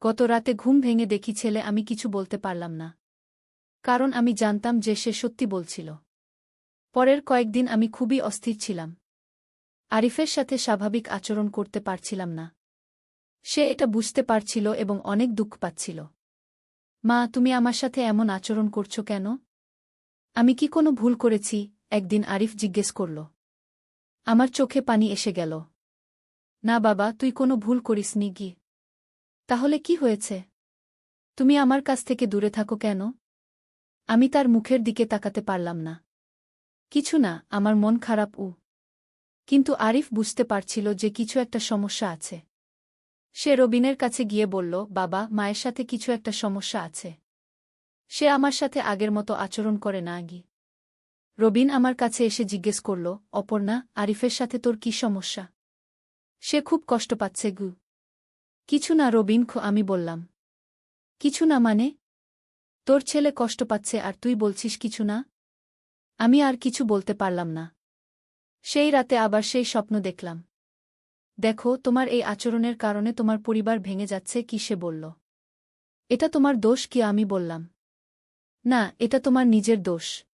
গত রাতে ঘুম ভেঙে দেখি ছেলে আমি কিছু বলতে পারলাম না। কারণ আমি জানতাম যে সে সত্যি বলছিল। পরের কয়েকদিন আমি খুবই অস্থির ছিলাম। আরিফের সাথে স্বাভাবিক আচরণ করতে পারছিলাম না। সে এটা বুঝতে পারছিল এবং অনেক দুঃখ পাচ্ছিল। মা, তুমি আমার সাথে এমন আচরণ করছো কেন? আমি কি কোনো ভুল করেছি? একদিন আরিফ জিজ্ঞেস করল। আমার চোখে পানি এসে গেল। না বাবা, তুই কোনো ভুল করিসনি কি? তাহলে কি হয়েছে? তুমি আমার কাছ থেকে দূরে থাকো কেন? আমি তার মুখের দিকে তাকাতে পারলাম না। কিছু না, আমার মন খারাপ। কিন্তু আরিফ বুঝতে পারছিল যে কিছু একটা সমস্যা আছে। সে রবিনের কাছে গিয়ে বলল, বাবা, মায়ের সাথে কিছু একটা সমস্যা আছে। সে আমার সাথে আগের মতো আচরণ করে না আগে। রবিন আমার কাছে এসে জিজ্ঞেস করল, অপর্ণা, আরিফের সাথে তোর কি সমস্যা? সে খুব কষ্ট পাচ্ছে গু। কিছু না রবিন, আমি বললাম। কিছু না মানে? তোর ছেলে কষ্ট পাচ্ছে আর তুই বলছিস কিছু না? আমি আর কিছু বলতে পারলাম না। সেই রাতে আবার সেই স্বপ্ন দেখলাম। দেখো, তোমার এই আচরণের কারণে তোমার পরিবার ভেঙে যাচ্ছে কি সে বলল। এটা তোমার দোষ কি? আমি বললাম। না, এটা তোমার নিজের দোষ।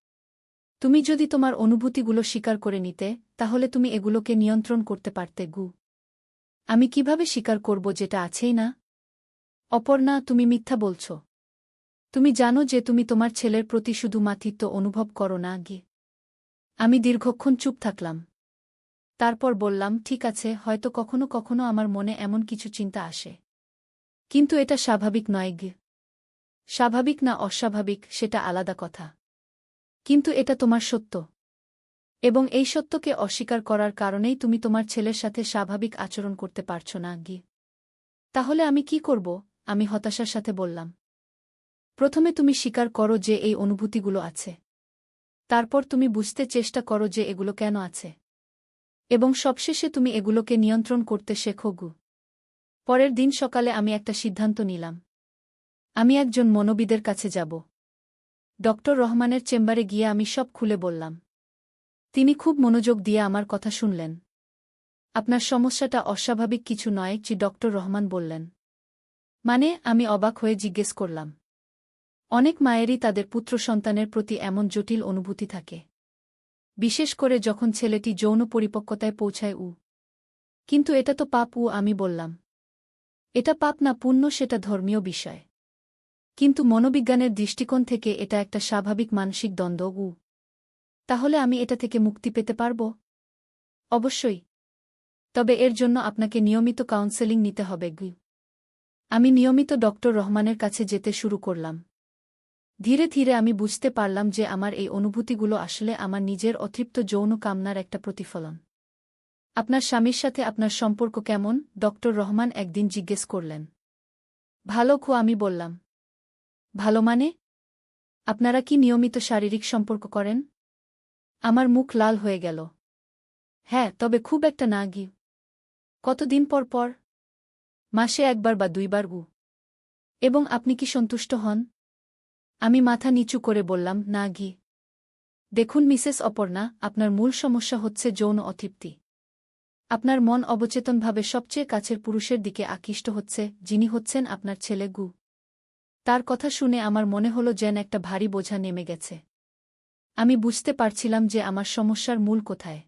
তুমি যদি তোমার অনুভূতিগুলো স্বীকার করে নিতে, তাহলে তুমি এগুলোকে নিয়ন্ত্রণ করতে পারতে গু। আমি কিভাবে স্বীকার করব যেটা আছেই না? অপর্ণা, তুমি মিথ্যা বলছ। তুমি জানো যে তুমি তোমার ছেলের প্রতি শুধু মাতৃত্ব অনুভব করো না গে। আমি দীর্ঘক্ষণ চুপ থাকলাম। তারপর বললাম, ঠিক আছে, হয়তো কখনো কখনো আমার মনে এমন কিছু চিন্তা আসে। কিন্তু এটা স্বাভাবিক নয় গে। স্বাভাবিক না অস্বাভাবিক সেটা আলাদা কথা। কিন্তু এটা তোমার সত্য। এবং এই সত্যকে অস্বীকার করার কারণেই তুমি তোমার ছেলের সাথে স্বাভাবিক আচরণ করতে পারছ না গে। তাহলে আমি কি করব? আমি হতাশার সাথে বললাম। প্রথমে তুমি স্বীকার করো যে এই অনুভূতিগুলো আছে। তারপর তুমি বুঝতে চেষ্টা করো যে এগুলো কেন আছে। এবং সবশেষে তুমি এগুলোকে নিয়ন্ত্রণ করতে শেখো গু। পরের দিন সকালে আমি একটা সিদ্ধান্ত নিলাম। আমি একজন মনোবিদের কাছে যাব। ডক্টর রহমানের চেম্বারে গিয়ে আমি সব খুলে বললাম। তিনি খুব মনোযোগ দিয়ে আমার কথা শুনলেন। আপনার সমস্যাটা অস্বাভাবিক কিছু নয়, ডক্টর রহমান বললেন। মানে? আমি অবাক হয়ে জিজ্ঞেস করলাম। অনেক মায়েরই তাদের পুত্র সন্তানের প্রতি এমন জটিল অনুভূতি থাকে। বিশেষ করে যখন ছেলেটি যৌন পরিপক্কতায় পৌঁছায়। কিন্তু এটা তো পাপ। আমি বললাম। এটা পাপ না পুণ্য সেটা ধর্মীয় বিষয়। কিন্তু মনোবিজ্ঞানের দৃষ্টিকোণ থেকে এটা একটা স্বাভাবিক মানসিক দ্বন্দ্ব। তাহলে আমি এটা থেকে মুক্তি পেতে পারব? অবশ্যই। তবে এর জন্য আপনাকে নিয়মিত কাউন্সেলিং নিতে হবে গু। আমি নিয়মিত ডক্টর রহমানের কাছে যেতে শুরু করলাম। ধীরে ধীরে আমি বুঝতে পারলাম যে আমার এই অনুভূতিগুলো আসলে আমার নিজের অতৃপ্ত যৌন কামনার একটা প্রতিফলন। আপনার স্বামীর সাথে আপনার সম্পর্ক কেমন? ডক্টর রহমান একদিন জিজ্ঞেস করলেন। ভালো। আমি বললাম। ভালো মানে? আপনারা কি নিয়মিত শারীরিক সম্পর্ক করেন? আমার মুখ লাল হয়ে গেল। হ্যাঁ, তবে খুব একটা না গি। কতদিন পর পর? মাসে একবার বা দুইবার গু। এবং আপনি কি সন্তুষ্ট হন? আমি মাথা নিচু করে বললাম, না গি। দেখুন মিসেস অপর্ণা, আপনার মূল সমস্যা হচ্ছে যৌন অতৃপ্তি। আপনার মন অবচেতনভাবে সবচেয়ে কাছের পুরুষের দিকে আকৃষ্ট হচ্ছে, যিনি হচ্ছেন আপনার ছেলে গু। তার কথা শুনে আমার মনে হলো যেন একটা ভারী বোঝা নেমে গেছে। আমি বুঝতে পারছিলাম যে আমার সমস্যার মূল কোথায়।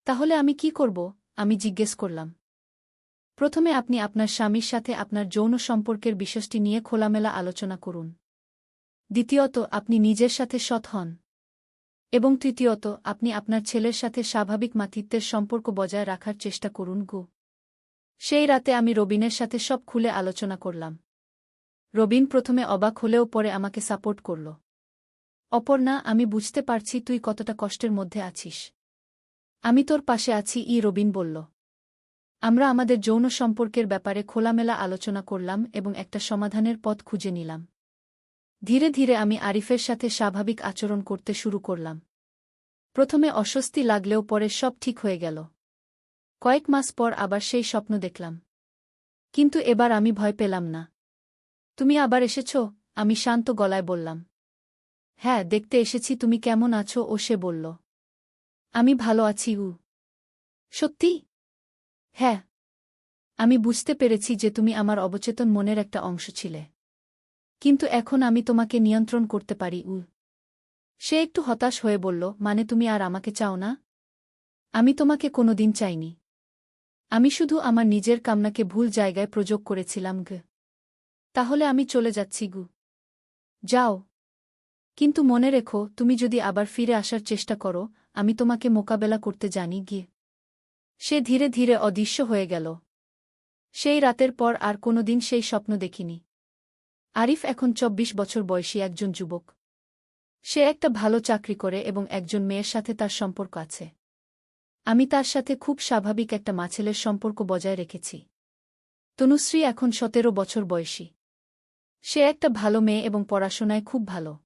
তাহলে আমি কি করব? আমি জিজ্ঞেস করলাম। প্রথমে আপনি আপনার স্বামীর সাথে আপনার যৌন সম্পর্কের বিষয়টি নিয়ে খোলামেলা আলোচনা করুন। দ্বিতীয়ত, আপনি নিজের সাথে সৎ হন। এবং তৃতীয়ত, আপনি আপনার ছেলের সাথে স্বাভাবিক মাতৃত্বের সম্পর্ক বজায় রাখার চেষ্টা করুন গো। সেই রাতে আমি রবিনের সাথে সব খুলে আলোচনা করলাম। রবিন প্রথমে অবাক হলেও পরে আমাকে সাপোর্ট করল। অপর্ণা, আমি বুঝতে পারছি তুই কতটা কষ্টের মধ্যে আছিস। আমি তোর পাশে আছি, রবিন বলল। আমরা আমাদের যৌন সম্পর্কের ব্যাপারে খোলামেলা আলোচনা করলাম এবং একটা সমাধানের পথ খুঁজে নিলাম। ধীরে ধীরে আমি আরিফের সাথে স্বাভাবিক আচরণ করতে শুরু করলাম। প্রথমে অস্বস্তি লাগলেও পরে সব ঠিক হয়ে গেল। কয়েক মাস পর আবার সেই স্বপ্ন দেখলাম। কিন্তু এবার আমি ভয় পেলাম না। তুমি আবার এসেছ? আমি শান্ত গলায় বললাম। হ্যাঁ, দেখতে এসেছি তুমি কেমন আছো। সে বলল। আমি ভালো আছি। সত্যি? হ্যাঁ। আমি বুঝতে পেরেছি যে তুমি আমার অবচেতন মনের একটা অংশ ছিলে। কিন্তু এখন আমি তোমাকে নিয়ন্ত্রণ করতে পারি। সে একটু হতাশ হয়ে বলল, মানে তুমি আর আমাকে চাও না? আমি তোমাকে কোনোদিন চাইনি। আমি শুধু আমার নিজের কামনাকে ভুল জায়গায় প্রয়োগ করেছিলাম। তাহলে আমি চলে যাচ্ছি। যাও। কিন্তু মনে রেখো, তুমি যদি আবার ফিরে আসার চেষ্টা করো, আমি তোমাকে মোকাবেলা করতে জানি। গিয়ে সে ধীরে ধীরে অদৃশ্য হয়ে গেল। সেই রাতের পর আর কোনোদিন সেই স্বপ্ন দেখিনি। আরিফ এখন ২৪ বছর বয়সী একজন যুবক। সে একটা ভালো চাকরি করে এবং একজন মেয়ের সাথে তার সম্পর্ক আছে। আমি তার সাথে খুব স্বাভাবিক একটা মাছেলের সম্পর্ক বজায় রেখেছি। তনুশ্রী এখন ১৭ বছর বয়সী। সে একটা ভালো মেয়ে এবং পড়াশোনায় খুব ভালো।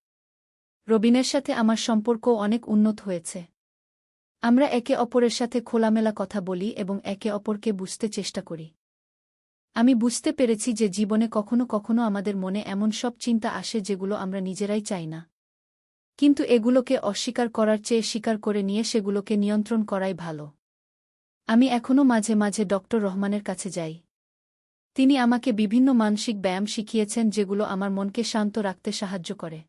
রবিনের সাথে আমার সম্পর্কও অনেক উন্নত হয়েছে। আমরা একে অপরের সাথে খোলামেলা কথা বলি এবং একে অপরকে বুঝতে চেষ্টা করি। আমি বুঝতে পেরেছি যে জীবনে কখনো কখনো আমাদের মনে এমন সব চিন্তা আসে যেগুলো আমরা নিজেরাই চাই না। কিন্তু এগুলোকে অস্বীকার করার চেয়ে স্বীকার করে নিয়ে সেগুলোকে নিয়ন্ত্রণ করাই ভালো। আমি এখনও মাঝে মাঝে ডক্টর রহমানের কাছে যাই। তিনি আমাকে বিভিন্ন মানসিক ব্যায়াম শিখিয়েছেন যেগুলো আমার মনকে শান্ত রাখতে সাহায্য করে।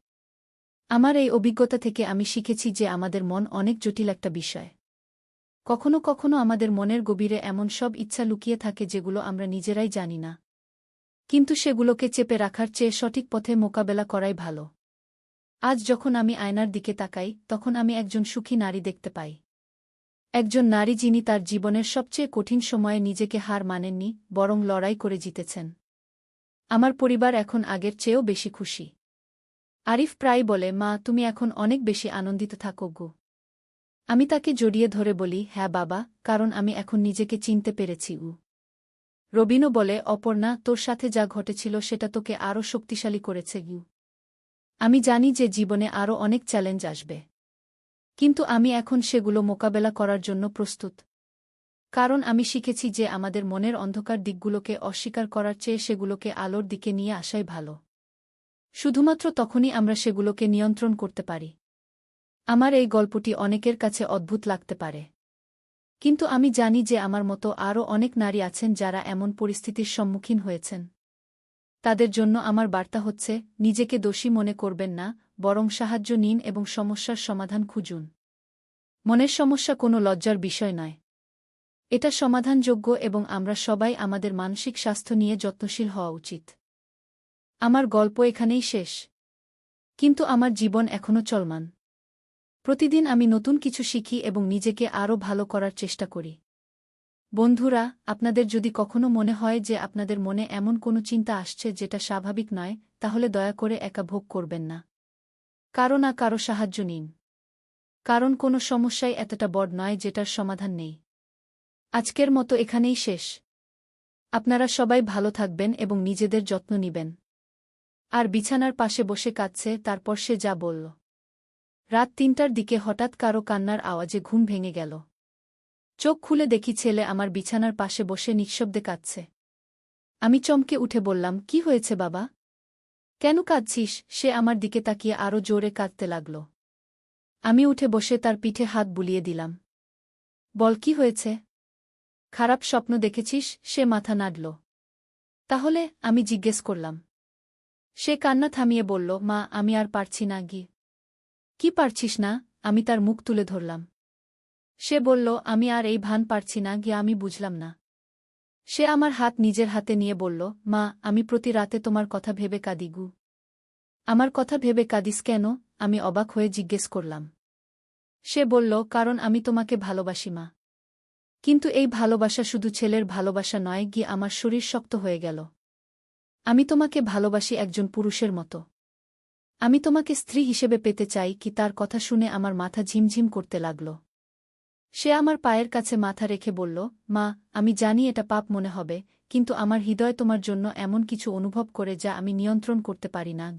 আমার এই অভিজ্ঞতা থেকে আমি শিখেছি যে আমাদের মন অনেক জটিল একটা বিষয়। কখনো কখনো আমাদের মনের গভীরে এমন সব ইচ্ছা লুকিয়ে থাকে যেগুলো আমরা নিজেরাই জানি না। কিন্তু সেগুলোকে চেপে রাখার চেয়ে সঠিক পথে মোকাবেলা করাই ভালো। আজ যখন আমি আয়নার দিকে তাকাই, তখন আমি একজন সুখী নারী দেখতে পাই। একজন নারী যিনি তার জীবনের সবচেয়ে কঠিন সময়ে নিজেকে হার মানেননি, বরং লড়াই করে জিতেছেন। আমার পরিবার এখন আগের চেয়েও বেশি খুশি। আরিফ প্রায় বলে, মা, তুমি এখন অনেক বেশি আনন্দিত থাকো গো। আমি তাকে জড়িয়ে ধরে বলি, হ্যাঁ বাবা, কারণ আমি এখন নিজেকে চিনতে পেরেছি। রবিনও বলে, অপর্ণা, তোর সাথে যা ঘটেছিল সেটা তোকে আরও শক্তিশালী করেছে। আমি জানি যে জীবনে আরও অনেক চ্যালেঞ্জ আসবে। কিন্তু আমি এখন সেগুলো মোকাবেলা করার জন্য প্রস্তুত। কারণ আমি শিখেছি যে আমাদের মনের অন্ধকার দিকগুলোকে অস্বীকার করার চেয়ে সেগুলোকে আলোর দিকে নিয়ে আসাই ভালো। শুধুমাত্র তখনই আমরা সেগুলোকে নিয়ন্ত্রণ করতে পারি। আমার এই গল্পটি অনেকের কাছে অদ্ভুত লাগতে পারে। কিন্তু আমি জানি যে আমার মতো আরও অনেক নারী আছেন যারা এমন পরিস্থিতির সম্মুখীন হয়েছেন। তাদের জন্য আমার বার্তা হচ্ছে, নিজেকে দোষী মনে করবেন না, বরং সাহায্য নিন এবং সমস্যার সমাধান খুঁজুন। মনের সমস্যা কোনো লজ্জার বিষয় নয়। এটা সমাধানযোগ্য এবং আমরা সবাই আমাদের মানসিক স্বাস্থ্য নিয়ে যত্নশীল হওয়া উচিত। আমার গল্প এখানেই শেষ। কিন্তু আমার জীবন এখনও চলমান। প্রতিদিন আমি নতুন কিছু শিখি এবং নিজেকে আরও ভালো করার চেষ্টা করি। বন্ধুরা, আপনাদের যদি কখনো মনে হয় যে আপনাদের মনে এমন কোনো চিন্তা আসছে যেটা স্বাভাবিক নয়, তাহলে দয়া করে একা ভোগ করবেন না। কারো সাহায্য নিন। কারণ কোনো সমস্যাই এতটা বড় নয় যেটার সমাধান নেই। আজকের মতো এখানেই শেষ। আপনারা সবাই ভালো থাকবেন এবং নিজেদের যত্ন নিবেন। আর বিছানার পাশে বসে কাঁদছে, তারপর সে যা বলল। রাত ৩টার দিকে হঠাৎ কারো কান্নার আওয়াজে ঘুম ভেঙে গেল। চোখ খুলে দেখি ছেলে আমার বিছানার পাশে বসে নিঃশব্দে কাঁদছে। আমি চমকে উঠে বললাম, কি হয়েছে বাবা? কেন কাঁদছিস? সে আমার দিকে তাকিয়ে আরও জোরে কাঁদতে লাগল। আমি উঠে বসে তার পিঠে হাত বুলিয়ে দিলাম। বল, কি হয়েছে? খারাপ স্বপ্ন দেখেছিস? সে মাথা নাড়ল। তাহলে? আমি জিজ্ঞেস করলাম। সে কান্না থামিয়ে বলল, মা, আমি আর পারছি না। কি পারছিস না? আমি তার মুখ তুলে ধরলাম। সে বলল, আমি আর এই ভান পারছি না। আমি বুঝলাম না। সে আমার হাত নিজের হাতে নিয়ে বলল, মা, আমি প্রতি রাতে তোমার কথা ভেবে কাঁদি। আমার কথা ভেবে কাঁদিস কেন? আমি অবাক হয়ে জিজ্ঞেস করলাম। সে বলল, কারণ আমি তোমাকে ভালোবাসি মা। কিন্তু এই ভালোবাসা শুধু ছেলের ভালোবাসা নয়। আমার শরীর শক্ত হয়ে গেল। আমি তোমাকে ভালোবাসি একজন পুরুষের মতো। আমি তোমাকে স্ত্রী হিসেবে পেতে চাই। তার কথা শুনে আমার মাথা ঝিমঝিম করতে লাগল। সে আমার পায়ের কাছে মাথা রেখে বলল, মা, আমি জানি এটা পাপ মনে হবে, কিন্তু আমার হৃদয় তোমার জন্য এমন কিছু অনুভব করে যা আমি নিয়ন্ত্রণ করতে পারি না।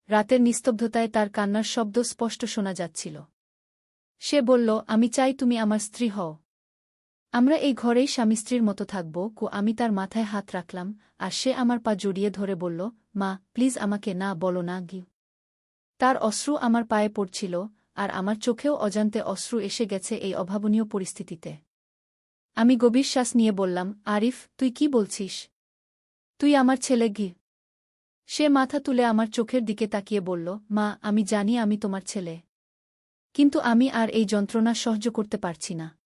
রাতের নিস্তব্ধতায় তার কান্নার শব্দ স্পষ্ট শোনা যাচ্ছিল। সে বলল, আমি চাই তুমি আমার স্ত্রী হও। আমরা এই ঘরেই স্বামী স্ত্রীর মতো থাকব। আমি তার মাথায় হাত রাখলাম, আর সে আমার পা জড়িয়ে ধরে বলল, মা, প্লিজ আমাকে না বলো না। তার অশ্রু আমার পায়ে পড়ছিল, আর আমার চোখেও অজান্তে অশ্রু এসে গেছে এই অভাবনীয় পরিস্থিতিতে। আমি গভীর শ্বাস নিয়ে বললাম, আরিফ, তুই কি বলছিস? তুই আমার ছেলে গি? সে মাথা তুলে আমার চোখের দিকে তাকিয়ে বলল, মা, আমি জানি আমি তোমার ছেলে। কিন্তু আমি আর এই যন্ত্রণা সহ্য করতে পারছি না।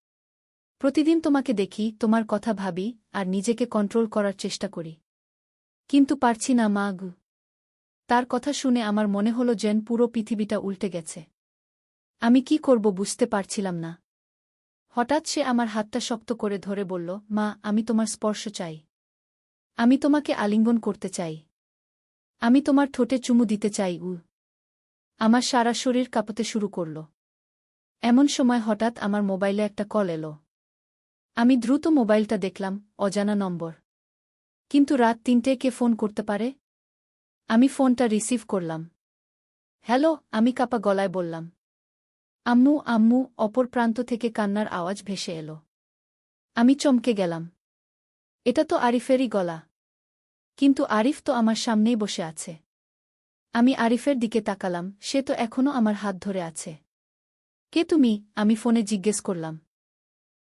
প্রতিদিন তোমাকে দেখি, তোমার কথা ভাবি, আর নিজেকে কন্ট্রোল করার চেষ্টা করি। কিন্তু পারছি না মা গু। তার কথা শুনে আমার মনে হলো যেন পুরো পৃথিবীটা উল্টে গেছে। আমি কি করব বুঝতে পারছিলাম না। হঠাৎ সে আমার হাতটা শক্ত করে ধরে বলল, মা, আমি তোমার স্পর্শ চাই। আমি তোমাকে আলিঙ্গন করতে চাই। আমি তোমার ঠোঁটে চুমু দিতে চাই। আমার সারা শরীর কাঁপতে শুরু করল। এমন সময় হঠাৎ আমার মোবাইলে একটা কল এলো। আমি দ্রুত মোবাইলটা দেখলাম, অজানা নম্বর। কিন্তু রাত ৩টায় কে ফোন করতে পারে? আমি ফোনটা রিসিভ করলাম। হ্যালো, আমি কাঁপা গলায় বললাম। আম্মু, আম্মু। অপর প্রান্ত থেকে কান্নার আওয়াজ ভেসে এলো। আমি চমকে গেলাম। এটা তো আরিফেরই গলা। কিন্তু আরিফ তো আমার সামনেই বসে আছে। আমি আরিফের দিকে তাকালাম, সে তো এখনও আমার হাত ধরে আছে। কে তুমি? আমি ফোনে জিজ্ঞেস করলাম।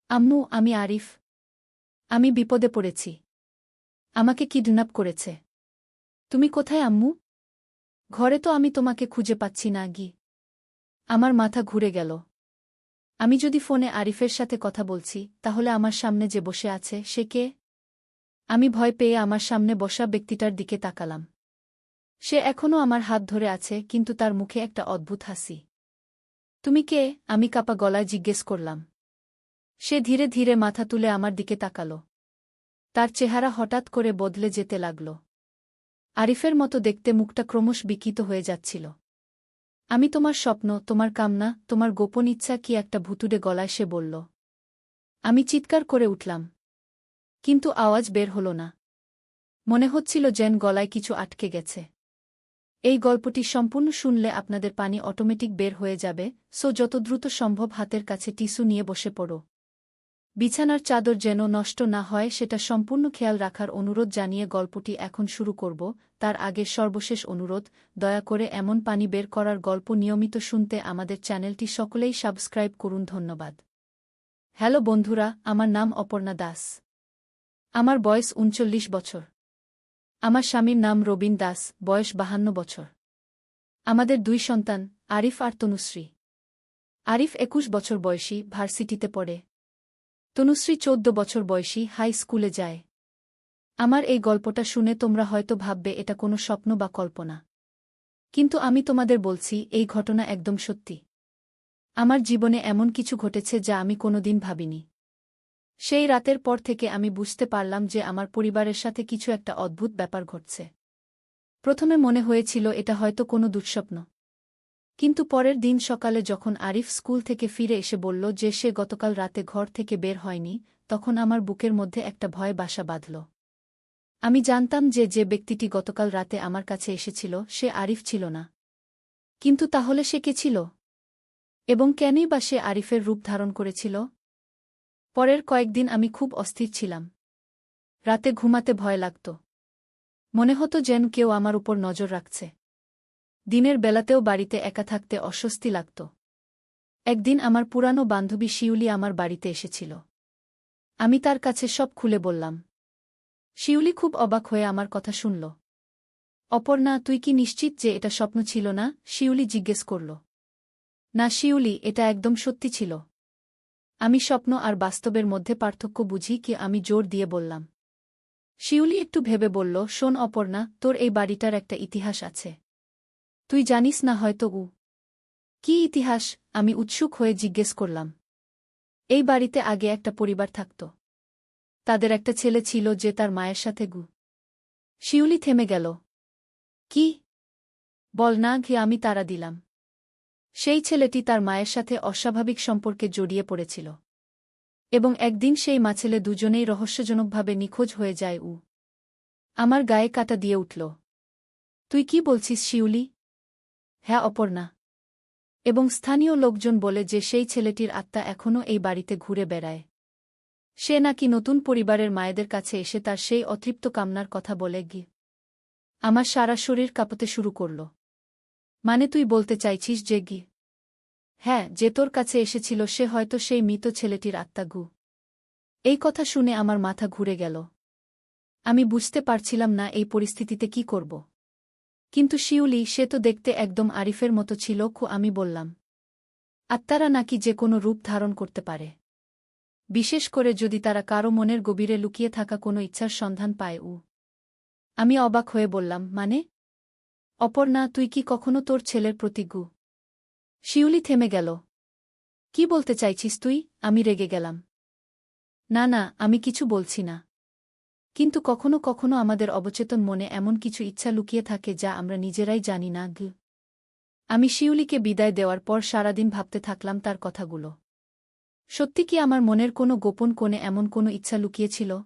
আম্মু, আমি আরিফ। আমি বিপদে পড়েছি। আমাকে কিডন্যাপ করেছে। তুমি কোথায় আম্মু? ঘরে তো আমি তোমাকে খুঁজে পাচ্ছি না গি। আমার মাথা ঘুরে গেল। আমি যদি ফোনে আরিফের সাথে কথা বলছি, তাহলে আমার সামনে যে বসে আছে সে কে? আমি ভয় পেয়ে আমার সামনে বসা ব্যক্তিটার দিকে তাকালাম। সে এখনও আমার হাত ধরে আছে, কিন্তু তার মুখে একটা অদ্ভুত হাসি। তুমি কে? আমি কাঁপা গলায় জিজ্ঞেস করলাম। সে ধীরে ধীরে মাথা তুলে আমার দিকে তাকাল। তার চেহারা হঠাৎ করে বদলে যেতে লাগল। আরিফের মতো দেখতে, মুখটা ক্রমশ বিকৃত হয়ে যাচ্ছিল। আমি তোমার স্বপ্ন, তোমার কামনা, তোমার গোপন ইচ্ছা কি একটা ভুতুড়ে গলায় সে বলল। আমি চিৎকার করে উঠলাম। কিন্তু আওয়াজ বের হল না। মনে হচ্ছিল যেন গলায় কিছু আটকে গেছে। এই গল্পটি সম্পূর্ণ শুনলে আপনাদের পানি অটোমেটিক বের হয়ে যাবে, সো যত দ্রুত সম্ভব হাতের কাছে টিস্যু নিয়ে বসে পড়ো। বিছানার চাদর যেন নষ্ট না হয় সেটা সম্পূর্ণ খেয়াল রাখার অনুরোধ জানিয়ে গল্পটি এখন শুরু করব। তার আগে সর্বশেষ অনুরোধ, দয়া করে এমন পানি বের করার গল্প নিয়মিত শুনতে আমাদের চ্যানেলটি সকলেই সাবস্ক্রাইব করুন। ধন্যবাদ। হ্যালো বন্ধুরা, আমার নাম অপর্ণা দাস। আমার বয়স ৩৯ বছর। আমার স্বামীর নাম রবিন দাস, বয়স ৫২ বছর। আমাদের ২ সন্তান, আরিফ আর তনুশ্রী। আরিফ ২১ বছর বয়সী, ভার্সিটিতে পড়ে। তনুশ্রী ১৪ বছর বয়সী, হাই স্কুলে যায়। আমার এই গল্পটা শুনে তোমরা হয়তো ভাববে এটা কোনো স্বপ্ন বা কল্পনা। কিন্তু আমি তোমাদের বলছি, এই ঘটনা একদম সত্যি। আমার জীবনে এমন কিছু ঘটেছে যা আমি কোনোদিন ভাবিনি। সেই রাতের পর থেকে আমি বুঝতে পারলাম যে আমার পরিবারের সাথে কিছু একটা অদ্ভুত ব্যাপার ঘটছে। প্রথমে মনে হয়েছিল এটা হয়তো কোনো দুঃস্বপ্ন। কিন্তু পরের দিন সকালে যখন আরিফ স্কুল থেকে ফিরে এসে বলল যে সে গতকাল রাতে ঘর থেকে বের হয়নি, তখন আমার বুকের মধ্যে একটা ভয় বাসা বাঁধল। আমি জানতাম যে যে ব্যক্তিটি গতকাল রাতে আমার কাছে এসেছিল সে আরিফ ছিল না। কিন্তু তাহলে সে কে ছিল? এবং কেনই বা সে আরিফের রূপ ধারণ করেছিল? পরের কয়েকদিন আমি খুব অস্থির ছিলাম। রাতে ঘুমাতে ভয় লাগত। মনে হতো যেন কেউ আমার উপর নজর রাখছে। দিনের বেলাতেও বাড়িতে একা থাকতে অস্বস্তি লাগত। একদিন আমার পুরানো বান্ধবী শিউলি আমার বাড়িতে এসেছিল। আমি তার কাছে সব খুলে বললাম। শিউলি খুব অবাক হয়ে আমার কথা শুনল। অপর্ণা, তুই কি নিশ্চিত যে এটা স্বপ্ন ছিল না? শিউলি জিজ্ঞেস করল। না শিউলি, এটা একদম সত্যি ছিল। আমি স্বপ্ন আর বাস্তবের মধ্যে পার্থক্য বুঝি কি? আমি জোর দিয়ে বললাম। শিউলি একটু ভেবে বলল, শোন অপর্ণা, তোর এই বাড়িটার একটা ইতিহাস আছে। তুই জানিস না হয়তো। কি ইতিহাস? আমি উৎসুক হয়ে জিজ্ঞেস করলাম। এই বাড়িতে আগে একটা পরিবার থাকত। তাদের একটা ছেলে ছিল যে তার মায়ের সাথে শিউলি থেমে গেল। কি? বল না ঘি। আমি তাড়া দিলাম। সেই ছেলেটি তার মায়ের সাথে অস্বাভাবিক সম্পর্কে জড়িয়ে পড়েছিল। এবং একদিন সেই মাছেলে দুজনেই রহস্যজনকভাবে নিখোঁজ হয়ে যায়। আমার গায়ে কাঁটা দিয়ে উঠল। তুই কি বলছিস শিউলি? হ্যাঁ অপর্ণা। এবং স্থানীয় লোকজন বলে যে সেই ছেলেটির আত্মা এখনও এই বাড়িতে ঘুরে বেড়ায়। সে নাকি নতুন পরিবারের মায়েদের কাছে এসে তার সেই অতৃপ্ত কামনার কথা বলে আমার সারা শরীর কাঁপতে শুরু করল। মানে তুই বলতে চাইছিস যে হ্যাঁ, যে তোর কাছে এসেছিল সে হয়তো সেই মৃত ছেলেটির আত্মা এই কথা শুনে আমার মাথা ঘুরে গেল। আমি বুঝতে পারছিলাম না এই পরিস্থিতিতে কি করব। কিন্তু শিউলি, সে তো দেখতে একদম আরিফের মতো ছিল। আমি বললাম, আত্মারা নাকি যে কোনো রূপ ধারণ করতে পারে, বিশেষ করে যদি তারা কারো মনের গভীরে লুকিয়ে থাকা কোনো ইচ্ছার সন্ধান পায়। আমি অবাক হয়ে বললাম, মানে? অপর্ণা, তুই কি কখনো তোর ছেলের প্রতিজ্ঞ? শিউলি থেমে গেল। কি বলতে চাইছিস তুই? আমি রেগে গেলাম। না না, আমি কিছু বলছি না। কিন্তু কখনো কখনো আমাদের অবচেতন মনে এমন কিছু ইচ্ছা লুকিয়ে থাকে যা আমরা নিজেরাই জানি না। আমি শিউলিকে বিদায় দেওয়ার পর সারাদিন ভাবতে থাকলাম তার কথাগুলো। সত্যি কি আমার মনের কোনো গোপন কোণে এমন কোনো ইচ্ছা লুকিয়েছিল?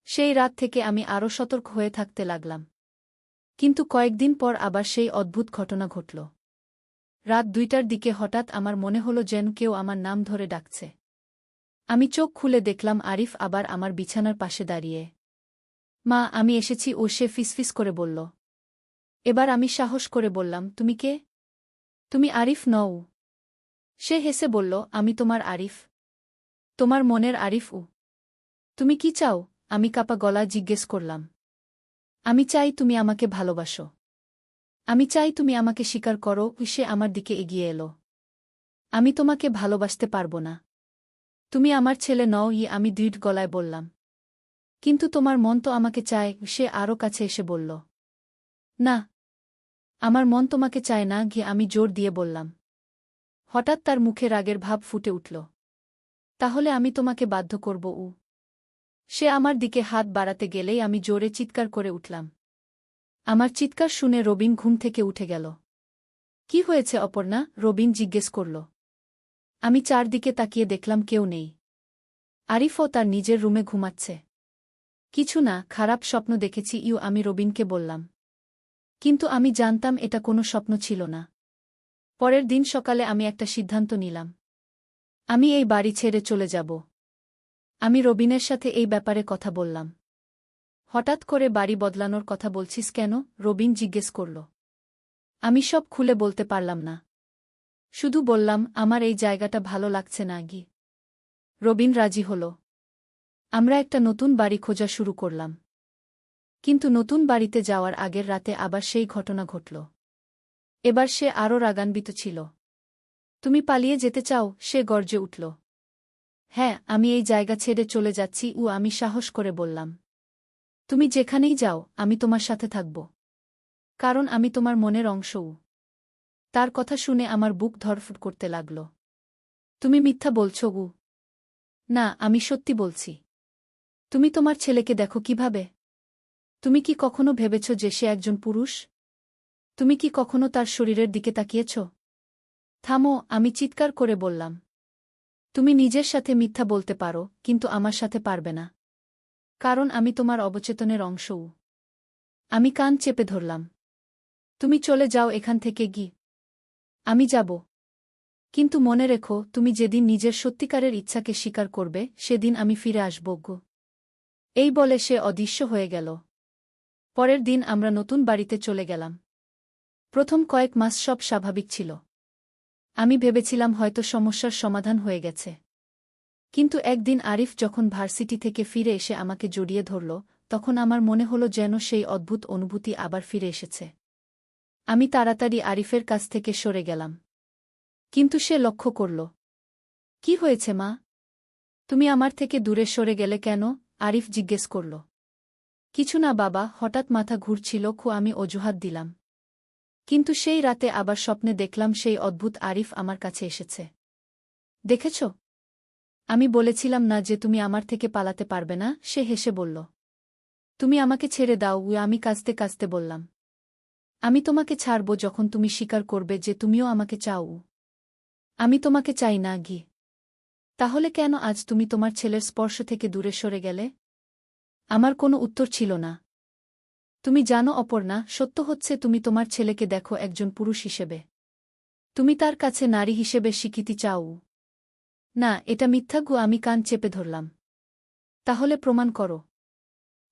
সেই রাত থেকে আমি আরও সতর্ক হয়ে থাকতে লাগলাম। কিন্তু কয়েকদিন পর আবার সেই অদ্ভুত ঘটনা ঘটল। রাত 2টার দিকে হঠাৎ আমার মনে হলো যেন কেউ আমার নাম ধরে ডাকছে। আমি চোখ খুলে দেখলাম আরিফ আবার আমার বিছানার পাশে দাঁড়িয়ে। মা, আমি এসেছি, ও সে ফিসফিস করে বলল। এবার আমি সাহস করে বললাম, তুমি কে? তুমি আরিফ নও। সে হেসে বলল, আমি তোমার আরিফ, তোমার মনের আরিফ। তুমি কি চাও? আমি কাপা গলা জিজ্ঞেস করলাম। আমি চাই তুমি আমাকে ভালোবাসো। আমি চাই তুমি আমাকে স্বীকার করো। সে আমার দিকে এগিয়ে এলো। আমি তোমাকে ভালোবাসতে পারবো না। তুমি আমার ছেলে নও, আমি দৃঢ় গলায় বললাম। কিন্তু তোমার মন তো আমাকে চায়। সে আরও কাছে এসে বলল। না, আমার মন তোমাকে চায় না। আমি জোর দিয়ে বললাম। হঠাৎ তার মুখে রাগের ভাব ফুটে উঠল। তাহলে আমি তোমাকে বাধ্য করব। সে আমার দিকে হাত বাড়াতে গেলেই আমি জোরে চিৎকার করে উঠলাম। আমার চিৎকার শুনে রবিন ঘুম থেকে উঠে গেল। কি হয়েছে অপর্ণা? রবিন জিজ্ঞেস করল। আমি চারদিকে তাকিয়ে দেখলাম কেউ নেই। আরিফও তার নিজের রুমে ঘুমাচ্ছে। কিছু না, খারাপ স্বপ্ন দেখেছি। আমি রবিনকে বললাম। কিন্তু আমি জানতাম এটা কোনো স্বপ্ন ছিল না। পরের দিন সকালে আমি একটা সিদ্ধান্ত নিলাম। আমি এই বাড়ি ছেড়ে চলে যাব। আমি রবিনের সাথে এই ব্যাপারে কথা বললাম। হঠাৎ করে বাড়ি বদলানোর কথা বলছিস কেন? রবিন জিজ্ঞেস করল। আমি সব খুলে বলতে পারলাম না। শুধু বললাম, আমার এই জায়গাটা ভালো লাগছে না। রবিন রাজি হল। আমরা একটা নতুন বাড়ি খোঁজা শুরু করলাম। কিন্তু নতুন বাড়িতে যাওয়ার আগের রাতে আবার সেই ঘটনা ঘটল। এবার সে আরও রাগান্বিত ছিল। তুমি পালিয়ে যেতে চাও? সে গর্জে উঠল। হ্যাঁ, আমি এই জায়গা ছেড়ে চলে যাচ্ছি। আমি সাহস করে বললাম। তুমি যেখানেই যাও, আমি তোমার সাথে থাকব। কারণ আমি তোমার মনের অংশ। তার কথা শুনে আমার বুক ধড়ফড় করতে লাগল। তুমি মিথ্যা বলছ। না, আমি সত্যি বলছি। তুমি তোমার ছেলেকে দেখো কিভাবে? তুমি কি কখনো ভেবেছ যে সে একজন পুরুষ? তুমি কি কখনো তার শরীরের দিকে তাকিয়েছ? থামো, আমি চিৎকার করে বললাম। তুমি নিজের সাথে মিথ্যা বলতে পারো, কিন্তু আমার সাথে পারবে না। কারণ আমি তোমার অবচেতনের অংশ। আমি কান চেপে ধরলাম। তুমি চলে যাও এখান থেকে। আমি যাব। কিন্তু মনে রেখো, তুমি যেদিন নিজের সত্যিকারের ইচ্ছাকে স্বীকার করবে, সেদিন আমি ফিরে আসব। এই বলে সে অদৃশ্য হয়ে গেল। পরের দিন আমরা নতুন বাড়িতে চলে গেলাম। প্রথম কয়েক মাস সব স্বাভাবিক ছিল। আমি ভেবেছিলাম হয়তো সমস্যার সমাধান হয়ে গেছে। কিন্তু একদিন আরিফ যখন ভার্সিটি থেকে ফিরে এসে আমাকে জড়িয়ে ধরল, তখন আমার মনে হলো যেন সেই অদ্ভুত অনুভূতি আবার ফিরে এসেছে। আমি তাড়াতাড়ি আরিফের কাছ থেকে সরে গেলাম। কিন্তু সে লক্ষ্য করল। কি হয়েছে মা? তুমি আমার থেকে দূরে সরে গেলে কেন? আরিফ জিজ্ঞেস করল। কিছু না বাবা, হঠাৎ মাথা ঘুরছিল। আমি অজুহাত দিলাম। কিন্তু সেই রাতে আবার স্বপ্নে দেখলাম সেই অদ্ভুত আরিফ আমার কাছে এসেছে। দেখেছ? আমি বলেছিলাম না যে তুমি আমার থেকে পালাতে পারবে না? সে হেসে বলল। তুমি আমাকে ছেড়ে দাও। আমি কাঁদতে কাঁদতে বললাম। আমি তোমাকে ছাড়ব যখন তুমি স্বীকার করবে যে তুমিও আমাকে চাও। আমি তোমাকে চাই না। তাহলে কেন আজ তুমি তোমার ছেলের স্পর্শ থেকে দূরে সরে গেলে? আমার কোনো উত্তর ছিল না। তুমি জানো অপর্ণা, সত্য হচ্ছে তুমি তোমার ছেলেকে দেখো একজন পুরুষ হিসেবে। তুমি তার কাছে নারী হিসেবে স্বীকৃতি চাও। না, এটা মিথ্যা। আমি কান চেপে ধরলাম। তাহলে প্রমাণ করো।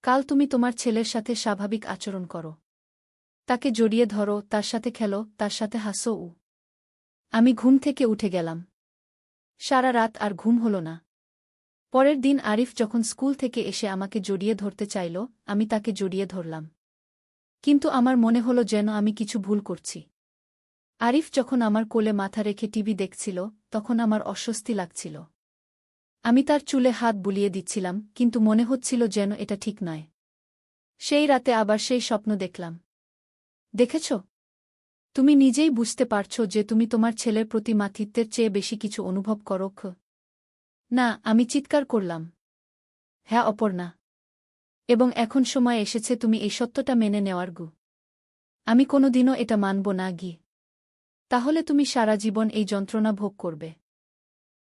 কাল তুমি তোমার ছেলের সাথে স্বাভাবিক আচরণ করো। তাকে জড়িয়ে ধরো, তার সাথে খেলো, তার সাথে হাসো। আমি ঘুম থেকে উঠে গেলাম। সারা রাত আর ঘুম হল না। পরের দিন আরিফ যখন স্কুল থেকে এসে আমাকে জড়িয়ে ধরতে চাইল, আমি তাকে জড়িয়ে ধরলাম। কিন্তু আমার মনে হলো যেন আমি কিছু ভুল করছি। আরিফ যখন আমার কোলে মাথা রেখে টিভি দেখছিল, তখন আমার অস্বস্তি লাগছিল। আমি তার চুলে হাত বুলিয়ে দিচ্ছিলাম, কিন্তু মনে হচ্ছিল যেন এটা ঠিক নয়। সেই রাতে আবার সেই স্বপ্ন দেখলাম। দেখেছ? তুমি নিজেই বুঝতে পারছ যে তুমি তোমার ছেলের প্রতি মাতৃত্বের চেয়ে বেশি কিছু অনুভব করো। না, আমি চিৎকার করলাম। হ্যাঁ অপর্ণা। এবং এখন সময় এসেছে তুমি এই সত্যটা মেনে নেওয়ার। আমি কোনোদিনও এটা মানব না। তাহলে তুমি সারা জীবন এই যন্ত্রণা ভোগ করবে।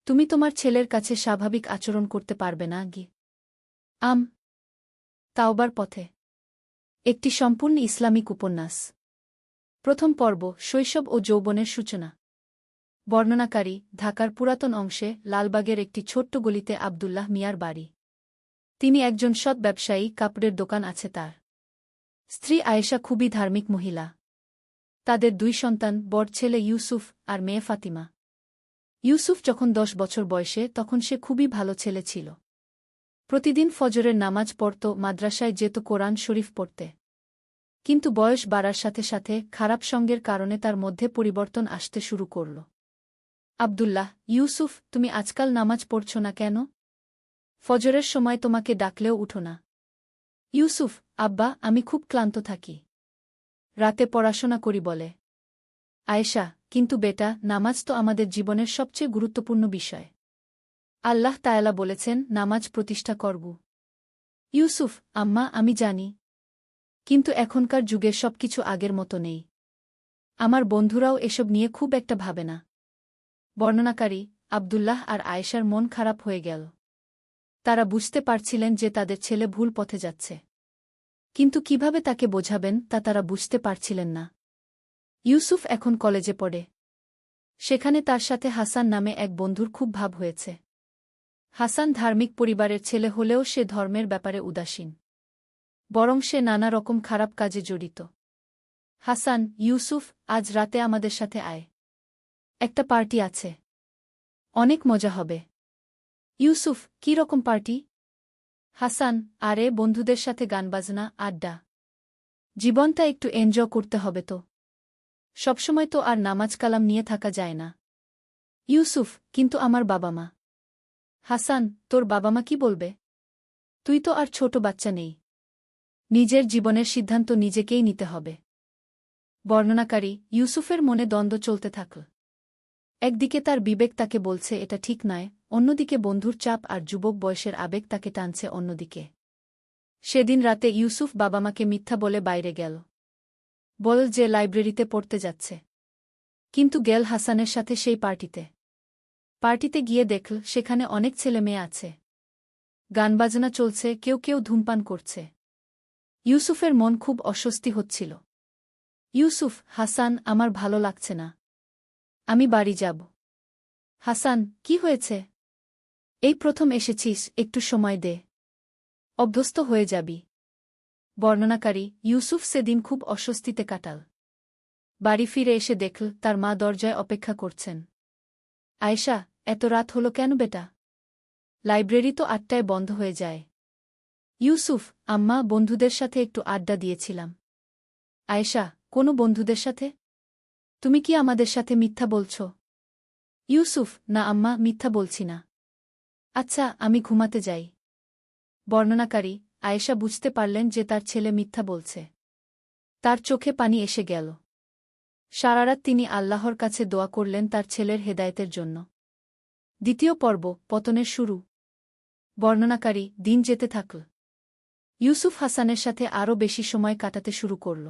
তুমি তোমার ছেলের কাছে স্বাভাবিক আচরণ করতে পারবে না। তাওবার পথে। একটি সম্পূর্ণ ইসলামিক উপন্যাস। প্রথম পর্ব, শৈশব ও যৌবনের সূচনা। বর্ণনাকারী, ঢাকার পুরাতন অংশে লালবাগের একটি ছোট্ট গলিতে আব্দুল্লাহ মিয়ার বাড়ি। তিনি একজন সৎ ব্যবসায়ী, কাপড়ের দোকান আছে তার। স্ত্রী আয়েশা খুবই ধার্মিক মহিলা। তাদের 2 সন্তান, বড় ছেলে ইউসুফ আর মেয়ে ফাতিমা। ইউসুফ যখন 10 বছর বয়সে, তখন সে খুবই ভালো ছেলে ছিল। প্রতিদিন ফজরের নামাজ পড়ত, মাদ্রাসায় যেত কোরআন শরীফ পড়তে। কিন্তু বয়স বাড়ার সাথে সাথে খারাপ সঙ্গের কারণে তার মধ্যে পরিবর্তন আসতে শুরু করল। আব্দুল্লাহ, ইউসুফ, তুমি আজকাল নামাজ পড়ছ না কেন? ফজরের সময় তোমাকে ডাকলেও উঠো না। ইউসুফ, আব্বা, আমি খুব ক্লান্ত থাকি। রাতে পড়াশোনা করি বলে। আয়েশা, কিন্তু বেটা, নামাজ তো আমাদের জীবনের সবচেয়ে গুরুত্বপূর্ণ বিষয়। আল্লাহ তায়ালা বলেছেন নামাজ প্রতিষ্ঠা করবু। ইউসুফ, আম্মা, আমি জানি। কিন্তু এখনকার যুগে সবকিছু আগের মতো নেই। আমার বন্ধুরাও এসব নিয়ে খুব একটা ভাবে না। বর্ণনাকারী, আব্দুল্লাহ আর আয়েশার মন খারাপ হয়ে গেল। তারা বুঝতে পারছিলেন যে তাদের ছেলে ভুল পথে যাচ্ছে। কিন্তু কিভাবে তাকে বোঝাবেন তা তারা বুঝতে পারছিলেন না। ইউসুফ এখন কলেজে পড়ে। সেখানে তার সাথে হাসান নামে এক বন্ধুর খুব ভাব হয়েছে। হাসান ধার্মিক পরিবারের ছেলে হলেও সে ধর্মের ব্যাপারে উদাসীন। বরং সে নানা রকম খারাপ কাজে জড়িত। হাসান, ইউসুফ, আজ রাতে আমাদের সাথে আয়। একটা পার্টি আছে। অনেক মজা হবে। ইউসুফ, কী রকম পার্টি? হাসান, আরে বন্ধুদের সাথে গানবাজনা, আড্ডা। জীবনটা একটু এনজয় করতে হবে তো। সবসময় তো আর নামাজ কালাম নিয়ে থাকা যায় না। ইউসুফ, কিন্তু আমার বাবা মা। হাসান, তোর বাবা মা কি বলবে? তুই তো আর ছোট বাচ্চা নেই। নিজের জীবনের সিদ্ধান্ত নিজেকেই নিতে হবে। বর্ণনাকারী, ইউসুফের মনে দ্বন্দ্ব চলতে থাকল। একদিকে তার বিবেক তাকে বলছে এটা ঠিক নয়, অন্যদিকে বন্ধুর চাপ আর যুবক বয়সের আবেগ তাকে টানছে অন্যদিকে। সেদিন রাতে ইউসুফ বাবা মাকে মিথ্যা বলে বাইরে গেল। বল যে লাইব্রেরিতে পড়তে যাচ্ছে। কিন্তু গেল হাসানের সাথে সেই পার্টিতে। পার্টিতে গিয়ে দেখল সেখানে অনেক ছেলে মেয়ে আছে। গানবাজনা চলছে, কেউ কেউ ধূমপান করছে। ইউসুফের মন খুব অস্বস্তি হচ্ছিল। ইউসুফ, হাসান, আমার ভালো লাগছে না। আমি বাড়ি যাব। হাসান, কি হয়েছে? এই প্রথম এসেছিস, একটু সময় দে। অভ্যস্ত হয়ে যাবি। বর্ণনাকারী, ইউসুফ সেদিন খুব অস্বস্তিতে কাটাল। বাড়ি ফিরে এসে দেখল তার মা দরজায় অপেক্ষা করছেন। আয়েশা, এত রাত হলো কেন বেটা? লাইব্রেরি তো 8টায় বন্ধ হয়ে যায়। ইউসুফ, আম্মা, বন্ধুদের সাথে একটু আড্ডা দিয়েছিলাম। আয়েশা, কোনো বন্ধুদের সাথে? তুমি কি আমাদের সাথে মিথ্যা বলছ? ইউসুফ, না আম্মা, মিথ্যা বলছি না। আচ্ছা, আমি ঘুমাতে যাই। বর্ণনাকারী, আয়েশা বুঝতে পারলেন যে তার ছেলে মিথ্যা বলছে। তার চোখে পানি এসে গেল। সারারাত তিনি আল্লাহর কাছে দোয়া করলেন তার ছেলের হেদায়েতের জন্য। দ্বিতীয় পর্ব, পতনের শুরু। বর্ণনাকারী, দিন যেতে থাকল। ইউসুফ হাসানের সাথে আরও বেশি সময় কাটাতে শুরু করল।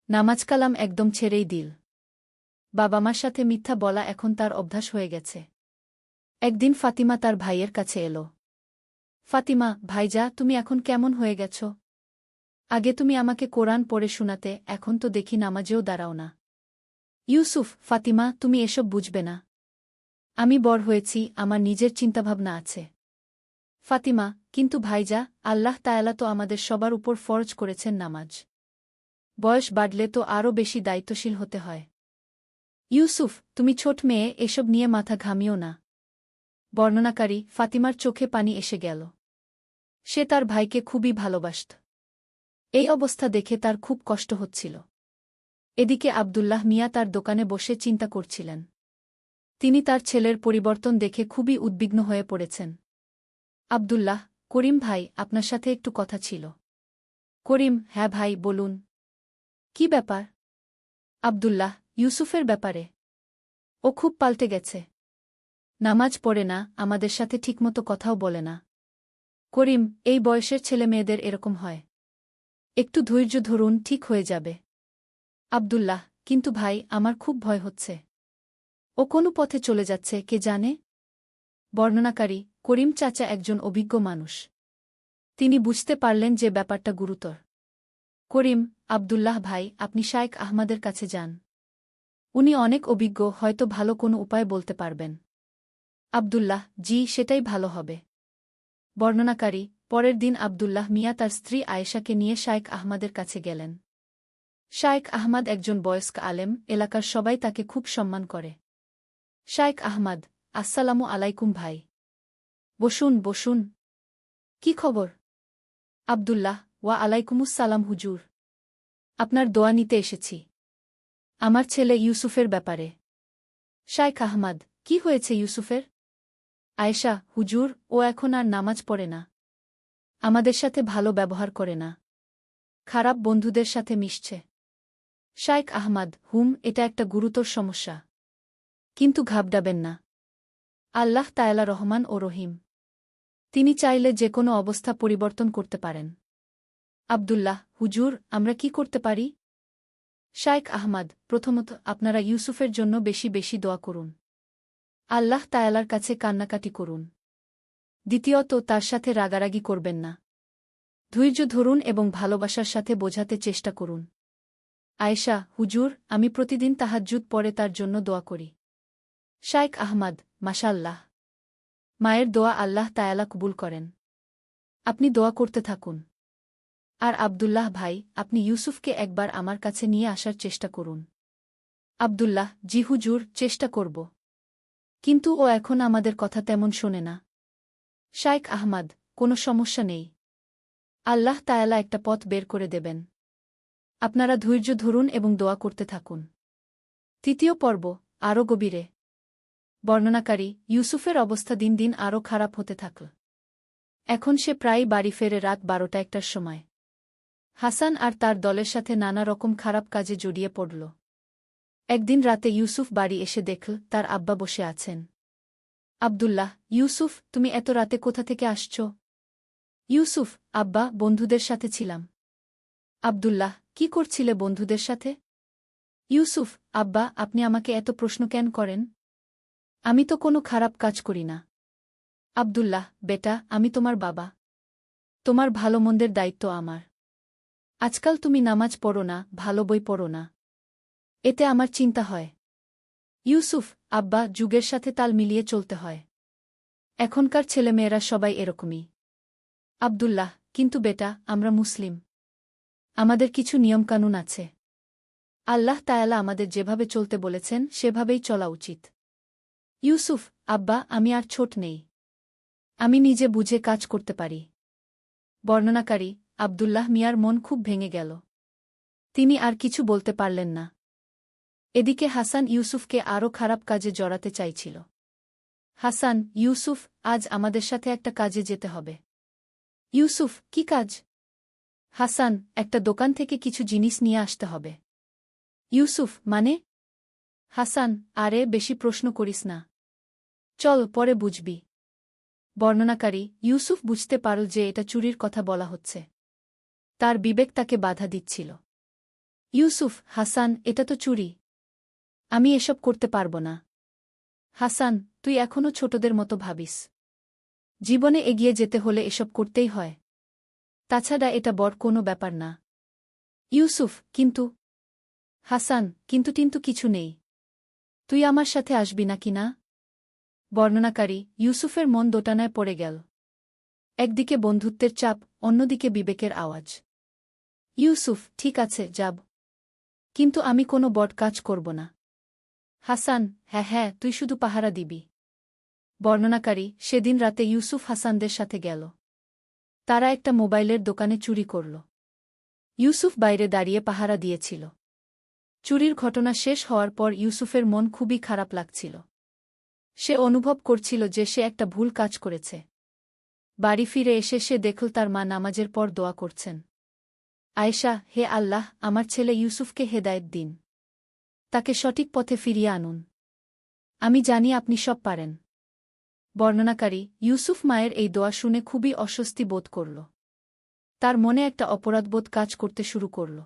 নামাজ কালাম একদম ছেড়েই দিল। বাবা মার সাথে মিথ্যা বলা এখন তার অভ্যাস হয়ে গেছে। একদিন ফাতিমা তার ভাইয়ের কাছে এলো। ফাতিমা, ভাইজা, তুমি এখন কেমন হয়ে গেছ? আগে তুমি আমাকে কোরআন পড়ে শোনাতে, এখন তো দেখি নামাজেও দাঁড়াও না। ইউসুফ, ফাতিমা, তুমি এসব বুঝবে না। আমি বড় হয়েছি, আমার নিজের চিন্তাভাবনা আছে। ফাতিমা, কিন্তু ভাইজা, আল্লাহ তায়ালা তো আমাদের সবার উপর ফরজ করেছেন নামাজ। বয়স বাড়লে তো আরও বেশি দায়িত্বশীল হতে হয়। ইউসুফ, তুমি ছোট মেয়ে, এসব নিয়ে মাথা ঘামিও না। বর্ণনাকারী ফাতিমার চোখে পানি এসে গেল। সে তার ভাইকে খুবই ভালোবাসত। এই অবস্থা দেখে তার খুব কষ্ট হচ্ছিল। এদিকে আব্দুল্লাহ মিয়া তার দোকানে বসে চিন্তা করছিলেন। তিনি তার ছেলের পরিবর্তন দেখে খুবই উদ্বিগ্ন হয়ে পড়েছেন। আব্দুল্লাহ, করিম ভাই, আপনার সাথে একটু কথা ছিল। করিম: হ্যাঁ ভাই, বলুন। কি ব্যাপার? আব্দুল্লাহ: ইউসুফের ব্যাপারে। ও খুব পাল্টে গেছে। নামাজ পড়ে না, আমাদের সাথে ঠিকমতো কথাও বলে না। করিম: এই বয়সের ছেলে মেয়েদের এরকম হয়। একটু ধৈর্য ধরুন, ঠিক হয়ে যাবে। আব্দুল্লাহ: কিন্তু ভাই, আমার খুব ভয় হচ্ছে। ও কোন পথে চলে যাচ্ছে কে জানে। বর্ণনাকারী: করিম চাচা একজন অভিজ্ঞ মানুষ। তিনি বুঝতে পারলেন যে ব্যাপারটা গুরুতর। করিম: আব্দুল্লাহ ভাই, আপনি শায়েখ আহমদের কাছে যান। উনি অনেক অভিজ্ঞ, হয়তো ভালো কোনো উপায় বলতে পারবেন। আব্দুল্লাহ: জি, সেটাই ভালো হবে। বর্ণনাকারী: পরের দিন আব্দুল্লাহ মিয়া তার স্ত্রী আয়েশাকে নিয়ে শায়েখ আহমদের কাছে গেলেন। শায়েখ আহমদ একজন বয়স্ক আলেম, এলাকার সবাই তাকে খুব সম্মান করে। শায়েখ আহমদ: আসসালামু আলাইকুম ভাই। বসুন বসুন। কি খবর? আব্দুল্লাহ: ওয়া আলাইকুমুসসালাম হুজুর। আপনার দোয়া নিতে এসেছি আমার ছেলে ইউসুফের ব্যাপারে। শায়েখ আহমদ: কি হয়েছে ইউসুফের? আয়েশা: হুজুর, ও এখন আর নামাজ পড়ে না। আমাদের সাথে ভালো ব্যবহার করে না। খারাপ বন্ধুদের সাথে মিশছে। শায়েখ আহমদ: এটা একটা গুরুতর সমস্যা। কিন্তু ঘাবড়াবেন না। আল্লাহ তাআলা রহমান ও রহিম। তিনি চাইলে যে কোনো অবস্থা পরিবর্তন করতে পারেন। আব্দুল্লাহ: হুজুর, আমরা কি করতে পারি? শায়েখ আহমদ: প্রথমত, আপনারা ইউসুফের জন্য বেশি বেশি দোয়া করুন। আল্লাহ তাআলার কাছে কান্নাকাটি করুন। দ্বিতীয়ত, তার সাথে রাগারাগি করবেন না। ধৈর্য ধরুন এবং ভালোবাসার সাথে বোঝাতে চেষ্টা করুন। আয়েশা: হুজুর, আমি প্রতিদিন তাহাজ্জুদ পড়ে তার জন্য দোয়া করি। শায়েখ আহমদ: মাশাআল্লাহ। মায়ের দোয়া আল্লাহ তাআলা কবুল করেন। আপনি দোয়া করতে থাকুন। আর আব্দুল্লাহ ভাই, আপনি ইউসুফকে একবার আমার কাছে নিয়ে আসার চেষ্টা করুন। আব্দুল্লাহ: জি হুজুর, চেষ্টা করব। কিন্তু ও এখন আমাদের কথা তেমন শোনে না। শায়েখ আহমদ: কোনো সমস্যা নেই। আল্লাহ তাআলা একটা পথ বের করে দেবেন। আপনারা ধৈর্য ধরুন এবং দোয়া করতে থাকুন। তৃতীয় পর্ব, আরও গভীরে। বর্ণনাকারী: ইউসুফের অবস্থা দিন দিন আরও খারাপ হতে থাকল। এখন সে প্রায়ই বাড়ি ফেরে রাত 12টার সময়। হাসান আর তার দলের সাথে নানা রকম খারাপ কাজে জড়িয়ে পড়ল। একদিন রাতে ইউসুফ বাড়ি এসে দেখল তার আব্বা বসে আছেন। আব্দুল্লাহ: ইউসুফ, তুমি এত রাতে কোথা থেকে আসছ? ইউসুফ: আব্বা, বন্ধুদের সাথে ছিলাম। আব্দুল্লাহ: কি করছিলে বন্ধুদের সাথে? ইউসুফ: আব্বা, আপনি আমাকে এত প্রশ্ন কেন করেন? আমি তো কোনো খারাপ কাজ করি না। আব্দুল্লাহ: বেটা, আমি তোমার বাবা। তোমার ভালো মন্দের দায়িত্ব আমার। আজকাল তুমি নামাজ পড়ো না, ভালো বই পড়ো না। এতে আমার চিন্তা হয়। ইউসুফ: আব্বা, যুগের সাথে তাল মিলিয়ে চলতে হয়। এখনকার ছেলেমেয়েরা সবাই এরকমই। আব্দুল্লাহ: কিন্তু বেটা, আমরা মুসলিম। আমাদের কিছু নিয়মকানুন আছে। আল্লাহ তাআলা আমাদের যেভাবে চলতে বলেছেন সেভাবেই চলা উচিত। ইউসুফ: আব্বা, আমি আর ছোট নেই। আমি নিজে বুঝে কাজ করতে পারি। বর্ণনাকারী: আব্দুল্লাহ মিয়ার মন খুব ভেঙে গেল। তিনি আর কিছু বলতে পারলেন না। এদিকে হাসান ইউসুফকে আরও খারাপ কাজে জড়াতে চাইছিল। হাসান: ইউসুফ, আজ আমাদের সাথে একটা কাজে যেতে হবে। ইউসুফ: কি কাজ? হাসান: একটা দোকান থেকে কিছু জিনিস নিয়ে আসতে হবে। ইউসুফ: মানে? হাসান: আরে, বেশি প্রশ্ন করিস না। চল, পরে বুঝবি। বর্ণনাকারী: ইউসুফ বুঝতে পারল যে এটা চুরির কথা বলা হচ্ছে। তার বিবেক তাকে বাধা দিচ্ছিল। ইউসুফ: হাসান, এটা তো চুরি। আমি এসব করতে পারব না। হাসান: তুই এখনও ছোটদের মতো ভাবিস। জীবনে এগিয়ে যেতে হলে এসব করতেই হয়। তাছাড়া এটা বড় কোনো ব্যাপার না। ইউসুফ: কিন্তু? হাসান: কিন্তু কিছু নেই। তুই আমার সাথে আসবি নাকি না? বর্ণনাকারী: ইউসুফের মন দোটানায় পড়ে গেল। একদিকে বন্ধুত্বের চাপ, অন্যদিকে বিবেকের আওয়াজ। ইউসুফ: ঠিক আছে, যাব। কিন্তু আমি কোনো বড় কাজ করব না। হাসান: হ্যাঁ, তুই শুধু পাহারা দিবি। বর্ণনাকারী, সেদিন রাতে ইউসুফ হাসানদের সাথে গেল। তারা একটা মোবাইলের দোকানে চুরি করল। ইউসুফ বাইরে দাঁড়িয়ে পাহারা দিয়েছিল। চুরির ঘটনা শেষ হওয়ার পর ইউসুফের মন খুবই খারাপ লাগছিল। সে অনুভব করছিল যে সে একটা ভুল কাজ করেছে। বাড়ি ফিরে এসে সে দেখল তার মা নামাজের পর দোয়া করছেন। আয়েশা, হে আল্লাহ, আমার ছেলে ইউসুফকে হেদায়েত দিন। তাকে সঠিক পথে ফিরিয়ে আনুন। আমি জানি আপনি সব পারেন। বর্ণনাকারী, ইউসুফ মায়ের এই দোয়া শুনে খুবই অস্বস্তি বোধ করল। তার মনে একটা অপরাধবোধ কাজ করতে শুরু করল।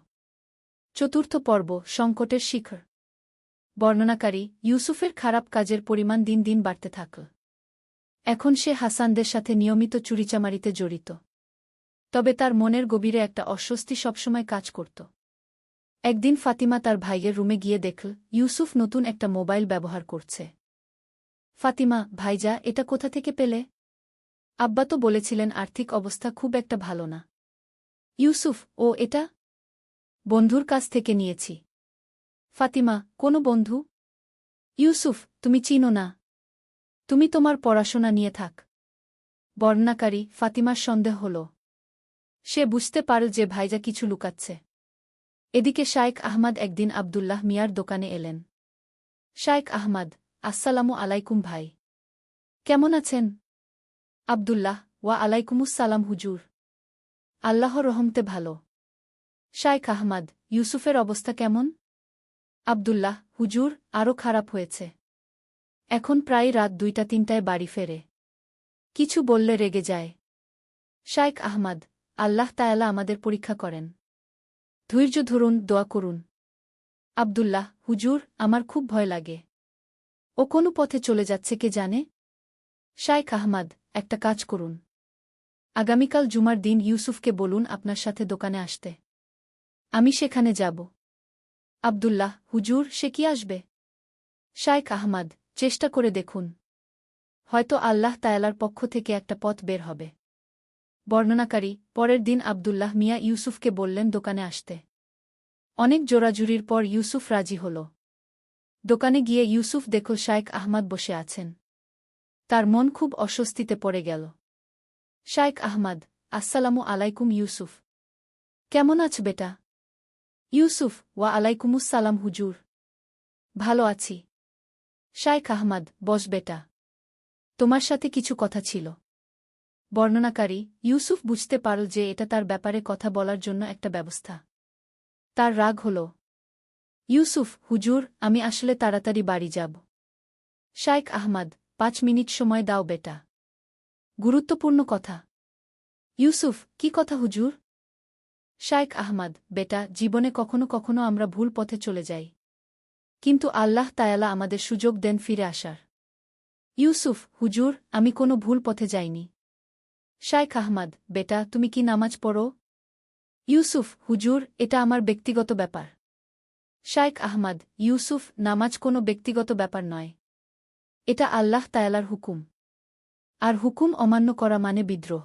চতুর্থ পর্ব, সংকটের শিখর। বর্ণনাকারী, ইউসুফের খারাপ কাজের পরিমাণ দিন দিন বাড়তে থাকল। এখন সে হাসানদের সাথে নিয়মিত চুরিচামারিতে জড়িত। তবে তার মনের গভীরে একটা অস্বস্তি সবসময় কাজ করত। একদিন ফাতিমা তার ভাইয়ের রুমে গিয়ে দেখল ইউসুফ নতুন একটা মোবাইল ব্যবহার করছে। ফাতিমা, ভাইজা, এটা কোথা থেকে পেলে? আব্বা তো বলেছিলেন আর্থিক অবস্থা খুব একটা ভালো না। ইউসুফ, ও এটা বন্ধুর কাছ থেকে নিয়েছি। ফাতিমা, কোনো বন্ধু? ইউসুফ, তুমি চিনো না। তুমি তোমার পড়াশোনা নিয়ে থাক। বর্ণনাকারী, ফাতিমার সন্দেহ হল। সে বুঝতে পারল যে ভাইজা কিছু লুকাচ্ছে। এদিকে শায়েখ আহমদ একদিন আব্দুল্লাহ মিয়ার দোকানে এলেন। শায়েখ আহমদ, আসসালামু আলাইকুম ভাই। কেমন আছেন? আব্দুল্লাহ, ওয়া আলাইকুমুসসালাম হুজুর। আল্লাহর রহমতে ভালো। শায়েখ আহমদ, ইউসুফের অবস্থা কেমন? আব্দুল্লাহ, হুজুর, আরও খারাপ হয়েছে। এখন প্রায় রাত 2টা-3টায় বাড়ি ফেরে। কিছু বললে রেগে যায়। শায়েখ আহমদ, আল্লাহ তাআলা আমাদের পরীক্ষা করেন। ধৈর্য ধরুন, দোয়া করুন। আব্দুল্লাহ, হুজুর, আমার খুব ভয় লাগে। ও কোনো পথে চলে যাচ্ছে কে জানে? শায়েখ আহমদ, একটা কাজ করুন। আগামীকাল জুমার দিন ইউসুফকে বলুন আপনার সাথে দোকানে আসতে। আমি সেখানে যাব। আব্দুল্লাহ, হুজুর, সে কি আসবে? শায়েখ আহমদ, চেষ্টা করে দেখুন। হয়তো আল্লাহ তাআলার পক্ষ থেকে একটা পথ বের হবে। বর্ণনাকারী, পরের দিন আব্দুল্লাহ মিয়া ইউসুফকে বললেন দোকানে আসতে। অনেক জোরাজুরির পর ইউসুফ রাজি হল। দোকানে গিয়ে ইউসুফ দেখল শায়েখ আহমদ বসে আছেন। তার মন খুব অস্বস্তিতে পড়ে গেল। শায়েখ আহমদ, আসসালামু আলাইকুম ইউসুফ। কেমন আছ বেটা? ইউসুফ, ওয়া আলাইকুমুসসালাম হুজুর। ভালো আছি। শায়েখ আহমদ, বস বেটা। তোমার সাথে কিছু কথা ছিল। বর্ণনাকারী, ইউসুফ বুঝতে পারল যে এটা তার ব্যাপারে কথা বলার জন্য একটা ব্যবস্থা। তার রাগ হল। ইউসুফ, হুজুর, আমি আসলে তাড়াতাড়ি বাড়ি যাব। শায়েখ আহমদ, 5 মিনিট সময় দাও বেটা। গুরুত্বপূর্ণ কথা। ইউসুফ, কি কথা হুজুর? শায়েখ আহমদ, বেটা, জীবনে কখনো কখনো আমরা ভুল পথে চলে যাই। কিন্তু আল্লাহ তাআলা আমাদের সুযোগ দেন ফিরে আসার। ইউসুফ, হুজুর, আমি কোনো ভুল পথে যাইনি। শায়েখ আহমদ, বেটা, তুমি কি নামাজ পড়ো? ইউসুফ, হুজুর, এটা আমার ব্যক্তিগত ব্যাপার। শায়েখ আহমদ, ইউসুফ, নামাজ কোনো ব্যক্তিগত ব্যাপার নয়। এটা আল্লাহ তাআলার হুকুম। আর হুকুম অমান্য করা মানে বিদ্রোহ।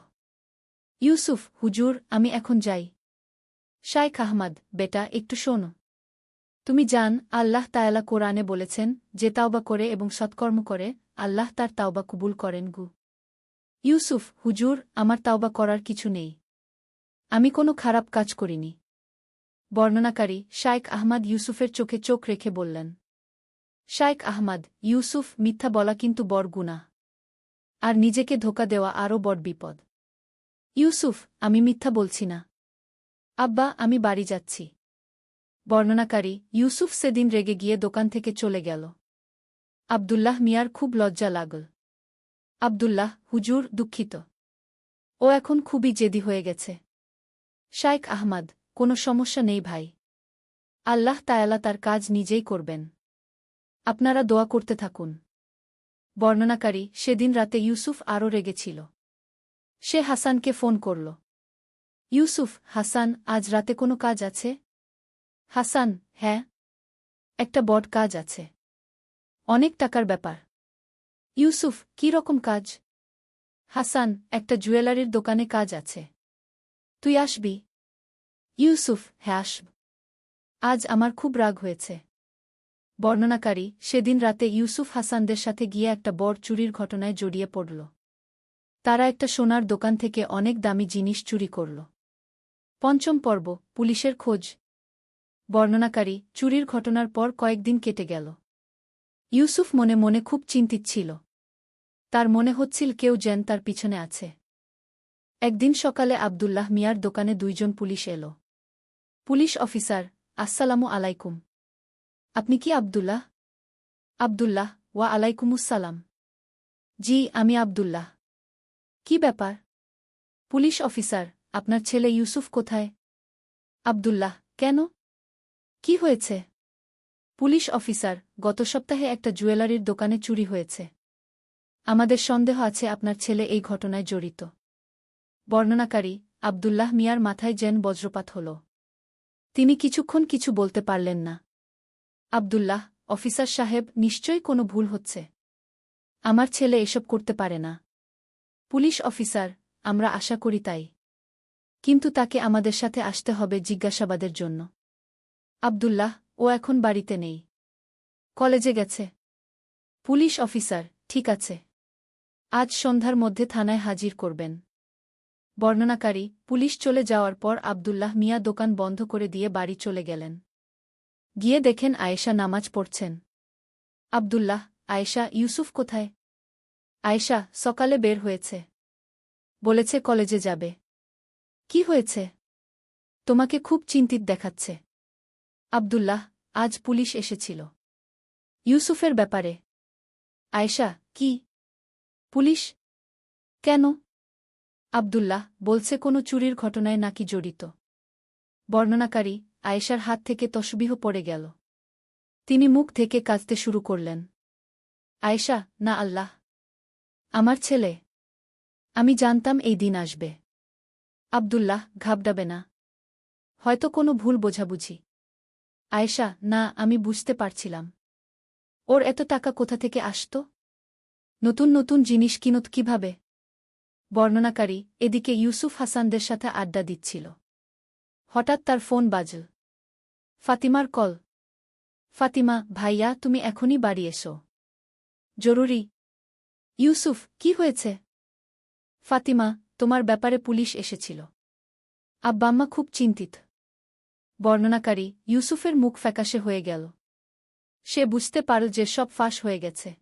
ইউসুফ, হুজুর, আমি এখন যাই। শায়েখ আহমদ, বেটা, একটু শোনো। তুমি জান, আল্লাহ তাআলা কোরআনে বলেছেন, যে তাওবা করে এবং সৎকর্ম করে, আল্লাহ তার তাওবা কবুল করেন গু। ইউসুফ, হুজুর, আমার তাওবা করার কিছু নেই। আমি কোনো খারাপ কাজ করিনি। বর্ণনাকারী, শায়েখ আহমদ ইউসুফের চোখে চোখ রেখে বললেন। শায়েখ আহমদ, ইউসুফ, মিথ্যা বলা কিন্তু বড় গুনাহ। আর নিজেকে ধোঁকা দেওয়া আরও বড় বিপদ। ইউসুফ, আমি মিথ্যা বলছি না। আব্বা, আমি বাড়ি যাচ্ছি। বর্ণনাকারী, ইউসুফ সেদিন রেগে গিয়ে দোকান থেকে চলে গেল। আব্দুল্লাহ মিয়ার খুব লজ্জা লাগল। আব্দুল্লাহ, হুজুর, দুঃখিত। ও এখন খুবই জেদি হয়ে গেছে। শায়েখ আহমদ, কোনো সমস্যা নেই ভাই। আল্লাহ তাআলা তার কাজ নিজেই করবেন। আপনারা দোয়া করতে থাকুন। বর্ণনাকারী, সেদিন রাতে ইউসুফ আরও রেগেছিল। সে হাসানকে ফোন করল। ইউসুফ, হাসান, আজ রাতে কোনো কাজ আছে? হাসান, হ্যাঁ, একটা বড় কাজ আছে। অনেক টাকার ব্যাপার। ইউসুফ, কী রকম কাজ? হাসান, একটা জুয়েলারির দোকানে কাজ আছে। তুই আসবি? ইউসুফ, হ্যাঁ আসব। আজ আমার খুব রাগ হয়েছে। বর্ণনাকারী সেদিন রাতে ইউসুফ হাসানদের সাথে গিয়ে একটা বড় চুরির ঘটনায় জড়িয়ে পড়ল। তারা একটা সোনার দোকান থেকে অনেক দামি জিনিস চুরি করল। পঞ্চম পর্ব, পুলিশের খোঁজ। বর্ণনাকারী চুরির ঘটনার পর কয়েকদিন কেটে গেল। ইউসুফ মনে মনে খুব চিন্তিত ছিল। তার মনে হচ্ছিল কেউ যেন তার পিছনে আছে। একদিন সকালে আব্দুল্লাহ মিয়ার দোকানে দুইজন পুলিশ এল। পুলিশ অফিসার, আসসালামু আলাইকুম। আপনি কি আব্দুল্লাহ? আব্দুল্লাহ, ওয়া আলাইকুমুসসালাম। জি, আমি আব্দুল্লাহ। কি ব্যাপার? পুলিশ অফিসার, আপনার ছেলে ইউসুফ কোথায়? আব্দুল্লাহ, কেন? কি হয়েছে? পুলিশ অফিসার, গত সপ্তাহে একটা জুয়েলারির দোকানে চুরি হয়েছে। আমাদের সন্দেহ আছে আপনার ছেলে এই ঘটনায় জড়িত। বর্ণনাকারী আব্দুল্লাহ মিয়ার মাথায় যেন বজ্রপাত হল। তিনি কিছুক্ষণ কিছু বলতে পারলেন না। আব্দুল্লাহ, অফিসার সাহেব, নিশ্চয়ই কোনো ভুল হচ্ছে। আমার ছেলে এসব করতে পারে না। পুলিশ অফিসার, আমরা আশা করি তাই। কিন্তু তাকে আমাদের সাথে আসতে হবে জিজ্ঞাসাবাদের জন্য। আব্দুল্লাহ, ও এখন বাড়িতে নেই। কলেজে গেছে। পুলিশ অফিসার, ঠিক আছে। আজ সন্ধ্যার মধ্যে থানায় হাজির করবেন। বর্ণনাকারী পুলিশ চলে যাওয়ার পর আব্দুল্লাহ মিয়া দোকান বন্ধ করে দিয়ে বাড়ি চলে গেলেন। গিয়ে দেখেন আয়েশা নামাজ পড়ছেন। আব্দুল্লাহ, আয়েশা, ইউসুফ কোথায়? আয়েশা, সকালে বের হয়েছে। বলেছে কলেজে যাবে। কি হয়েছে? তোমাকে খুব চিন্তিত দেখাচ্ছে। আব্দুল্লাহ, আজ পুলিশ এসেছিল ইউসুফের ব্যাপারে। আয়েশা, কি? পুলিশ? কেন? আব্দুল্লাহ, বলছে কোনো চুরির ঘটনায় নাকি জড়িত। বর্ণনাকারী আয়েশার হাত থেকে তসবিহ পড়ে গেল। তিনি মুখ থেকে কাঁদতে শুরু করলেন। আয়েশা, না আল্লাহ, আমার ছেলে। আমি জানতাম এই দিন আসবে। আব্দুল্লাহ, ঘাবড়াবে না। হয়তো কোনো ভুল বোঝাবুঝি। আয়েশা, না, আমি বুঝতে পারছিলাম। ওর এত টাকা কোথা থেকে আসত? নতুন নতুন জিনিস কিনত কিভাবে? বর্ণনাকারী এদিকে ইউসুফ হাসানদের সাথে আড্ডা দিচ্ছিল। হঠাৎ তার ফোন বাজল। ফাতিমার কল। ফাতিমা, ভাইয়া, তুমি এখনই বাড়ি এসো। জরুরি। ইউসুফ, কি হয়েছে? ফাতিমা, তোমার ব্যাপারে পুলিশ এসেছিল। আব্বাম্মা খুব চিন্তিত। বর্ণনাকারী ইউসুফের মুখ ফ্যাকাশে হয়ে গেল। সে বুঝতে পারল যে সব ফাঁস হয়ে গেছে।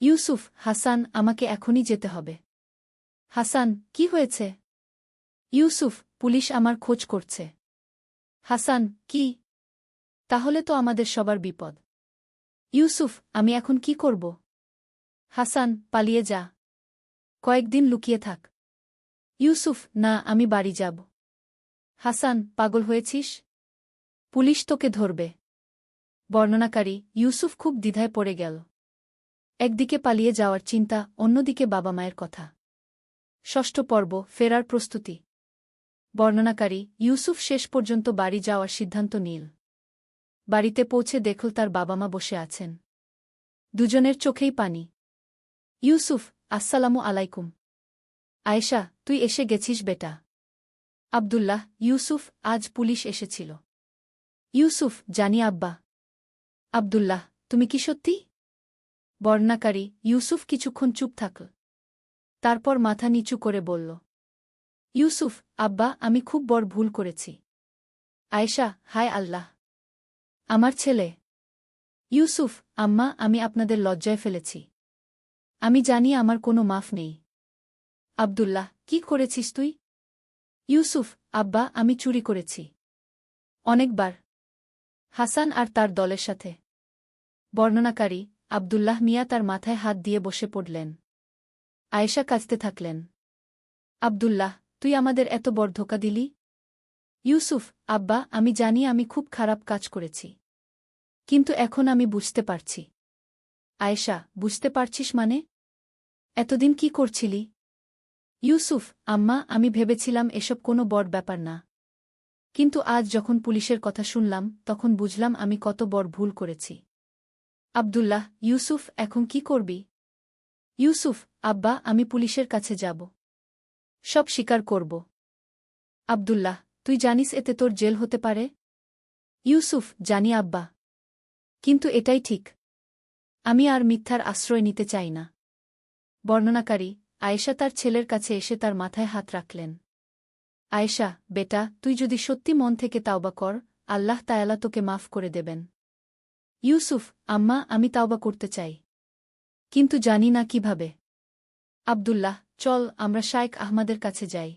ইউসুফ, হাসান, আমাকে এখনই যেতে হবে। হাসান, কি হয়েছে? ইউসুফ, পুলিশ আমার খোঁজ করছে। হাসান, কি? তাহলে তো আমাদের সবার বিপদ। ইউসুফ, আমি এখন কি করব? হাসান, পালিয়ে যা। কয়েকদিন লুকিয়ে থাক। ইউসুফ, না, আমি বাড়ি যাব। হাসান, পাগল হয়েছিস? পুলিশ তোকে ধরবে। বর্ণনাকারী ইউসুফ খুব দ্বিধায় পড়ে গেল। একদিকে পালিয়ে যাওয়ার চিন্তা, অন্যদিকে বাবা মায়ের কথা। ষষ্ঠ পর্ব, ফেরার প্রস্তুতি। বর্ণনাকারী ইউসুফ শেষ পর্যন্ত বাড়ি যাওয়ার সিদ্ধান্ত নিল। বাড়িতে পৌঁছে দেখল তার বাবা মা বসে আছেন। দুজনের চোখেই পানি। ইউসুফ, আসসালামু আলাইকুম। আয়েশা, তুই এসে গেছিস বেটা। আব্দুল্লাহ, ইউসুফ, আজ পুলিশ এসেছিল। ইউসুফ, জানি আব্বা। আব্দুল্লাহ, তুমি কি সত্যি? বর্ণনাকারী ইউসুফ কিছুক্ষণ চুপ থাকল। তারপর মাথা নিচু করে বলল, ইউসুফ, আব্বা, আমি খুব বড় ভুল করেছি। আয়েশা, হায় আল্লাহ, আমার ছেলে। ইউসুফ, আম্মা, আমি আপনাদের লজ্জায় ফেলেছি। আমি জানি আমার কোনো মাফ নেই। আব্দুল্লাহ, কি করেছিস তুই? ইউসুফ, আব্বা, আমি চুরি করেছি। অনেকবার। হাসান আর তার দলের সাথে। বর্ণনাকারী আব্দুল্লাহ মিয়া তার মাথায় হাত দিয়ে বসে পড়লেন। আয়েশা কাঁদতে থাকলেন। আব্দুল্লাহ, তুই আমাদের এত বড় ধোঁকা দিলি? ইউসুফ, আব্বা, আমি জানি আমি খুব খারাপ কাজ করেছি। কিন্তু এখন আমি বুঝতে পারছি। আয়েশা, বুঝতে পারছিস মানে? এতদিন কি করছিলি? ইউসুফ, আম্মা, আমি ভেবেছিলাম এসব কোনো বড় ব্যাপার না। কিন্তু আজ যখন পুলিশের কথা শুনলাম তখন বুঝলাম আমি কত বড় ভুল করেছি। আব্দুল্লাহ, ইউসুফ, এখন কি করবি? ইউসুফ, আব্বা, আমি পুলিশের কাছে যাব। সব স্বীকার করব। আব্দুল্লাহ, তুই জানিস এতে তোর জেল হতে পারে? ইউসুফ, জানি আব্বা। কিন্তু এটাই ঠিক। আমি আর মিথ্যার আশ্রয় নিতে চাই না। বর্ণনাকারী আয়েশা তার ছেলের কাছে এসে তার মাথায় হাত রাখলেন। আয়েশা, বেটা, তুই যদি সত্যি মন থেকে তাওবা কর, আল্লাহ তায়ালা তোকে মাফ করে দেবেন। ইউসুফ, আম্মা, আমি তাওবা করতে চাই, কিন্তু জানি না কিভাবে। আব্দুল্লাহ, চল আমরা শায়েখ আহমদের কাছে যাই।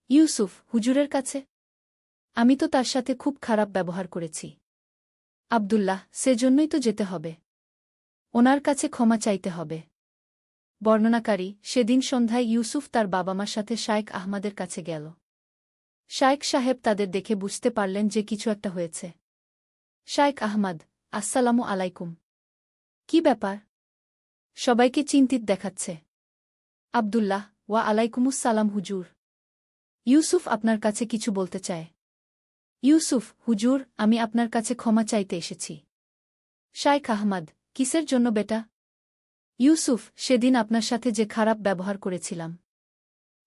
ইউসুফ, হুজুরের কাছে? আমি তো তার সাথে খুব খারাপ ব্যবহার করেছি। আব্দুল্লাহ, সেজন্যই তো যেতে হবে। ওনার কাছে ক্ষমা চাইতে হবে। বর্ণনাকারী সেদিন সন্ধ্যায় ইউসুফ তার বাবা মার সাথে শায়েখ আহমদের কাছে গেল। শায়েখ সাহেব তাদের দেখে বুঝতে পারলেন যে কিছু একটা হয়েছে। শায়েখ আহমদ, আসসালামু আলাইকুম। কি ব্যাপার? সবাইকে চিন্তিত দেখাচ্ছে। আব্দুল্লাহ, ওয়া আলাইকুমুসসালাম হুজুর। ইউসুফ আপনার কাছে কিছু বলতে চায়। ইউসুফ, হুজুর, আমি আপনার কাছে ক্ষমা চাইতে এসেছি। শায়েখ আহমদ, কিসের জন্য বেটা? ইউসুফ, সেদিন আপনার সাথে যে খারাপ ব্যবহার করেছিলাম।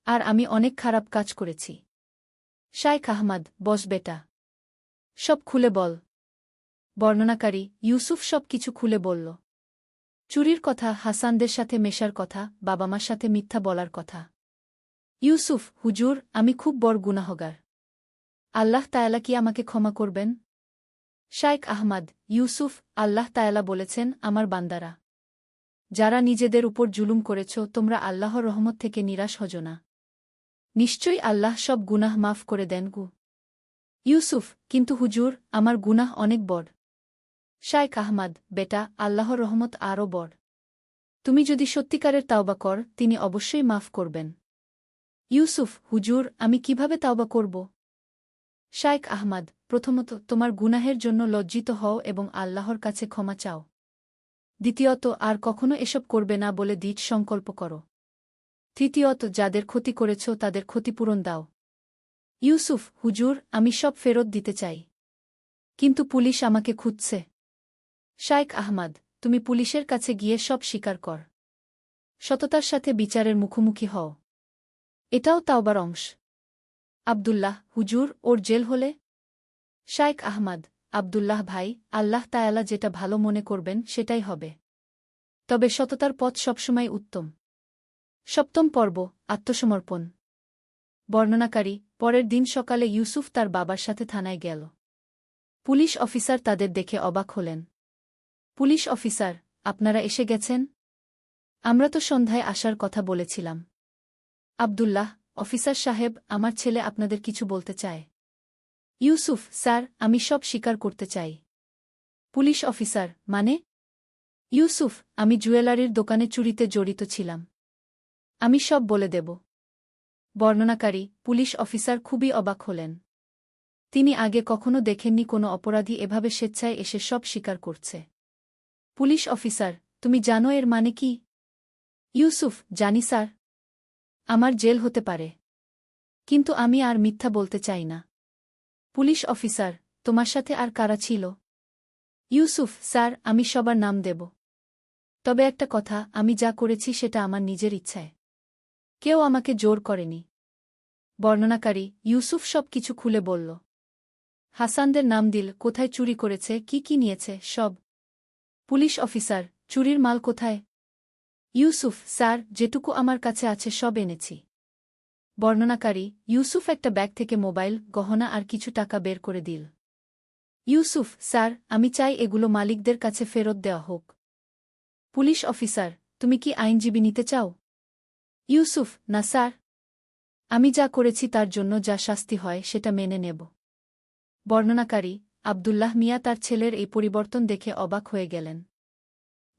আর আমি অনেক খারাপ কাজ করেছি। শায়েখ আহমদ, বস বেটা। সব খুলে বল। বর্ণনাকারী ইউসুফ সব কিছু খুলে বলল। চুরির কথা, হাসানদের সাথে মেশার কথা, বাবা মার সাথে মিথ্যা বলার কথা। ইউসুফ, হুজুর, আমি খুব বড় গুনাহগার। আল্লাহ তায়ালা কি আমাকে ক্ষমা করবেন? শায়েখ আহমদ, ইউসুফ, আল্লাহ তায়ালা বলেছেন, আমার বান্দারা যারা নিজেদের উপর জুলুম করেছ, তোমরা আল্লাহর রহমত থেকে নিরাশ হজ না। নিশ্চয়ই আল্লাহ সব গুনাহ মাফ করে দেন গু। ইউসুফ, কিন্তু হুজুর, আমার গুনাহ অনেক বড়। শায়েখ আহমদ, বেটা, আল্লাহর রহমত আরও বড়। তুমি যদি সত্যিকারের তাওবা কর, তিনি অবশ্যই মাফ করবেন। ইউসুফ, হুজুর, আমি কিভাবে তাওবা করব? শায়েখ আহমদ, প্রথমত তোমার গুনাহের জন্য লজ্জিত হও এবং আল্লাহর কাছে ক্ষমা চাও। দ্বিতীয়ত, আর কখনো এসব করবে না বলে দৃঢ় সংকল্প করো। তৃতীয়ত, যাদের ক্ষতি করেছ তাদের ক্ষতিপূরণ দাও। ইউসুফ, হুজুর, আমি সব ফেরত দিতে চাই, কিন্তু পুলিশ আমাকে খুঁজছে। শায়েখ আহমদ, তুমি পুলিশের কাছে গিয়ে সব স্বীকার কর। সততার সাথে বিচারের মুখোমুখি হও। এটাও তাওবার অংশ। আব্দুল্লাহ, হুজুর, ওর জেল হলে? শায়েখ আহমদ, আব্দুল্লাহ ভাই, আল্লাহ তায়ালা যেটা ভালো মনে করবেন সেটাই হবে। তবে সততার পথ সবসময় উত্তম। সপ্তম পর্ব, আত্মসমর্পণ। বর্ণনাকারী পরের দিন সকালে ইউসুফ তার বাবার সাথে থানায় গেল। পুলিশ অফিসার তাদের দেখে অবাক হলেন। পুলিশ অফিসার, আপনারা এসে গেছেন? আমরা তো সন্ধ্যায় আসার কথা বলেছিলাম। আব্দুল্লাহ, অফিসার সাহেব, আমার ছেলে আপনাদের কিছু বলতে চায়। ইউসুফ, স্যার, আমি সব স্বীকার করতে চাই। পুলিশ অফিসার, মানে? ইউসুফ, আমি জুয়েলারির দোকানে চুরিতে জড়িত ছিলাম। আমি সব বলে দেব। বর্ণনাকারী পুলিশ অফিসার খুবই অবাক হলেন। তিনি আগে কখনো দেখেননি কোনো অপরাধী এভাবে স্বেচ্ছায় এসে সব স্বীকার করছে। পুলিশ অফিসার, তুমি জানো এর মানে কি? ইউসুফ, জানি স্যার। আমার জেল হতে পারে, কিন্তু আমি আর মিথ্যা বলতে চাই না। পুলিশ অফিসার, তোমার সাথে আর কারা ছিল? ইউসুফ, স্যার, আমি সবার নাম দেব। তবে একটা কথা, আমি যা করেছি সেটা আমার নিজের ইচ্ছায়। কেউ আমাকে জোর করেনি। বর্ণনাকারী ইউসুফ সব কিছু খুলে বলল। হাসানদের নাম দিল, কোথায় চুরি করেছে, কি কি নিয়েছে, সব। পুলিশ অফিসার, চুরির মাল কোথায়? ইউসুফ, স্যার, যেটুকু আমার কাছে আছে সব এনেছি। বর্ণনাকারী ইউসুফ একটা ব্যাগ থেকে মোবাইল, গহনা আর কিছু টাকা বের করে দিল। ইউসুফ, স্যার, আমি চাই এগুলো মালিকদের কাছে ফেরত দেওয়া হোক। পুলিশ অফিসার, তুমি কি আইনজীবী নিতে চাও? ইউসুফ, না স্যার। আমি যা করেছি তার জন্য যা শাস্তি হয় সেটা মেনে নেব। বর্ণনাকারী আব্দুল্লাহ মিয়া তার ছেলের এই পরিবর্তন দেখে অবাক হয়ে গেলেন।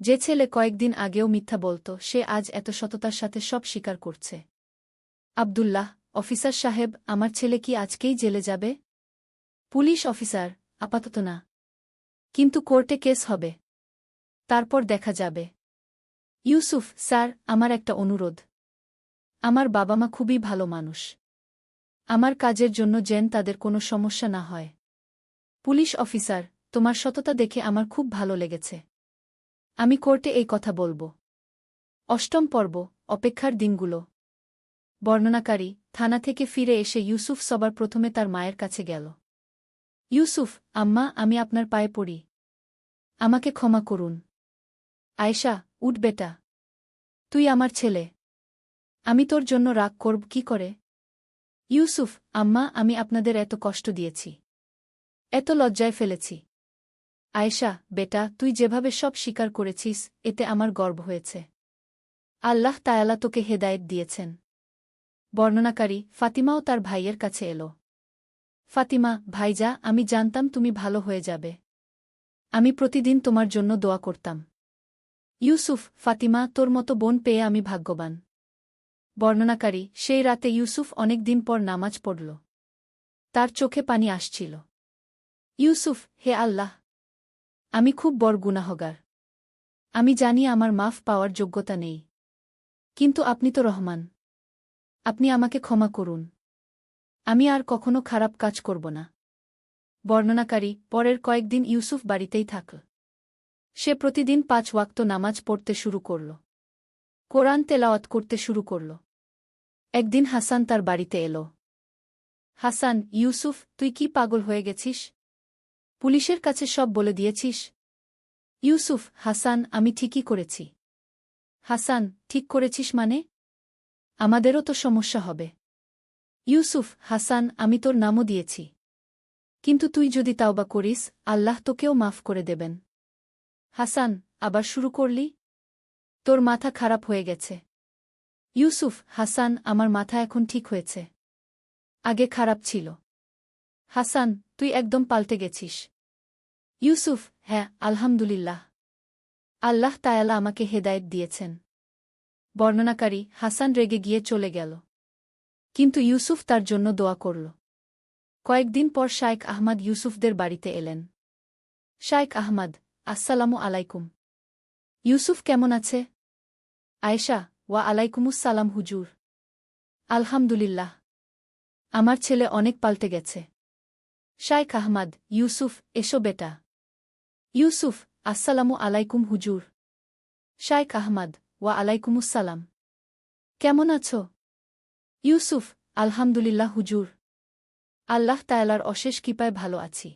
যে ছেলে কয়েকদিন আগেও মিথ্যা বলত, সে আজ এত সততার সাথে সব স্বীকার করছে। আব্দুল্লাহ, অফিসার সাহেব, আমার ছেলে কি আজকেই জেলে যাবে? পুলিশ অফিসার, আপাতত না, কিন্তু কোর্টে কেস হবে, তারপর দেখা যাবে। ইউসুফ, স্যার, আমার একটা অনুরোধ। আমার বাবা মা খুবই ভালো মানুষ। আমার কাজের জন্য যেন তাদের কোনো সমস্যা না হয়। পুলিশ অফিসার, তোমার সততা দেখে আমার খুব ভালো লেগেছে। আমি কোর্টে এই কথা বলবো। অষ্টম পর্ব, অপেক্ষার দিনগুলো। বর্ণনাকারী থানা থেকে ফিরে এসে ইউসুফ সবার প্রথমে তার মায়ের কাছে গেল। ইউসুফ, আম্মা, আমি আপনার পায়ে পড়ি। আমাকে ক্ষমা করুন। আয়েশা, উঠ বেটা। তুই আমার ছেলে। আমি তোর জন্য রাগ করব কি করে? ইউসুফ, আম্মা, আমি আপনাদের এত কষ্ট দিয়েছি, এত লজ্জায় ফেলেছি। আয়েশা, বেটা, তুই যেভাবে সব স্বীকার করেছিস, এতে আমার গর্ব হয়েছে। আল্লাহ তায়ালা তোকে হেদায়েত দিয়েছেন। বর্ণনাকারী, ফাতিমাও তার ভাইয়ের কাছে এল। ফাতিমা, ভাইজা, আমি জানতাম তুমি ভালো হয়ে যাবে। আমি প্রতিদিন তোমার জন্য দোয়া করতাম। ইউসুফ, ফাতিমা, তোর মতো বোন পেয়ে আমি ভাগ্যবান। বর্ণনাকারী, সেই রাতে ইউসুফ অনেক দিন পর নামাজ পড়ল। তার চোখে পানি আসছিল। ইউসুফ, হে আল্লাহ, আমি খুব বড় গুনাহগার। আমি জানি আমার মাফ পাওয়ার যোগ্যতা নেই। কিন্তু আপনি তো রহমান। আপনি আমাকে ক্ষমা করুন। আমি আর কখনো খারাপ কাজ করব না। বর্ণনাকারী, পরের কয়েকদিন ইউসুফ বাড়িতেই থাকল। সে প্রতিদিন 5 ওয়াক্ত নামাজ পড়তে শুরু করল। কোরআন তেলাওয়াত করতে শুরু করল। একদিন হাসান তার বাড়িতে এল। হাসান, ইউসুফ, তুই কি পাগল হয়ে গেছিস? পুলিশের কাছে সব বলে দিয়েছিস? ইউসুফ, হাসান, আমি ঠিকই করেছি। হাসান, ঠিক করেছিস মানে? আমাদেরও তো সমস্যা হবে। ইউসুফ, হাসান, আমি তোর নামও দিয়েছি। কিন্তু তুই যদি তাওবা করিস, আল্লাহ তোকেও মাফ করে দেবেন। হাসান, আবার শুরু করলি? তোর মাথা খারাপ হয়ে গেছে। ইউসুফ, হাসান, আমার মাথা এখন ঠিক হয়েছে। আগে খারাপ ছিল। হাসান, তুই একদম পাল্টে গেছিস। ইউসুফ, হ্যাঁ, আলহামদুলিল্লাহ। আল্লাহ তায়ালা আমাকে হেদায়েত দিয়েছেন। বর্ণনাকারী, হাসান রেগে গিয়ে চলে গেল। কিন্তু ইউসুফ তার জন্য দোয়া করল। কয়েকদিন পর শাইখ আহমদ ইউসুফদের বাড়িতে এলেন। শাইখ আহমদ, আসসালামু আলাইকুম। ইউসুফ কেমন আছে? আয়েশা, ওয়া আলাইকুমুসসালাম হুজুর। আলহামদুলিল্লাহ। আমার ছেলে অনেক পাল্টে গেছে। শাইখ আহমদ, ইউসুফ, এসো বেটা। ইউসুফ, আসসালামু আলাইকুম হুজুর। শাইখ আহমদ, ওয়া আলাইকুমুসসালাম। কেমন আছো? ইউসুফ, আলহামদুলিল্লাহ হুজুর। আল্লাহ তায়ালার অশেষ কৃপায় ভালো আছি।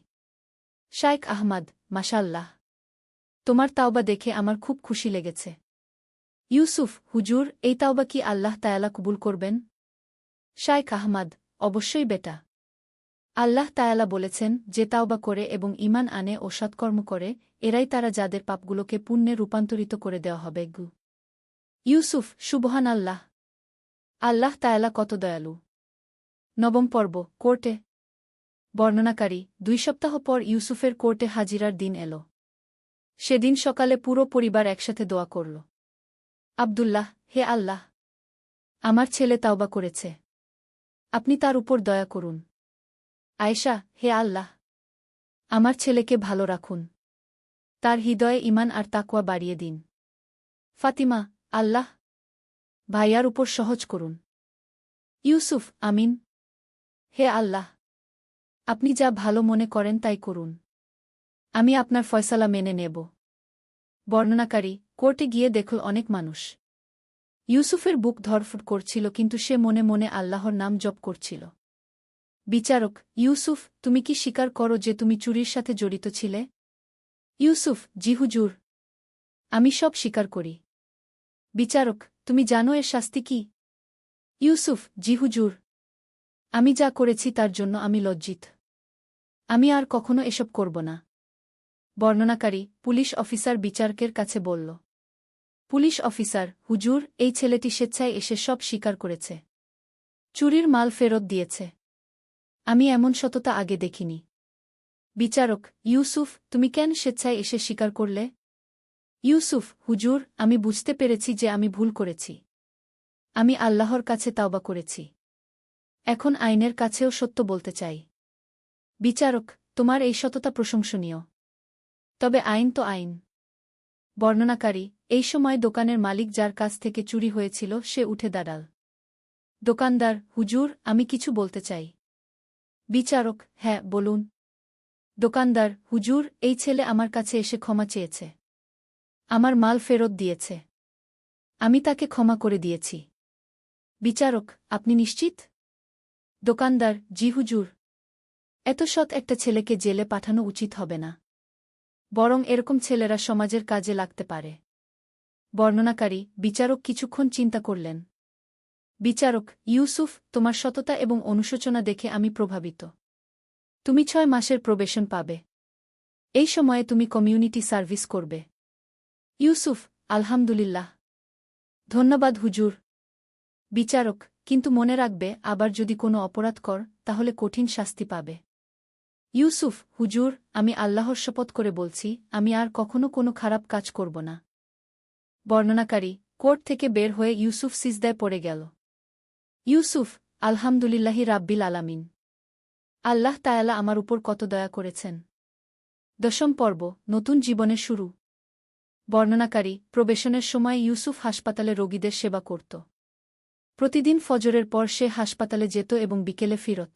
শাইখ আহমদ, মাশাল্লাহ। তোমার তাওবা দেখে আমার খুব খুশি লেগেছে। ইউসুফ, হুজুর, এই তাওবা কি আল্লাহ তায়ালা কবুল করবেন? শাইখ আহমদ, অবশ্যই বেটা। আল্লাহ তায়ালা বলেছেন, যে তাওবা করে এবং ঈমান আনে ও সৎকর্ম করে, এরাই তারা যাদের পাপগুলোকে পুণ্যে রূপান্তরিত করে দেওয়া হবে। ইউসুফ, সুবহান আল্লাহ। আল্লাহ তায়ালা কত দয়ালু। নবম পর্ব, কোর্টে। বর্ণনাকারী, 2 সপ্তাহ পর ইউসুফের কোর্টে হাজিরার দিন এল। সেদিন সকালে পুরো পরিবার একসাথে দোয়া করল। আব্দুল্লাহ, হে আল্লাহ, আমার ছেলে তাওবা করেছে। আপনি তার উপর দয়া করুন। আয়েশা, হে আল্লাহ, আমার ছেলেকে ভালো রাখুন। তার হৃদয়ে ঈমান আর তাকওয়া বাড়িয়ে দিন। ফাতিমা, আল্লাহ, ভাইয়ার উপর সহজ করুন। ইউসুফ, আমিন। হে আল্লাহ, আপনি যা ভালো মনে করেন তাই করুন। আমি আপনার ফয়সালা মেনে নেব। বর্ণনাকারী, কোর্টে গিয়ে দেখল অনেক মানুষ। ইউসুফের বুক ধড়ফড় করছিল, কিন্তু সে মনে মনে আল্লাহর নাম জপ করছিল। বিচারক, ইউসুফ, তুমি কি স্বীকার করো যে তুমি চুরির সাথে জড়িত ছিলে? ইউসুফ, জি হুজুর। আমি সব স্বীকার করি। বিচারক, তুমি জানো এর শাস্তি কি? ইউসুফ, জি হুজুর। আমি যা করেছি তার জন্য আমি লজ্জিত। আমি আর কখনো এসব করব না। বর্ণনাকারী, পুলিশ অফিসার বিচারকের কাছে বলল। পুলিশ অফিসার, হুজুর, এই ছেলেটি স্বেচ্ছায় এসে সব স্বীকার করেছে। চুরির মাল ফেরত দিয়েছে। আমি এমন সততা আগে দেখিনি। বিচারক, ইউসুফ, তুমি কেন স্বেচ্ছায় এসে স্বীকার করলে? ইউসুফ, হুজুর, আমি বুঝতে পেরেছি যে আমি ভুল করেছি। আমি আল্লাহর কাছে তাওবা করেছি। এখন আইনের কাছেও সত্য বলতে চাই। বিচারক, তোমার এই সততা প্রশংসনীয়। তবে আইন তো আইন। বর্ণনাকারী, এই সময় দোকানের মালিক যার কাছ থেকে চুরি হয়েছিল সে উঠে দাঁড়াল। দোকানদার, হুজুর, আমি কিছু বলতে চাই। বিচারক, হ্যাঁ, বলুন। দোকানদার, হুজুর, এই ছেলে আমার কাছে এসে ক্ষমা চেয়েছে। আমার মাল ফেরত দিয়েছে। আমি তাকে ক্ষমা করে দিয়েছি। বিচারক, আপনি নিশ্চিত? দোকানদার, জি হুজুর। এত সৎ একটা ছেলেকে জেলে পাঠানো উচিত হবে না। বরং এরকম ছেলেরা সমাজের কাজে লাগতে পারে। বর্ণনাকারী বিচারক কিছুক্ষণ চিন্তা করলেন। বিচারক: ইউসুফ, তোমার সততা এবং অনুশোচনা দেখে আমি প্রভাবিত। তুমি 6 মাসের প্রবেশন পাবে। এই সময়ে তুমি কমিউনিটি সার্ভিস করবে। ইউসুফ: আলহামদুলিল্লাহ। ধন্যবাদ হুজুর। বিচারক: কিন্তু মনে রাখবে, আবার যদি কোনো অপরাধ কর তাহলে কঠিন শাস্তি পাবে। ইউসুফ: হুজুর, আমি আল্লাহর শপথ করে বলছি, আমি আর কখনো কোনো খারাপ কাজ করব না। বর্ণনাকারী: কোর্ট থেকে বের হয়ে ইউসুফ সিজদায় পড়ে গেল। ইউসুফ: আলহামদুলিল্লাহি রাব্বিল আলামিন। আল্লাহ তাআলা আমার উপর কত দয়া করেছেন। 10ম পর্ব, নতুন জীবনের শুরু। বর্ণনাকারী: প্রবেশনের সময় ইউসুফ হাসপাতালে রোগীদের সেবা করত। প্রতিদিন ফজরের পর সে হাসপাতালে যেত এবং বিকেলে ফিরত।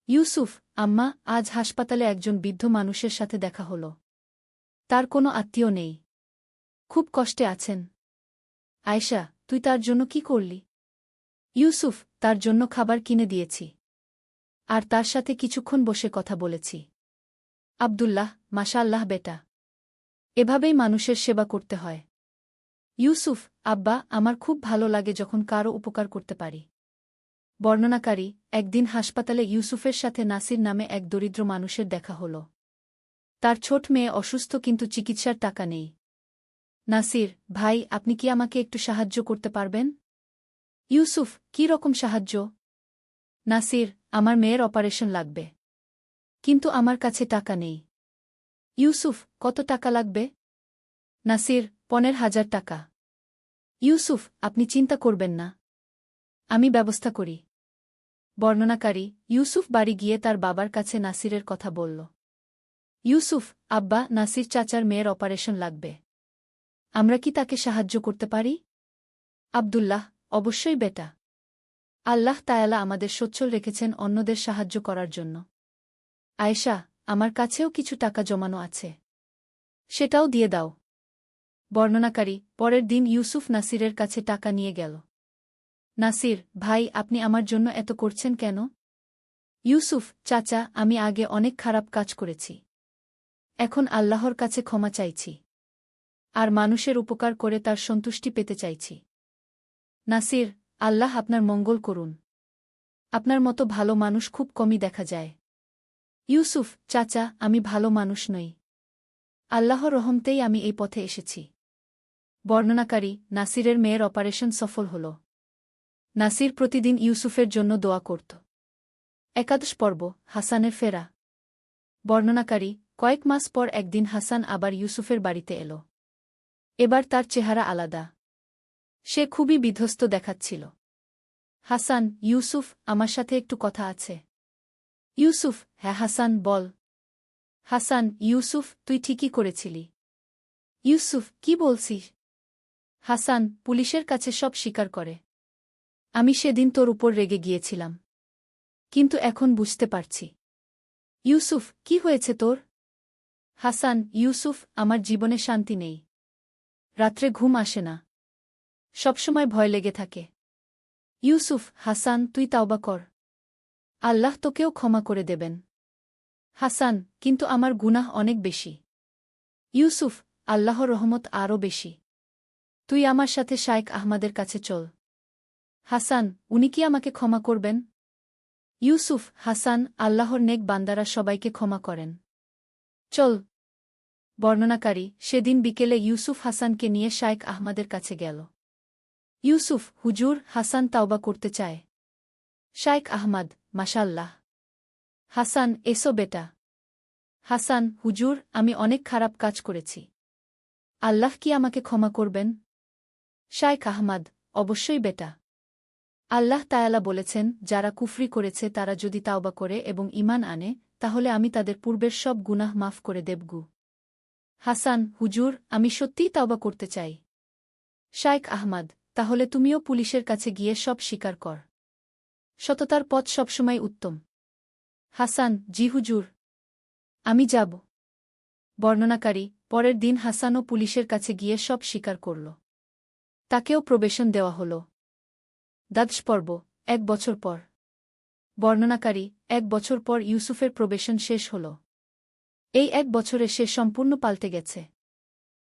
ইউসুফ: আম্মা, আজ হাসপাতালে একজন বৃদ্ধ মানুষের সাথে দেখা হল। তার কোনো আত্মীয় নেই। খুব কষ্টে আছেন। আয়েশা: তুই তার জন্য কি করলি? ইউসুফ: তার জন্য খাবার কিনে দিয়েছি। আর তার সাথে কিছুক্ষণ বসে কথা বলেছি। আব্দুল্লাহ: মাশাআল্লাহ বেটা। এভাবেই মানুষের সেবা করতে হয়। ইউসুফ: আব্বা, আমার খুব ভালো লাগে যখন কারও উপকার করতে পারি। বর্ণনাকারী: একদিন হাসপাতালে ইউসুফের সাথে নাসির নামে এক দরিদ্র মানুষের দেখা হল। তার ছোট মেয়ে অসুস্থ, কিন্তু চিকিৎসার টাকা নেই। নাসির: ভাই, আপনি কি আমাকে একটু সাহায্য করতে পারবেন? ইউসুফ: কী রকম সাহায্য? নাসির: আমার মেয়ের অপারেশন লাগবে। কিন্তু আমার কাছে টাকা নেই। ইউসুফ: কত টাকা লাগবে? নাসির: 15,000 টাকা। ইউসুফ: আপনি চিন্তা করবেন না, আমি ব্যবস্থা করি। বর্ণনাকারী: ইউসুফ বাড়ি গিয়ে তার বাবার কাছে নাসিরের কথা বলল। ইউসুফ: আব্বা, নাসির চাচার মেয়ের অপারেশন লাগবে। আমরা কি তাকে সাহায্য করতে পারি? আব্দুল্লাহ: অবশ্যই বেটা। আল্লাহ তাআলা আমাদের সচ্ছল রেখেছেন অন্যদের সাহায্য করার জন্য। আয়েশা: আমার কাছেও কিছু টাকা জমানো আছে, সেটাও দিয়ে দাও। বর্ণনাকারী: পরের দিন ইউসুফ নাসিরের কাছে টাকা নিয়ে গেল। নাসির: ভাই, আপনি আমার জন্য এত করছেন কেন? ইউসুফ: চাচা, আমি আগে অনেক খারাপ কাজ করেছি। এখন আল্লাহর কাছে ক্ষমা চাইছি। আর মানুষের উপকার করে তার সন্তুষ্টি পেতে চাইছি। নাসির: আল্লাহ আপনার মঙ্গল করুন। আপনার মতো ভালো মানুষ খুব কমই দেখা যায়। ইউসুফ: চাচা, আমি ভালো মানুষ নই। আল্লাহর রহমতেই আমি এই পথে এসেছি। বর্ণনাকারী: নাসিরের মেয়ের অপারেশন সফল হল। নাসির প্রতিদিন ইউসুফের জন্য দোয়া করত। 11 পর্ব, হাসানের ফেরা। বর্ণনাকারী: কয়েক মাস পর একদিন হাসান আবার ইউসুফের বাড়িতে এল। এবার তার চেহারা আলাদা। সে খুবই বিধ্বস্ত দেখাচ্ছিল। হাসান: ইউসুফ, আমার সাথে একটু কথা আছে। ইউসুফ: হ্যাঁ হাসান, বল। হাসান: ইউসুফ, তুই ঠিকই করেছিলি। ইউসুফ: কি বলছিস? হাসান: পুলিশের কাছে সব স্বীকার করে। আমি সেদিন তোর উপর রেগে গিয়েছিলাম, কিন্তু এখন বুঝতে পারছি। ইউসুফ: কি হয়েছে তোর? হাসান: ইউসুফ, আমার জীবনে শান্তি নেই। রাত্রে ঘুম আসে না। সবসময় ভয় লেগে থাকে। ইউসুফ: হাসান, তুই তাওবা কর। আল্লাহ তোকেও ক্ষমা করে দেবেন। হাসান: কিন্তু আমার গুনাহ অনেক বেশি। ইউসুফ: আল্লাহর রহমত আরও বেশি। তুই আমার সাথে শায়েখ আহমদের কাছে চল। হাসান: উনি কি আমাকে ক্ষমা করবেন? ইউসুফ: হাসান, আল্লাহর নেক বান্দারা সবাইকে ক্ষমা করেন। চল। বর্ণনাকারী: সেদিন বিকেলে ইউসুফ হাসানকে নিয়ে শায়েখ আহমদের কাছে গেল। ইউসুফ: হুজুর, হাসান তাওবা করতে চায়। শায়েখ আহমদ: মাশাআল্লাহ। হাসান: এসো বেটা। হাসান: হুজুর, আমি অনেক খারাপ কাজ করেছি। আল্লাহ কি আমাকে ক্ষমা করবেন? শায়েখ আহমদ: অবশ্যই বেটা। আল্লাহ তাআলা বলেছেন, যারা কুফরি করেছে তারা যদি তাওবা করে এবং ঈমান আনে, তাহলে আমি তাদের পূর্বের সব গুনাহ মাফ করে দেবগু। হাসান: হুজুর, আমি সত্যিই তাওবা করতে চাই। শায়েখ আহমদ: তাহলে তুমিও পুলিশের কাছে গিয়ে সব স্বীকার কর। সততার পথ সবসময় উত্তম। হাসান: জি হুজুর, আমি যাব। বর্ণনাকারী: পরের দিন হাসানও পুলিশের কাছে গিয়ে সব স্বীকার করল। তাকেও প্রবেশন দেওয়া হল। 10 পর্ব, 1 বছর পর। বর্ণনাকারী: 1 বছর পর ইউসুফের প্রবেশন শেষ হল। এই 1 বছরে সে সম্পূর্ণ পাল্টে গেছে।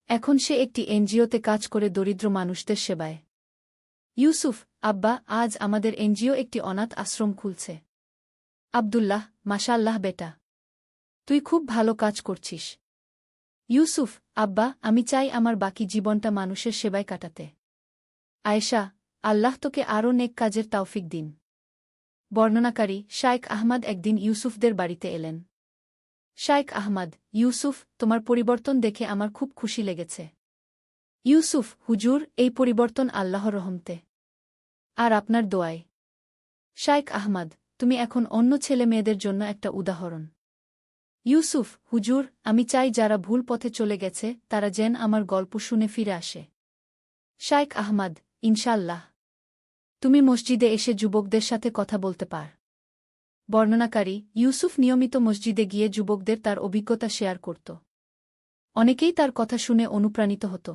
এখন সে একটি এনজিওতে কাজ করে দরিদ্র মানুষদের সেবায়। ইউসুফ, আব্বা, আজ আমাদের এনজিও একটি অনাথ আশ্রম খুলছে। আব্দুল্লাহ, মাশাআল্লাহ বেটা, তুই খুব ভালো কাজ করছিস। ইউসুফ, আব্বা, আমি চাই আমার বাকি জীবনটা মানুষের সেবায় কাটাতে। আয়েশা, আল্লাহ তোকে আরও নেক কাজের তৌফিক দিন। বর্ণনাকারী শাইখ আহমদ একদিন ইউসুফদের বাড়িতে এলেন। শাইখ আহমদ, ইউসুফ, তোমার পরিবর্তন দেখে আমার খুব খুশি লেগেছে। ইউসুফ, হুজুর, এই পরিবর্তন আল্লাহর রহমতে আর আপনার দোয়ায়। শাইখ আহমদ, তুমি এখন অন্য ছেলে মেয়েদের জন্য একটা উদাহরণ। ইউসুফ, হুজুর, আমি চাই যারা ভুল পথে চলে গেছে তারা যেন আমার গল্প শুনে ফিরে আসে। শাইখ আহমদ, ইনশাল্লাহ। তুমি মসজিদে এসে যুবকদের সাথে কথা বলতে পার। বর্ণনাকারী ইউসুফ নিয়মিত মসজিদে গিয়ে যুবকদের তার অভিজ্ঞতা শেয়ার করত। অনেকেই তার কথা শুনে অনুপ্রাণিত হতো।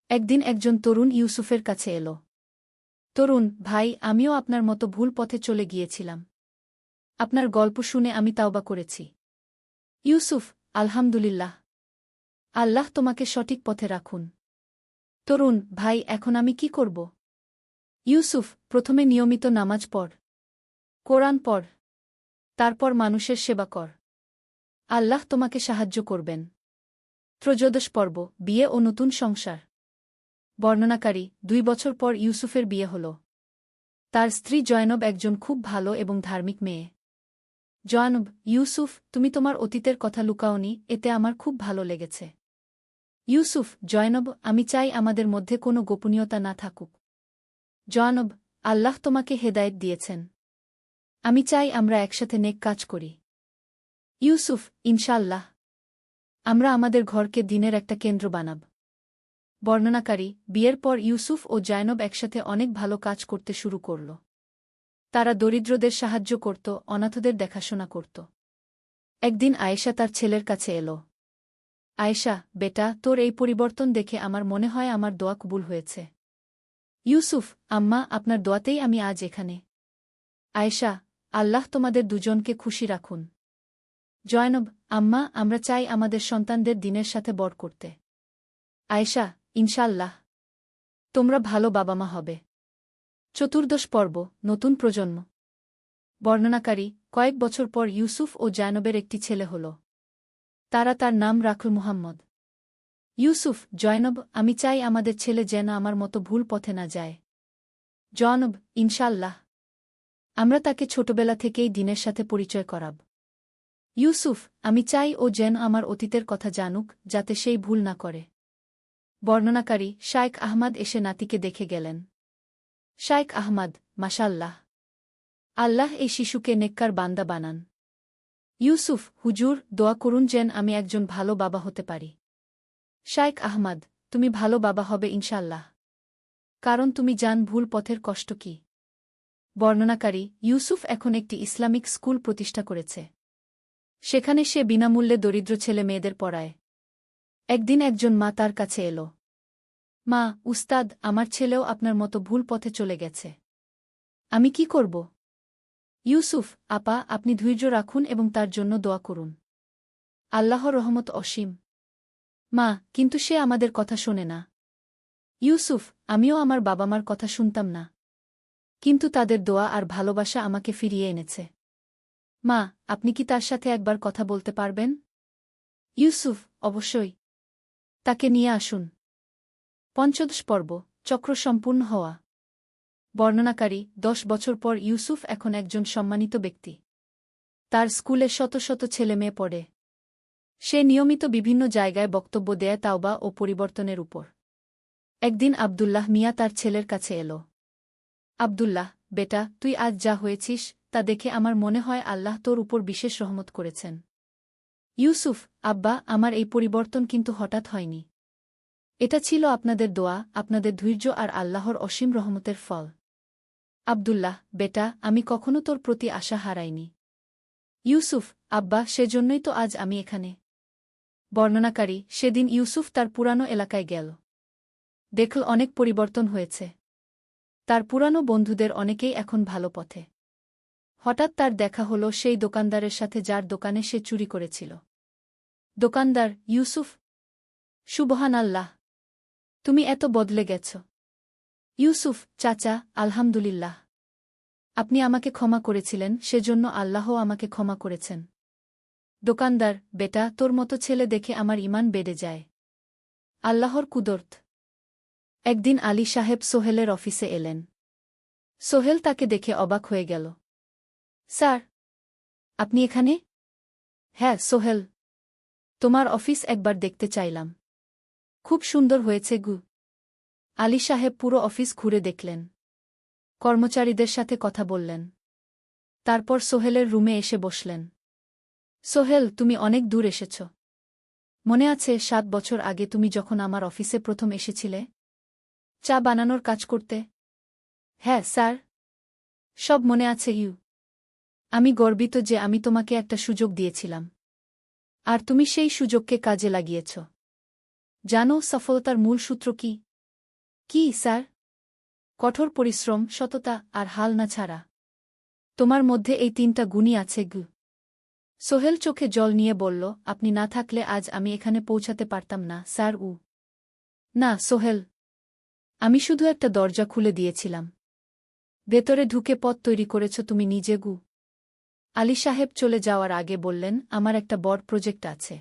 একদিন একজন তরুণ ইউসুফের কাছে এল। তরুণ ভাই, আমিও আপনার মতো ভুল পথে চলে গিয়েছিলাম। আপনার গল্প শুনে আমি তাওবা করেছি। ইউসুফ, আলহামদুলিল্লাহ। আল্লাহ তোমাকে সঠিক পথে রাখুন। তরুণ ভাই, এখন আমি কি করব? ইউসুফ, প্রথমে নিয়মিত নামাজ পড়, কোরআন পড়, তারপর মানুষের সেবা কর। আল্লাহ তোমাকে সাহায্য করবেন। ত্রয়োদশ পর্ব, বিয়ে ও নতুন সংসার। বর্ণনাকারী 2 বছর পর ইউসুফের বিয়ে হল। তার স্ত্রী জয়নব একজন খুব ভালো এবং ধার্মিক মেয়ে। জয়নব, ইউসুফ, তুমি তোমার অতীতের কথা লুকাওনি, এতে আমার খুব ভালো লেগেছে। ইউসুফ, জয়নব, আমি চাই আমাদের মধ্যে কোনো গোপনীয়তা না থাকুক। জয়নব, আল্লাহ তোমাকে হেদায়েত দিয়েছেন। আমি চাই আমরা একসাথে নেক কাজ করি। ইউসুফ, ইনশাআল্লাহ। আমরা আমাদের ঘরকে দিনের একটা কেন্দ্র বানাব। বর্ণনাকারী বিয়ের পর ইউসুফ ও জয়নব একসাথে অনেক ভালো কাজ করতে শুরু করল। তারা দরিদ্রদের সাহায্য করত, অনাথদের দেখাশোনা করত। একদিন আয়েশা তার ছেলের কাছে এল। আয়েশা, বেটা, তোর এই পরিবর্তন দেখে আমার মনে হয় আমার দোয়া কবুল হয়েছে। ইউসুফ, আম্মা, আপনার দোয়াতেই আমি আজ এখানে। আয়েশা, আল্লাহ তোমাদের দুজনকে খুশি রাখুন। জয়নব, আম্মা, আমরা চাই আমাদের সন্তানদের দিনের সাথে বড় করতে। আয়েশা, ইনশাআল্লাহ। তোমরা ভালো বাবা মা হবে। চতুর্দশ পর্ব, নতুন প্রজন্ম। বর্ণনাকারী কয়েক বছর পর ইউসুফ ও জয়নবের একটি ছেলে হল। তারা তার নাম রাখল মুহাম্মদ। ইউসুফ, জয়নব, আমি চাই আমাদের ছেলে যেন আমার মতো ভুল পথে না যায়। জয়নব, ইনশাআল্লাহ। আমরা তাকে ছোটবেলা থেকেই দিনের সাথে পরিচয় করাব। ইউসুফ, আমি চাই ও যেন আমার অতীতের কথা জানুক, যাতে সেই ভুল না করে। বর্ণনাকারী শাইখ আহমদ এসে নাতিকে দেখে গেলেন। শাইখ আহমদ, মাশাআল্লাহ। আল্লাহ এই শিশুকে নেককার বান্দা বানান। ইউসুফ, হুজুর, দোয়া করুন যেন আমি একজন ভালো বাবা হতে পারি। শাইখ আহমদ, তুমি ভালো বাবা হবে ইনশাআল্লাহ। কারণ তুমি জান ভুল পথের কষ্ট কি। বর্ণনাকারী ইউসুফ এখন একটি ইসলামিক স্কুল প্রতিষ্ঠা করেছে। সেখানে সে বিনামূল্যে দরিদ্র ছেলে মেয়েদের পড়ায়। একদিন একজন মা তার কাছে এল। মা, উস্তাদ, আমার ছেলেও আপনার মতো ভুল পথে চলে গেছে। আমি কি করব? ইউসুফ, আপা, আপনি ধৈর্য রাখুন এবং তার জন্য দোয়া করুন। আল্লাহর রহমত অসীম। মা, কিন্তু সে আমাদের কথা শোনে না। ইউসুফ, আমিও আমার বাবা মার কথা শুনতাম না। কিন্তু তাদের দোয়া আর ভালোবাসা আমাকে ফিরিয়ে এনেছে। মা, আপনি কি তার সাথে একবার কথা বলতে পারবেন? ইউসুফ, অবশ্যই। তাকে নিয়ে আসুন। পঞ্চদশ পর্ব, চক্র সম্পূর্ণ হওয়া। বর্ণনাকারী 10 বছর পর ইউসুফ এখন একজন সম্মানিত ব্যক্তি। তার স্কুলে শত শত ছেলেমেয়ে পড়ে। সে নিয়মিত বিভিন্ন জায়গায় বক্তব্য দেয় তাওবা ও পরিবর্তনের উপর। একদিন আব্দুল্লাহ মিয়া তার ছেলের কাছে এল। আব্দুল্লাহ, বেটা, তুই আজ যা হয়েছিস তা দেখে আমার মনে হয় আল্লাহ তোর উপর বিশেষ রহমত করেছেন। ইউসুফ, আব্বা, আমার এই পরিবর্তন কিন্তু হঠাৎ হয়নি। এটা ছিল আপনাদের দোয়া, আপনাদের ধৈর্য আর আল্লাহর অসীম রহমতের ফল। আব্দুল্লাহ, বেটা, আমি কখনো তোর প্রতি আশা হারাইনি। ইউসুফ, আব্বা, সেজন্যই তো আজ আমি এখানে। বর্ণনাকারী সেদিন ইউসুফ তার পুরানো এলাকায় গেল। দেখল অনেক পরিবর্তন হয়েছে। তার পুরানো বন্ধুদের অনেকেই এখন ভালো পথে। হঠাৎ তার দেখা হল সেই দোকানদারের সাথে যার দোকানে সে চুরি করেছিল। দোকানদার ইউসুফ, সুবহানাল্লাহ, তুমি এত বদলে গেছ। ইউসুফ, চাচা, আলহামদুলিল্লাহ। আপনি আমাকে ক্ষমা করেছিলেন, সেজন্য আল্লাহও আমাকে ক্ষমা করেছেন। দোকানদার, বেটা, তোর মতো ছেলে দেখে আমার ঈমান বেড়ে যায়। আল্লাহর কুদরত। একদিন আলী সাহেব সোহেলের অফিসে এলেন। সোহেল তাকে দেখে অবাক হয়ে গেল। স্যার, আপনি এখানে? হ্যাঁ সোহেল, তোমার অফিস একবার দেখতে চাইলাম। খুব সুন্দর হয়েছে গু। আলী সাহেব পুরো অফিস ঘুরে দেখলেন, কর্মচারীদের সাথে কথা বললেন। তারপর সোহেলের রুমে এসে বসলেন। সোহেল, তুমি অনেক দূর এসেছ। মনে আছে 7 বছর আগে তুমি যখন আমার অফিসে প্রথম এসেছিলে চা বানানোর কাজ করতে? হ্যাঁ স্যার, সব মনে আছে ইউ। আমি গর্বিত যে আমি তোমাকে একটা সুযোগ দিয়েছিলাম, আর তুমি সেই সুযোগকে কাজে লাগিয়েছ। জানো সফলতার মূল সূত্র কি? কি স্যার? কঠোর পরিশ্রম, সততা আর হাল না ছাড়া। তোমার মধ্যে এই 3টা গুণই আছে গু। সোহেল চোখে জল নিয়ে বলল, আপনি না থাকলে আজ আমি এখানে পৌঁছাতে পারতাম না স্যার। না সোহেল, আমি শুধু একটা দরজা খুলে দিয়েছিলাম। ভেতরে ঢুকে পথ তৈরি করেছ তুমি নিজে গু। আলী সাহেব চলে যাওয়ার আগে বললেন, আমার একটা বড় প্রজেক্ট আছে,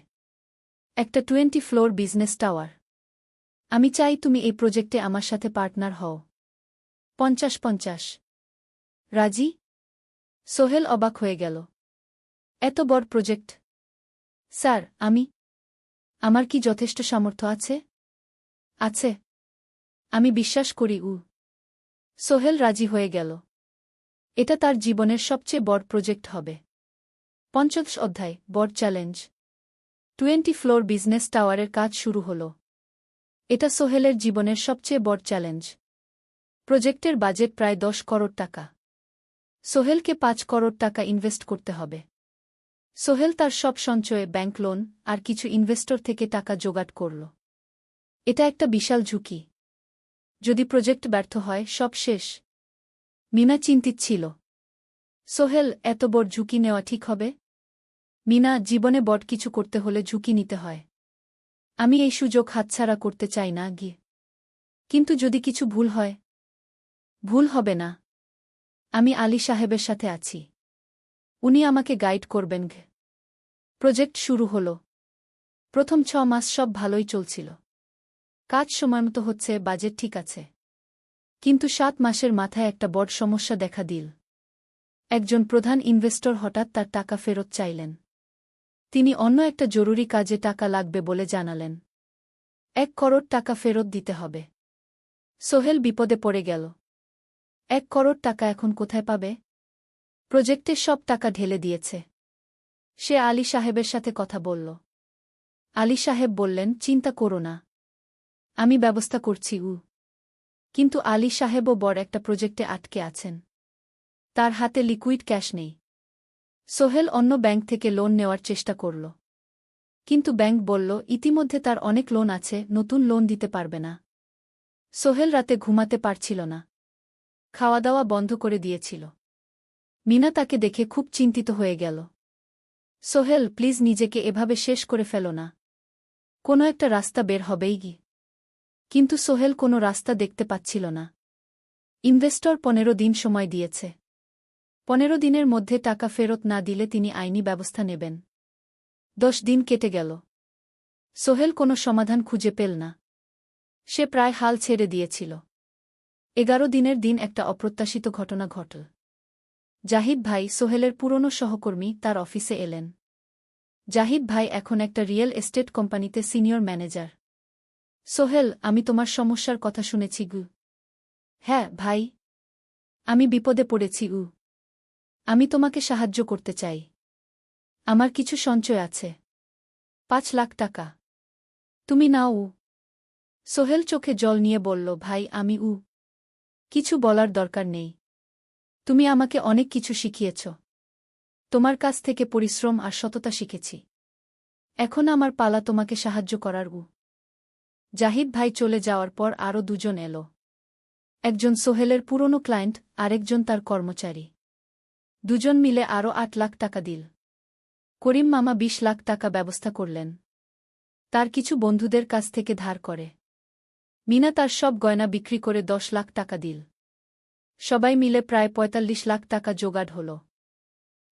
একটা 20 ফ্লোর বিজনেস টাওয়ার। আমি চাই তুমি এই প্রজেক্টে আমার সাথে পার্টনার হও। 50-50। রাজি? সোহেল অবাক হয়ে গেল। এত বড় প্রজেক্ট? স্যার, আমার কি যথেষ্ট সামর্থ্য আছে? আছে, আমি বিশ্বাস করি। সোহেল রাজি হয়ে গেল। এটা তার জীবনের সবচেয়ে বড় প্রজেক্ট হবে। 50 অধ্যায়, বড় চ্যালেঞ্জ। 20 ফ্লোর বিজনেস টাওয়ারের কাজ শুরু হল। এটা সোহেলের জীবনের সবচেয়ে বড় চ্যালেঞ্জ। প্রজেক্টের বাজেট প্রায় 10 করোড় টাকা। সোহেলকে 5 করোড় টাকা ইনভেস্ট করতে হবে। সোহেল তার সব সঞ্চয়ে, ব্যাংক লোন আর কিছু ইনভেস্টর থেকে টাকা জোগাড় করল। এটা একটা বিশাল ঝুঁকি। যদি প্রজেক্ট ব্যর্থ হয়, সব শেষ। মিনা চিন্তিত ছিল। সোহেল, এত বড় ঝুঁকি নেওয়া ঠিক হবে? মিনা, জীবনে বড় কিছু করতে হলে ঝুঁকি নিতে হয়। আমি এই সুযোগ হাতছাড়া করতে চাই না গিয়ে। কিন্তু যদি কিছু ভুল হয়? ভুল হবে না। আমি আলী সাহেবের সাথে আছি, উনি আমাকে গাইড করবেন। প্রজেক্ট শুরু হল। প্রথম 6 মাস সব ভালোই চলছিল। কাজ সময়মতো হচ্ছে, বাজেট ঠিক আছে। কিন্তু 7 মাসের মাথায় একটা বড় সমস্যা দেখা দিল। একজন প্রধান ইনভেস্টর হঠাৎ তার টাকা ফেরত চাইলেন। তিনি অন্য একটা জরুরি কাজে টাকা লাগবে বলে জানালেন। 1 করোড় টাকা ফেরত দিতে হবে। সোহেল বিপদে পড়ে গেল। 1 করোড় টাকা এখন কোথায় পাবে? প্রজেক্টে সব টাকা ঢেলে দিয়েছে। সে আলী সাহেবের সাথে কথা বলল। আলী সাহেব বললেন, চিন্তা করো না, আমি ব্যবস্থা করছি। কিন্তু আলী সাহেবও বড় একটা প্রজেক্টে আটকে আছেন। তার হাতে লিকুইড ক্যাশ নেই। সোহেল অন্য ব্যাংক থেকে লোন নেওয়ার চেষ্টা করল। কিন্তু ব্যাংক বলল, ইতিমধ্যে তার অনেক লোন আছে, নতুন লোন দিতে পারবে না। সোহেল রাতে ঘুমাতে পারছিল না। খাওয়া দাওয়া বন্ধ করে দিয়েছিল। মিনা তাকে দেখে খুব চিন্তিত হয়ে গেল। সোহেল, প্লিজ নিজেকে এভাবে শেষ করে ফেলো না। কোনো একটা রাস্তা বের হবেই কি। কিন্তু সোহেল কোনো রাস্তা দেখতে পাচ্ছিল না। ইনভেস্টর 15 দিন সময় দিয়েছে। 15 দিনের মধ্যে টাকা ফেরত না দিলে তিনি আইনি ব্যবস্থা নেবেন। 10 দিন কেটে গেল। সোহেল কোনো সমাধান খুঁজে পেল না। সে প্রায় হাল ছেড়ে দিয়েছিল। 11 দিনের দিন একটা অপ্রত্যাশিত ঘটনা ঘটল। জাহিদ ভাই, সোহেলের পুরনো সহকর্মী, তার অফিসে এলেন। জাহিদ ভাই এখন একটা রিয়েল এস্টেট কোম্পানিতে সিনিয়র ম্যানেজার। সোহেল, আমি তোমার সমস্যার কথা শুনেছি গু। হ্যাঁ ভাই, আমি বিপদে পড়েছি। আমি তোমাকে সাহায্য করতে চাই। আমার কিছু সঞ্চয় আছে, 5 লাখ টাকা। তুমি নাও। সোহেল চোখে জল নিয়ে বলল, ভাই আমি কিছু বলার দরকার নেই। তুমি আমাকে অনেক কিছু শিখিয়েছ। তোমার কাছ থেকে পরিশ্রম আর সততা শিখেছি। এখন আমার পালা তোমাকে সাহায্য করার। জাহিদ ভাই চলে যাওয়ার পর আরও 2 জন এলো। একজন সোহেলের পুরনো ক্লায়েন্ট, আরেকজন তার কর্মচারী। 2 জন মিলে আরও 8 লাখ টাকা দিল। করিম মামা 20 লাখ টাকা ব্যবস্থা করলেন। তার কিছু বন্ধুদের কাছ থেকে ধার করে। মিনা তার সব গয়না বিক্রি করে 10 লাখ টাকা দিল। সবাই মিলে প্রায় 45 লাখ টাকা জোগাড় হল।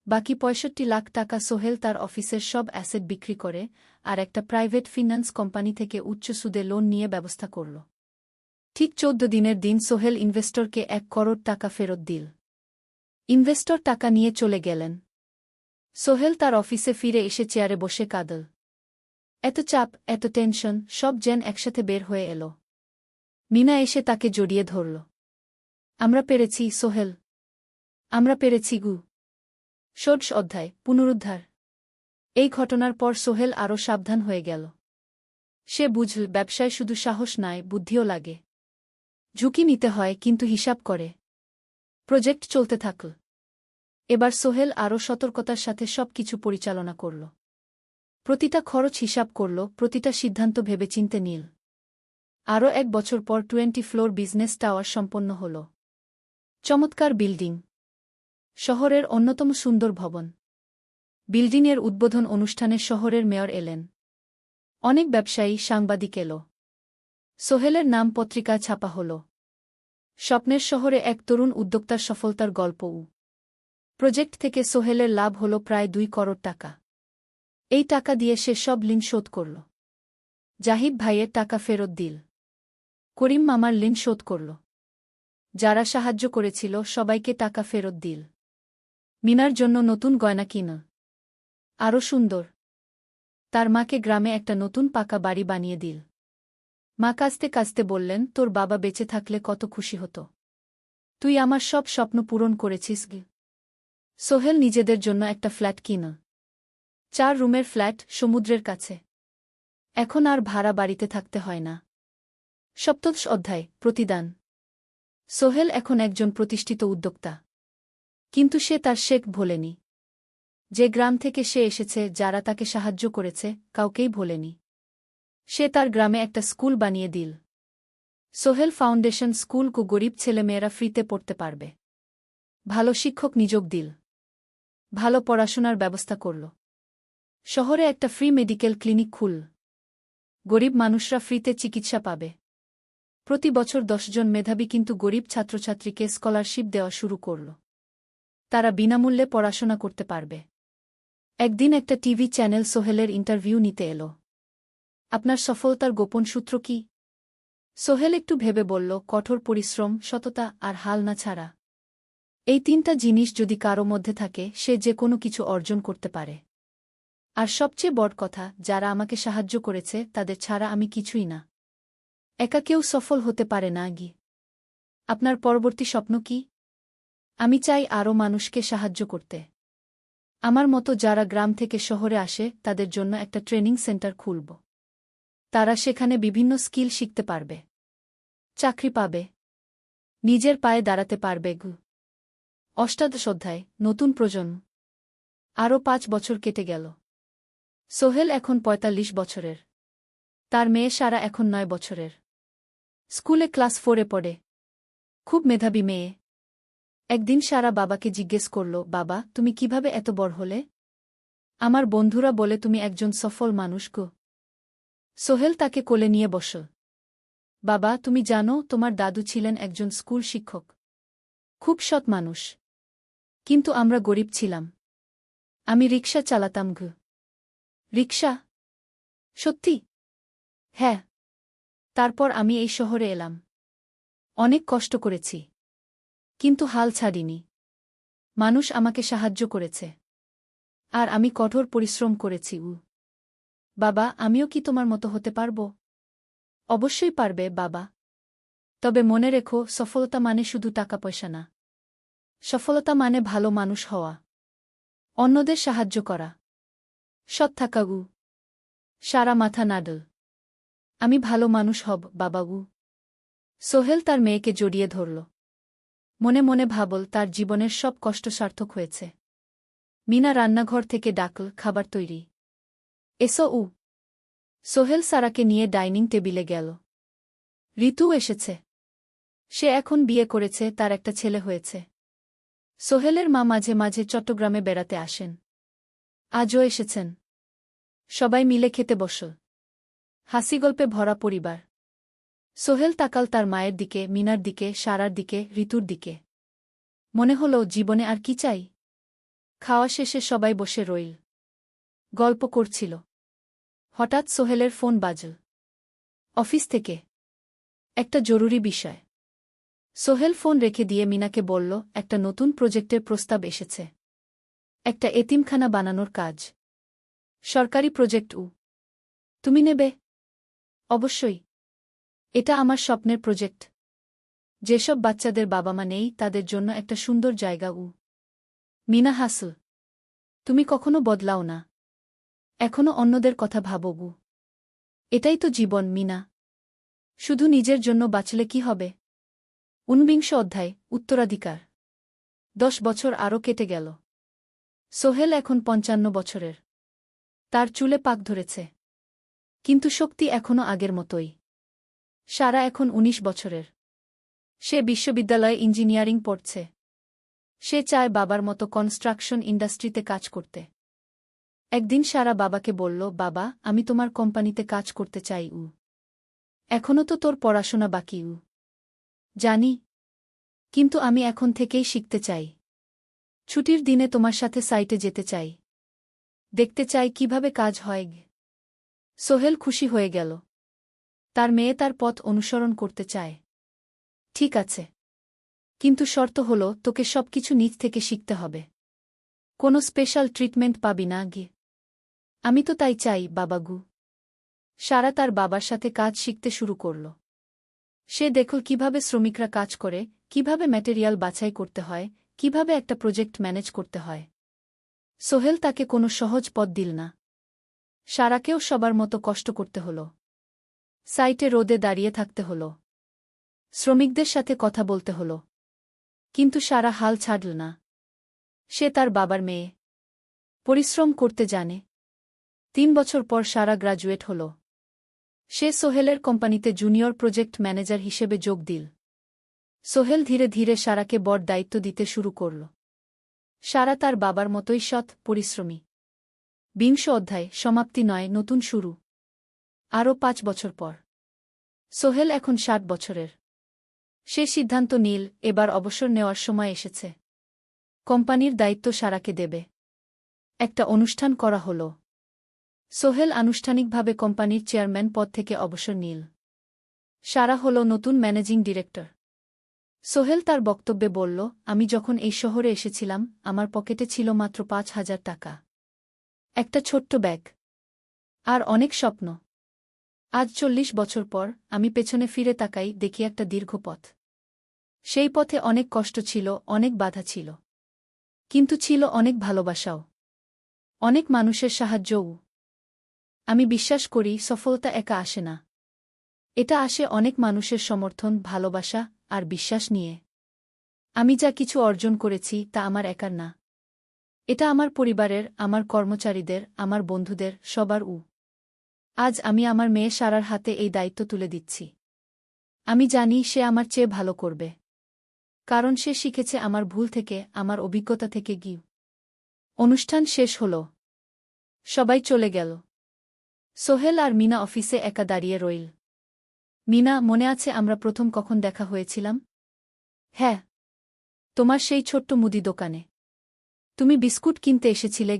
বাকি 65 লাখ টাকা সোহেল তার অফিসের সব অ্যাসেট বিক্রি করে আর একটা প্রাইভেট ফিন্যান্স কোম্পানি থেকে উচ্চ সুদে লোন নিয়ে ব্যবস্থা করল। ঠিক 14 দিনের দিন সোহেল ইনভেস্টরকে 1 করোড় টাকা ফেরত দিল। ইনভেস্টর টাকা নিয়ে চলে গেলেন। সোহেল তার অফিসে ফিরে এসে চেয়ারে বসে কাঁদল। এত চাপ, এত টেনশন, সব যেন একসাথে বের হয়ে এল। মিনা এসে তাকে জড়িয়ে ধরল। আমরা পেরেছি সোহেল, আমরা পেরেছি গু। ষোড়শ অধ্যায়, পুনরুদ্ধার। এই ঘটনার পর সোহেল আরও সাবধান হয়ে গেল। সে বুঝল ব্যবসায় শুধু সাহস নয়, বুদ্ধিও লাগে। ঝুঁকি নিতে হয়, কিন্তু হিসাব করে। প্রজেক্ট চলতে থাকল। এবার সোহেল আরও সতর্কতার সাথে সবকিছু পরিচালনা করল। প্রতিটা খরচ হিসাব করল, প্রতিটা সিদ্ধান্ত ভেবেচিন্তে নিল। আরও 1 বছর পর 20 ফ্লোর বিজনেস টাওয়ার সম্পন্ন হল। চমৎকার বিল্ডিং, শহরের অন্যতম সুন্দর ভবন। বিল্ডিংয়ের উদ্বোধন অনুষ্ঠানে শহরের মেয়র এলেন। অনেক ব্যবসায়ী, সাংবাদিক এল। সোহেলের নাম পত্রিকা ছাপা হল। স্বপ্নের শহরে এক তরুণ উদ্যোক্তার সফলতার গল্পও। প্রজেক্ট থেকে সোহেলের লাভ হল প্রায় 2 করোড় টাকা। এই টাকা দিয়ে সে সব ঋণ শোধ করল। জাহিদ ভাইয়ের টাকা ফেরত দিল। করিম মামার ঋণ শোধ করল। যারা সাহায্য করেছিল সবাইকে টাকা ফেরত দিল। মিনার জন্য নতুন গয়না কিনল, আরও সুন্দর। তার মাকে গ্রামে একটা নতুন পাকা বাড়ি বানিয়ে দিল। মা কাঁদতে কাঁদতে বললেন, তোর বাবা বেঁচে থাকলে কত খুশি হতো। তুই আমার সব স্বপ্ন পূরণ করেছিস গে। সোহেল নিজেদের জন্য একটা ফ্ল্যাট কিনল। 4 রুমের ফ্ল্যাট, সমুদ্রের কাছে। এখন আর ভাড়া বাড়িতে থাকতে হয় না। সপ্তদশ অধ্যায়, প্রতিদান। সোহেল এখন একজন প্রতিষ্ঠিত উদ্যোক্তা। কিন্তু সে তার শেখ ভোলেনি। যে গ্রাম থেকে সে এসেছে, যারা তাকে সাহায্য করেছে, কাউকেই ভোলেনি। সে তার গ্রামে একটা স্কুল বানিয়ে দিল। সোহেল ফাউন্ডেশন স্কুল কো গরিব ছেলেমেয়েরা ফ্রিতে পড়তে পারবে। ভালো শিক্ষক নিযোগ দিল। ভালো পড়াশোনার ব্যবস্থা করল। শহরে একটা ফ্রি মেডিকেল ক্লিনিক খুলল। গরিব মানুষরা ফ্রিতে চিকিৎসা পাবে। প্রতি বছর 10 জন মেধাবী কিন্তু গরিব ছাত্রছাত্রীকে স্কলারশিপ দেওয়া শুরু করল। তারা বিনামূল্যে পড়াশোনা করতে পারবে। একদিন একটা টিভি চ্যানেল সোহেলের ইন্টারভিউ নিতে এল। আপনার সফলতার গোপন সূত্র কি? সোহেল একটু ভেবে বলল, কঠোর পরিশ্রম, সততা আর হাল না ছাড়া। এই 3টা জিনিস যদি কারো মধ্যে থাকে, সে যে কোনো কিছু অর্জন করতে পারে। আর সবচেয়ে বড় কথা, যারা আমাকে সাহায্য করেছে তাদের ছাড়া আমি কিছুই না। একা কেউ সফল হতে পারে না গি। আপনার পরবর্তী স্বপ্ন কি? আমি চাই আরও মানুষকে সাহায্য করতে। আমার মতো যারা গ্রাম থেকে শহরে আসে তাদের জন্য একটা ট্রেনিং সেন্টার খুলব। তারা সেখানে বিভিন্ন স্কিল শিখতে পারবে, চাকরি পাবে, নিজের পায়ে দাঁড়াতে পারবে গু। অষ্টাদশ অধ্যায়, নতুন প্রজন্ম। আরও 5 বছর কেটে গেল। সোহেল এখন 45 বছরের। তার মেয়ে সারা এখন 9 বছরের। স্কুলে ক্লাস 4-এ পড়ে। খুব মেধাবী মেয়ে। একদিন সারা বাবাকে জিজ্ঞেস করল, বাবা, তুমি কিভাবে এত বড় হলে? আমার বন্ধুরা বলে তুমি একজন সফল মানুষ গো। সোহেল তাকে কোলে নিয়ে বসল। বাবা, তুমি জানো তোমার দাদু ছিলেন একজন স্কুল শিক্ষক। খুব সৎ মানুষ। কিন্তু আমরা গরিব ছিলাম। আমি রিকশা চালাতাম গো। রিকশা? সত্যি? হ্যাঁ। তারপর আমি এই শহরে এলাম। অনেক কষ্ট করেছি। কিন্তু হাল ছাড়িনি। মানুষ আমাকে সাহায্য করেছে। আর আমি কঠোর পরিশ্রম করেছি। বাবা, আমিও কি তোমার মতো হতে পারব? অবশ্যই পারবে বাবা। তবে মনে রেখো, সফলতা মানে শুধু টাকা পয়সা না। সফলতা মানে ভালো মানুষ হওয়া, অন্যদের সাহায্য করা, সৎ থাকা গু। সারা মাথা নাডল। আমি ভালো মানুষ হব বাবাগু। সোহেল তার মেয়েকে জড়িয়ে ধরল। মনে মনে ভাবল, তার জীবনের সব কষ্ট সার্থক হয়েছে। মিনা রান্নাঘর থেকে ডাকল, খাবার তৈরি। এসো। সোহেল সারাকে নিয়ে ডাইনিং টেবিলে গেল। ঋতু এসেছে। সে এখন বিয়ে করেছে, তার একটা ছেলে হয়েছে। সোহেলের মা মাঝে মাঝে চট্টগ্রামে বেড়াতে আসেন। আজও এসেছেন। সবাই মিলে খেতে বসল। হাসিগল্পে ভরা পরিবার। সোহেল তাকাল তার মায়ের দিকে, মিনার দিকে, সারার দিকে, ঋতুর দিকে। মনে হল জীবনে আর কি চাই। খাওয়া শেষে সবাই বসে রইল। গল্প করছিল। হঠাৎ সোহেলের ফোন বাজল। অফিস থেকে। একটা জরুরি বিষয়। সোহেল ফোন রেখে দিয়ে মিনাকে বলল, একটা নতুন প্রজেক্টের প্রস্তাব এসেছে। একটা এতিমখানা বানানোর কাজ। সরকারি প্রজেক্ট। তুমি নেবে? অবশ্যই। এটা আমার স্বপ্নের প্রজেক্ট। যেসব বাচ্চাদের বাবা মা নেই তাদের জন্য একটা সুন্দর জায়গা। মিনা হাসল। তুমি কখনো বদলাও না। এখনো অন্যদের কথা ভাবো। এটাই তো জীবন মিনা। শুধু নিজের জন্য বাঁচলে কি হবে? 49 অধ্যায়, উত্তরাধিকার। 10 বছর আরও কেটে গেল। সোহেল এখন 55 বছরের। তার চুলে পাক ধরেছে। কিন্তু শক্তি এখনও আগের মতোই। সারা এখন 19 বছরের। সে বিশ্ববিদ্যালয়ে ইঞ্জিনিয়ারিং পড়ছে। সে চায় বাবার মতো কনস্ট্রাকশন ইন্ডাস্ট্রিতে কাজ করতে। একদিন সারা বাবাকে বলল, বাবা, আমি তোমার কোম্পানিতে কাজ করতে চাই। এখনও তো তোর পড়াশোনা বাকি। জানি। কিন্তু আমি এখন থেকেই শিখতে চাই। ছুটির দিনে তোমার সাথে সাইটে যেতে চাই। দেখতে চাই কিভাবে কাজ হয়। সোহেল খুশি হয়ে গেল। তার মেয়ে তার পথ অনুসরণ করতে চায়। ঠিক আছে। কিন্তু শর্ত হল, তোকে সবকিছু নিজ থেকে শিখতে হবে। কোনো স্পেশাল ট্রিটমেন্ট পাবি না। আমি তো তাই চাই, বাবাগু। সারা তার বাবার সাথে কাজ শিখতে শুরু করল। সে দেখল কিভাবে শ্রমিকরা কাজ করে, কিভাবে ম্যাটেরিয়াল বাছাই করতে হয়, কিভাবে একটা প্রজেক্ট ম্যানেজ করতে হয়। সোহেল তাকে কোনো সহজ পথ দিল না। সারাকেও সবার মতো কষ্ট করতে হল। সাইটে রোদে দাঁড়িয়ে থাকতে হল। শ্রমিকদের সাথে কথা বলতে হল। কিন্তু সারা হাল ছাড়ল না। সে তার বাবার মেয়ে। পরিশ্রম করতে জানে। 3 বছর পর সারা গ্রাজুয়েট হল। সে সোহেলের কোম্পানিতে জুনিয়র প্রজেক্ট ম্যানেজার হিসেবে যোগ দিল। সোহেল ধীরে ধীরে সারাকে বড় দায়িত্ব দিতে শুরু করল। সারা তার বাবার মতোই সৎ, পরিশ্রমী। 20 অধ্যায়, সমাপ্তি নয়, নতুন শুরু। আরও 5 বছর পর। সোহেল এখন 60 বছরের। সে সিদ্ধান্ত নিল, এবার অবসর নেওয়ার সময় এসেছে। কোম্পানির দায়িত্ব সারাকে দেবে। একটা অনুষ্ঠান করা হল। সোহেল আনুষ্ঠানিকভাবে কোম্পানির চেয়ারম্যান পদ থেকে অবসর নিল। সারা হল নতুন ম্যানেজিং ডিরেক্টর। সোহেল তার বক্তব্যে বলল, আমি যখন এই শহরে এসেছিলাম আমার পকেটে ছিল মাত্র 5,000 টাকা। একটা ছোট্ট ব্যাগ। আর অনেক স্বপ্ন। আজ 40 বছর পর আমি পেছনে ফিরে তাকাই, দেখি একটা দীর্ঘ পথ। সেই পথে অনেক কষ্ট ছিল, অনেক বাধা ছিল। কিন্তু ছিল অনেক ভালোবাসাও। অনেক মানুষের সাহায্যও। আমি বিশ্বাস করি সফলতা একা আসে না। এটা আসে অনেক মানুষের সমর্থন, ভালোবাসা আর বিশ্বাস নিয়ে। আমি যা কিছু অর্জন করেছি তা আমার একার না। এটা আমার পরিবারের, আমার কর্মচারীদের, আমার বন্ধুদের, সবার। আজ আমি আমার মেয়ে সারার হাতে এই দায়িত্ব তুলে দিচ্ছি। আমি জানি সে আমার চেয়ে ভালো করবে। কারণ সে শিখেছে আমার ভুল থেকে, আমার অভিজ্ঞতা থেকে। অনুষ্ঠান শেষ হল। সবাই চলে গেল। সোহেল আর মিনা অফিসে একা দাঁড়িয়ে রইল। মিনা, মনে আছে আমরা প্রথম কখন দেখা হয়েছিলাম? হ্যাঁ। তোমার সেই ছোট্ট মুদি দোকানে। তুমি বিস্কুট কিনতে এসেছিলে।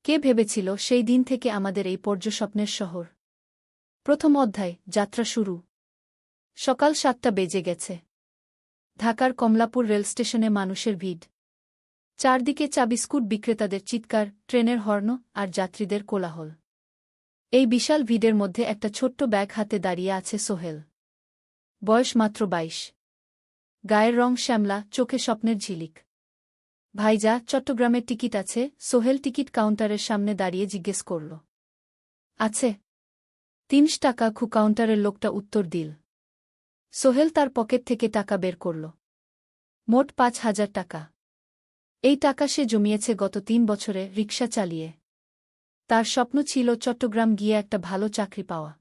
কে ভেবেছিল সেই দিন থেকে আমাদের এই পর্যস্বপ্নের শহর। প্রথম অধ্যায়, যাত্রা শুরু। সকাল 7টা বেজে গেছে। ঢাকার কমলাপুর রেলস্টেশনে মানুষের ভিড়। চারদিকে চা বিস্কুট বিক্রেতাদের চিৎকার, ট্রেনের হর্ন আর যাত্রীদের কোলাহল। এই বিশাল ভিড়ের মধ্যে একটা ছোট্ট ব্যাগ হাতে দাঁড়িয়ে আছে সোহেল। বয়স মাত্র 22। গায়ের রং শ্যামলা, চোখে স্বপ্নের ঝিলিক। ভাইজা, চট্টগ্রামের টিকিট আছে? সোহেল টিকিট কাউন্টারের সামনে দাঁড়িয়ে জিজ্ঞেস করল। আছে। 30 টাকা। কাউন্টারের লোকটা উত্তর দিল। সোহেল তার পকেট থেকে টাকা বের করল। মোট 5,000 টাকা। এই টাকা সে জমিয়েছে গত 3 বছরে রিকশা চালিয়ে। তার স্বপ্ন ছিল চট্টগ্রাম গিয়ে একটা ভালো চাকরি পাওয়া।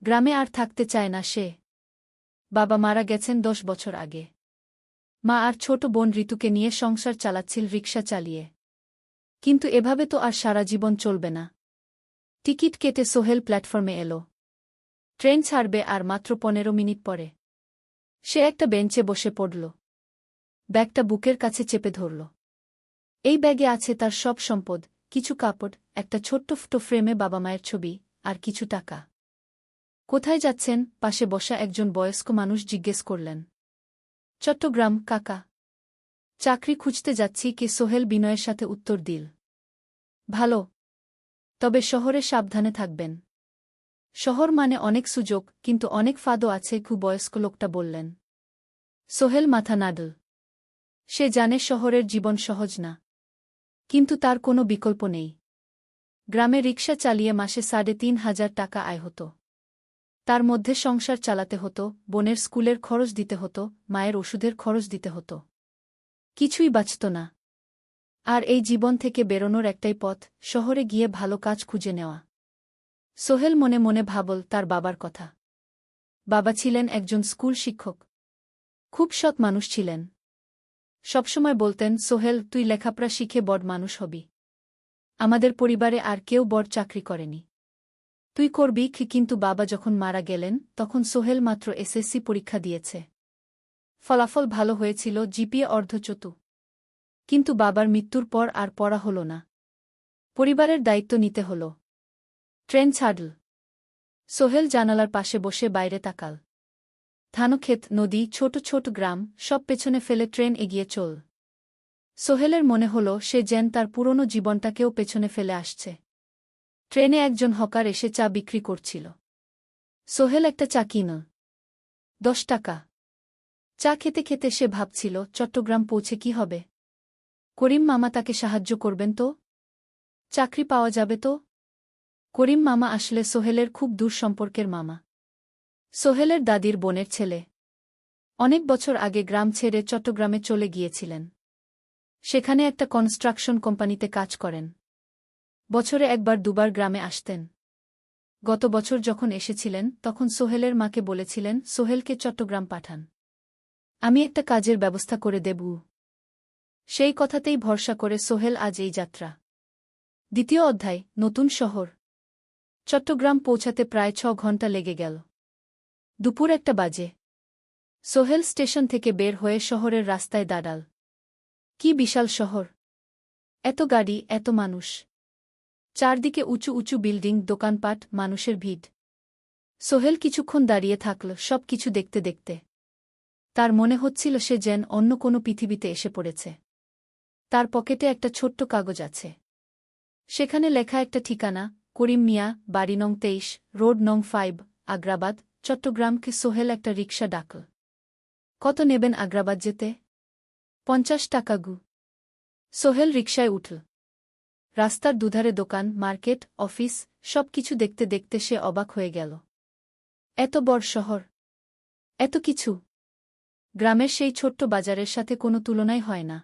গ্রামে আর থাকতে চায় না সে। বাবা মারা গেছেন 10 বছর আগে। মা আর ছোট বোন ঋতুকে নিয়ে সংসার চালাচ্ছিল রিকশা চালিয়ে। কিন্তু এভাবে তো আর সারা জীবন চলবে না। টিকিট কেটে সোহেল প্ল্যাটফর্মে এলো। ট্রেন ছাড়বে আর মাত্র 15 মিনিট পরে। সে একটা বেঞ্চে বসে পড়ল। ব্যাগটা বুকের কাছে চেপে ধরল। এই ব্যাগে আছে তার সব সম্পদ, কিছু কাপড়, একটা ছোট্ট ফটো ফ্রেমে বাবা মায়ের ছবি, আর কিছু টাকা। কোথায় যাচ্ছেন? পাশে বসা একজন বয়স্ক মানুষ জিজ্ঞেস করলেন। চট্টগ্রাম, কাকা। চাকরি খুঁজতে যাচ্ছি, কে সোহেল বিনয়ের সাথে উত্তর দিল। ভালো। তবে শহরে সাবধানে থাকবেন। শহর মানে অনেক সুযোগ, কিন্তু অনেক ফাঁদও আছে, বয়স্ক লোকটা বললেন। সোহেল মাথা নাড়ল। সে জানে শহরের জীবন সহজ না। কিন্তু তার কোনো বিকল্প নেই। গ্রামে রিকশা চালিয়ে মাসে ৩,৫০০ টাকা আয় হতো। তার মধ্যে সংসার চালাতে হতো, বোনের স্কুলের খরচ দিতে হতো, মায়ের ওষুধের খরচ দিতে হতো। কিছুই বাঁচত না। আর এই জীবন থেকে বেরোনোর একটাই পথ, শহরে গিয়ে ভালো কাজ খুঁজে নেওয়া। সোহেল মনে মনে ভাবল তার বাবার কথা। বাবা ছিলেন একজন স্কুল শিক্ষক। খুব সৎ মানুষ ছিলেন। সবসময় বলতেন, সোহেল, তুই লেখাপড়া শিখে বড় মানুষ হবি। আমাদের পরিবারে আর কেউ বড় চাকরি করেনি। তুই করবি। কিন্তু বাবা যখন মারা গেলেন তখন সোহেল মাত্র এসএসসি পরীক্ষা দিয়েছে। ফলাফল ভালো হয়েছিল, জিপিএ অর্ধচতু। কিন্তু বাবার মৃত্যুর পর আর পড়া হল না। পরিবারের দায়িত্ব নিতে হল। ট্রেন ছাড়ল। সোহেল জানালার পাশে বসে বাইরে তাকাল। ধানক্ষেত, নদী, ছোট ছোট গ্রাম, সব পেছনে ফেলে ট্রেন এগিয়ে চল। সোহেলের মনে হল সে যেন তার পুরনো জীবনটাকেও পেছনে ফেলে আসছে। ট্রেনে একজন হকার এসে চা বিক্রি করছিল। সোহেল একটা চা কিনল। 10 টাকা। চা খেতে খেতে সে ভাবছিল, চট্টগ্রাম পৌঁছে কি হবে? করিম মামা তাকে সাহায্য করবেন তো? চাকরি পাওয়া যাবে তো? করিম মামা আসলে সোহেলের খুব দূর সম্পর্কের মামা। সোহেলের দাদির বোনের ছেলে। অনেক বছর আগে গ্রাম ছেড়ে চট্টগ্রামে চলে গিয়েছিলেন। সেখানে একটা কনস্ট্রাকশন কোম্পানিতে কাজ করেন। বছরে একবার দুবার গ্রামে আসতেন। গত বছর যখন এসেছিলেন তখন সোহেলের মাকে বলেছিলেন, সোহেলকে চট্টগ্রাম পাঠান। আমি একটা কাজের ব্যবস্থা করে দেব। সেই কথাতেই ভরসা করে সোহেল আজ এই যাত্রা। দ্বিতীয় অধ্যায়, নতুন শহর। চট্টগ্রাম পৌঁছাতে প্রায় 6 ঘণ্টা লেগে গেল। দুপুর 1টা বাজে। সোহেল স্টেশন থেকে বের হয়ে শহরের রাস্তায় দাঁড়াল। কি বিশাল শহর! এত গাড়ি, এত মানুষ। চারদিকে উঁচু উঁচু বিল্ডিং, দোকানপাট, মানুষের ভিড়। সোহেল কিছুক্ষণ দাঁড়িয়ে থাকল, সব কিছু দেখতে দেখতে। তার মনে হচ্ছিল সে যেন অন্য কোনো পৃথিবীতে এসে পড়েছে। তার পকেটে একটা ছোট্ট কাগজ আছে। সেখানে লেখা একটা ঠিকানা, করিম মিয়া, বাড়ি নং 23, রোড নং 5, আগ্রাবাদ, চট্টগ্রামকে। সোহেল একটা রিকশা ডাকল। কত নেবেন আগ্রাবাদ যেতে? 50 টাকা গু। সোহেল রিকশায় উঠল। রাস্তার দুধারে দোকান, মার্কেট, অফিস, সব কিছু দেখতে দেখতে সে অবাক হয়ে গেল। এত বড় শহর! এত কিছু! গ্রামের সেই ছোট্ট বাজারের সাথে কোনো তুলনাই হয় না।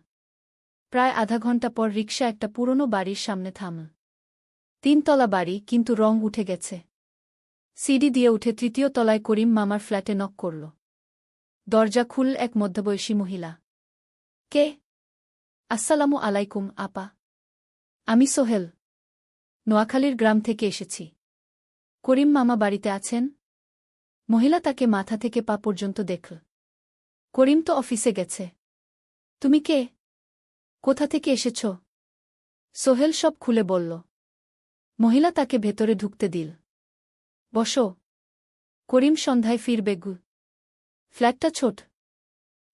প্রায় আধা ঘণ্টা পর রিকশা একটা পুরনো বাড়ির সামনে থামল। 3 তলা বাড়ি, কিন্তু রং উঠে গেছে। সিঁড়ি দিয়ে উঠে 3য় তলায় করিম মামার ফ্ল্যাটে নক করল। দরজা খুলল এক মধ্যবয়সী মহিলা। কে? আসসালামু আলাইকুম, আপা। আমি সোহেল। নোয়াখালীর গ্রাম থেকে এসেছি। করিম মামা বাড়িতে আছেন? মহিলা তাকে মাথা থেকে পা পর্যন্ত দেখল। করিম তো অফিসে গেছে। তুমি কে? কোথা থেকে এসেছ? সোহেল সব খুলে বলল। মহিলা তাকে ভেতরে ঢুকতে দিল। বসো। করিম সন্ধ্যায় ফিরবে গু। ফ্ল্যাটটা ছোট।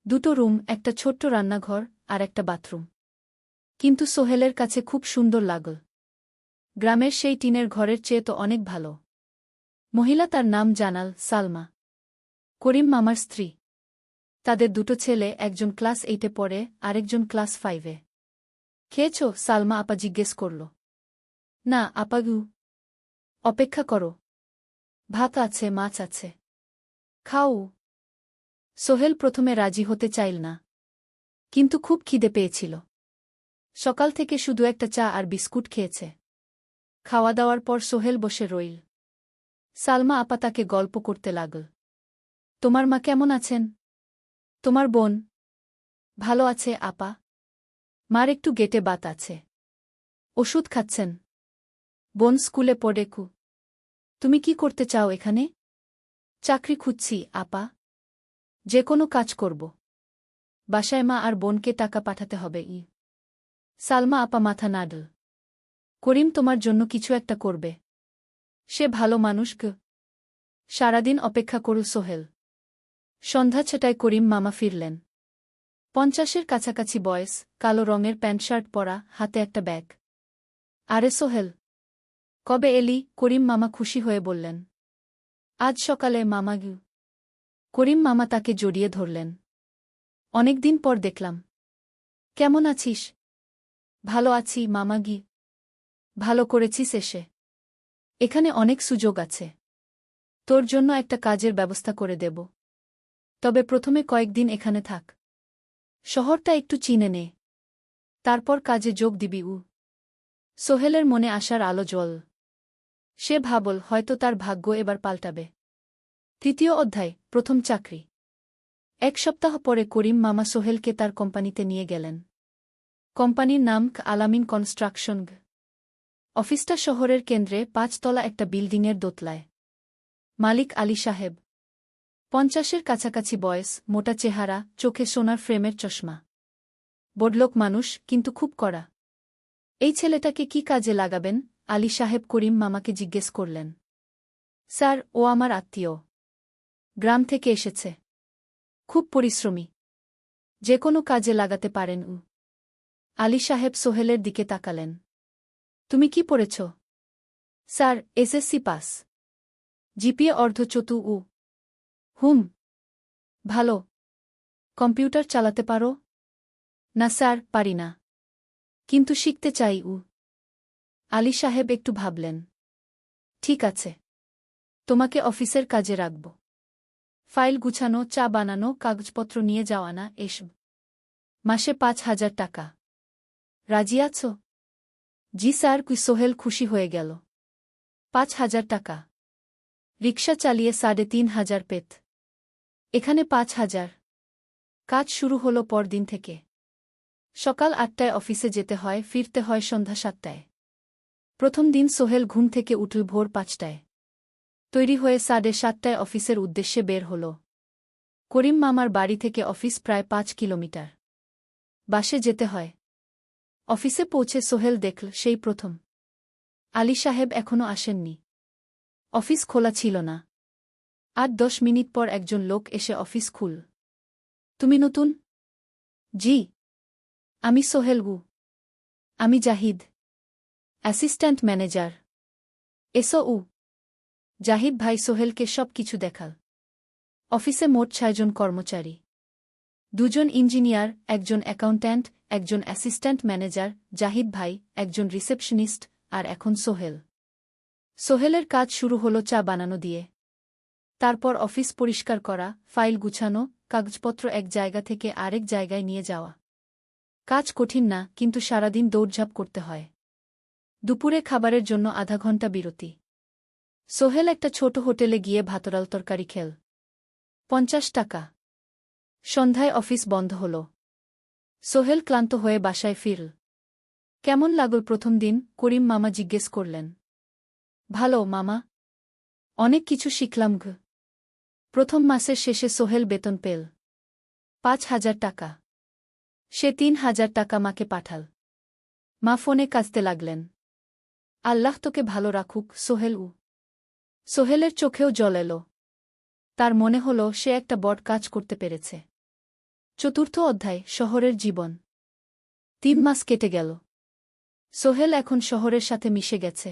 2টো রুম, একটা ছোট্ট রান্নাঘর, আর একটা বাথরুম। কিন্তু সোহেলের কাছে খুব সুন্দর লাগল। গ্রামের সেই টিনের ঘরের চেয়ে তো অনেক ভালো। মহিলা তার নাম জানাল, সালমা। করিম মামার স্ত্রী। তাদের 2টো ছেলে, একজন ক্লাস 8-এ পড়ে, আরেকজন ক্লাস 5-এ। খেয়েছ? সালমা আপা জিজ্ঞেস করল। না আপা গু। অপেক্ষা করো। ভাত আছে, মাছ আছে। খাও। সোহেল প্রথমে রাজি হতে চাইল না। কিন্তু খুব খিদে পেয়েছিল। সকাল থেকে শুধু একটা চা আর বিস্কুট খেয়েছে। খাওয়া দাওয়ার পর সোহেল বসে রইল। সালমা আপা তাকে গল্প করতে লাগল। তোমার মা কেমন আছেন? তোমার বোন? ভালো আছে আপা। মার একটু গেটে বাত আছে। ওষুধ খাচ্ছেন? বোন স্কুলে পড়ে কু। তুমি কি করতে চাও এখানে? চাকরি খুঁজছি আপা। যে কোনো কাজ করব। বাসায় মা আর বোনকে টাকা পাঠাতে হবে। সালমা আপা মাথা নাড়ল। করিম তোমার জন্য কিছু একটা করবে। সে ভালো মানুষ গ। সারাদিন অপেক্ষা করু সোহেল। সন্ধ্যা ছটায় করিম মামা ফিরলেন। 50-এর কাছাকাছি বয়স, কালো রঙের প্যান্ট শার্ট পরা, হাতে একটা ব্যাগ। আরে সোহেল, কবে এলি? করিম মামা খুশি হয়ে বললেন। আজ সকালে মামা গু। করিম মামা তাকে জড়িয়ে ধরলেন। অনেকদিন পর দেখলাম। কেমন আছিস? ভালো আছি মামা গি। ভালো করেছিস এসে। এখানে অনেক সুযোগ আছে। তোর জন্য একটা কাজের ব্যবস্থা করে দেব। তবে প্রথমে কয়েকদিন এখানে থাক। শহরটা একটু চিনে নে। তারপর কাজে যোগ দিবি। সোহেলের মনে আসার আলো জ্বল। সে ভাবল হয়তো তার ভাগ্য এবার পাল্টাবে। 3য় অধ্যায়, প্রথম চাকরি। 1 সপ্তাহ পরে করিম মামা সোহেলকে তার কোম্পানিতে নিয়ে গেলেন। কোম্পানির নাম আলামিন কনস্ট্রাকশন। অফিসটা শহরের কেন্দ্রে 5 তলা একটা বিল্ডিংয়ের দোতলায়। মালিক আলী সাহেব। 50-এর কাছাকাছি বয়স, মোটা চেহারা, চোখে সোনার ফ্রেমের চশমা। বড়লোক মানুষ, কিন্তু খুব কড়া। এই ছেলেটাকে কি কাজে লাগাবেন? আলী সাহেব করিম মামাকে জিজ্ঞেস করলেন। স্যার, ও আমার আত্মীয়। গ্রাম থেকে এসেছে। খুব পরিশ্রমী। যে কোনো কাজে লাগাতে পারেন। আলী সাহেব সোহেলের দিকে তাকালেন। তুমি কি পড়েছ? Sir, SSC pass. জিপিএ অর্ধচতু। হুম। ভালো। কম্পিউটার চালাতে পারো? না স্যার, পারি না। কিন্তু শিখতে চাই। আলী সাহেব একটু ভাবলেন। ঠিক আছে। তোমাকে অফিসের কাজে রাখব। ফাইল গুছানো, চা বানানো, কাগজপত্র নিয়ে যাওয়া না, এসব। মাসে 5,000 টাকা। রাজি আছো? জি স্যার। সোহেল খুশি হয়ে গেল। 5,000 টাকা। রিকশা চালিয়ে 3,500 পেত। এখানে 5,000। কাজ শুরু হলো পরদিন থেকে। সকাল 8টায় অফিসে যেতে হয়, ফিরতে হয় সন্ধ্যা 7টায়। প্রথম দিন সোহেল ঘুম থেকে উঠল ভোর 5টায়। তৈরি হয়ে 7:30টায় অফিসের উদ্দেশ্যে বের হল। করিম মামার বাড়ি থেকে অফিস প্রায় 5 কিলোমিটার। বাসে যেতে হয়। অফিসে পৌঁছে সোহেল দেখল সেই প্রথম আলী সাহেব এখনো আসেননি। অফিস খোলা ছিল না। 8-10 মিনিট পর একজন লোক এসে অফিস খুল। তুমি নতুন? জি। আমি সোহেল। আমি জাহিদ, অ্যাসিস্ট্যান্ট ম্যানেজার। এসো। জাহিদ ভাই সোহেলকে সব কিছু দেখাল। অফিসে মোট 6 জন কর্মচারী। 2 জন ইঞ্জিনিয়ার, একজন অ্যাকাউন্ট্যান্ট, একজন অ্যাসিস্ট্যান্ট ম্যানেজার, জাহিদ ভাই, একজন রিসেপশনিস্ট, আর এখন সোহেল। সোহেলের কাজ শুরু হলো চা বানানো দিয়ে। তারপর অফিস পরিষ্কার করা, ফাইল গুছানো, কাগজপত্র এক জায়গা থেকে আরেক জায়গায় নিয়ে যাওয়া। কাজ কঠিন না, কিন্তু সারাদিন দৌড়ঝাঁপ করতে হয়। দুপুরে খাবারের জন্য আধা ঘন্টা বিরতি। সোহেল একটা ছোট হোটেলে গিয়ে ভাতরাল তরকারি খেল। 50 টাকা। সন্ধ্যায় অফিস বন্ধ হল। সোহেল ক্লান্ত হয়ে বাসায় ফিরল। কেমন লাগল প্রথম দিন? করিম মামা জিজ্ঞেস করলেন। ভালো মামা। অনেক কিছু শিখলাম। প্রথম মাসের শেষে সোহেল বেতন পেল 5,000 টাকা। সে 3,000 টাকা মাকে পাঠাল। মা ফোনে কাঁদতে লাগলেন। আল্লাহ তোকে ভালো রাখুক সোহেল। সোহেলের চোখেও জল এলো। তার মনে হল সে একটা বড় কাজ করতে পেরেছে। 4র্থ অধ্যায়, শহরের জীবন। 3 মাস কেটে গেল। সোহেল এখন শহরের সাথে মিশে গেছে।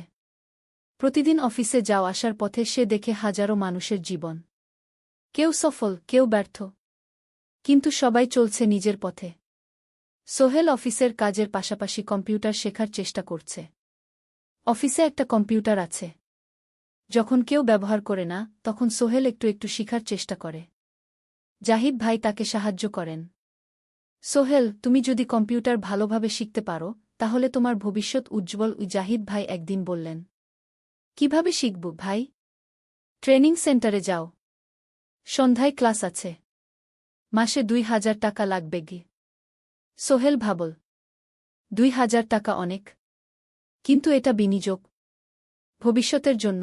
প্রতিদিন অফিসে যাওয়া আসার পথে সে দেখে হাজারো মানুষের জীবন। কেউ সফল, কেউ ব্যর্থ। কিন্তু সবাই চলছে নিজের পথে। সোহেল অফিসের কাজের পাশাপাশি কম্পিউটার শেখার চেষ্টা করছে। অফিসে একটা কম্পিউটার আছে। যখন কেউ ব্যবহার করে না, তখন সোহেল একটু একটু শিখার চেষ্টা করে। জাহিদ ভাই তাকে সাহায্য করেন। সোহেল, তুমি যদি কম্পিউটার ভালোভাবে শিখতে পারো, তাহলে তোমার ভবিষ্যৎ উজ্জ্বল। জাহিদ ভাই একদিন বললেন। কিভাবে শিখব ভাই? ট্রেনিং সেন্টারে যাও। সন্ধ্যায় ক্লাস আছে। মাসে 2,000 টাকা লাগবে গি। সোহেল ভাবল। 2,000 টাকা অনেক। কিন্তু এটা বিনিয়োগ। ভবিষ্যতের জন্য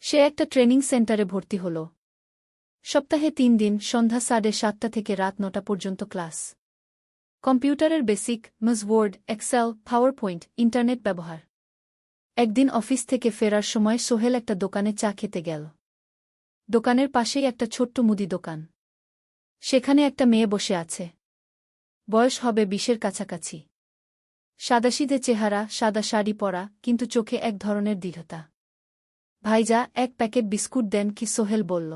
সে একটা ট্রেনিং সেন্টারে ভর্তি হল। সপ্তাহে 3 দিন, সন্ধ্যা 7:30 থেকে রাত 9টা পর্যন্ত ক্লাস। কম্পিউটারের basic, MS Word, Excel, PowerPoint, internet ব্যবহার। একদিন অফিস থেকে ফেরার সময় সোহেল একটা দোকানে চা খেতে গেল। দোকানের পাশেই একটা ছোট্ট মুদি দোকান। সেখানে একটা মেয়ে বসে আছে। বয়স হবে 20-এর কাছাকাছি। সাদাসিধে চেহারা, সাদা শাড়ি পরা, কিন্তু চোখে এক ধরনের দৃঢ়তা। ভাইজা, 1 প্যাকেট বিস্কুট দেন কি? সোহেল বলল।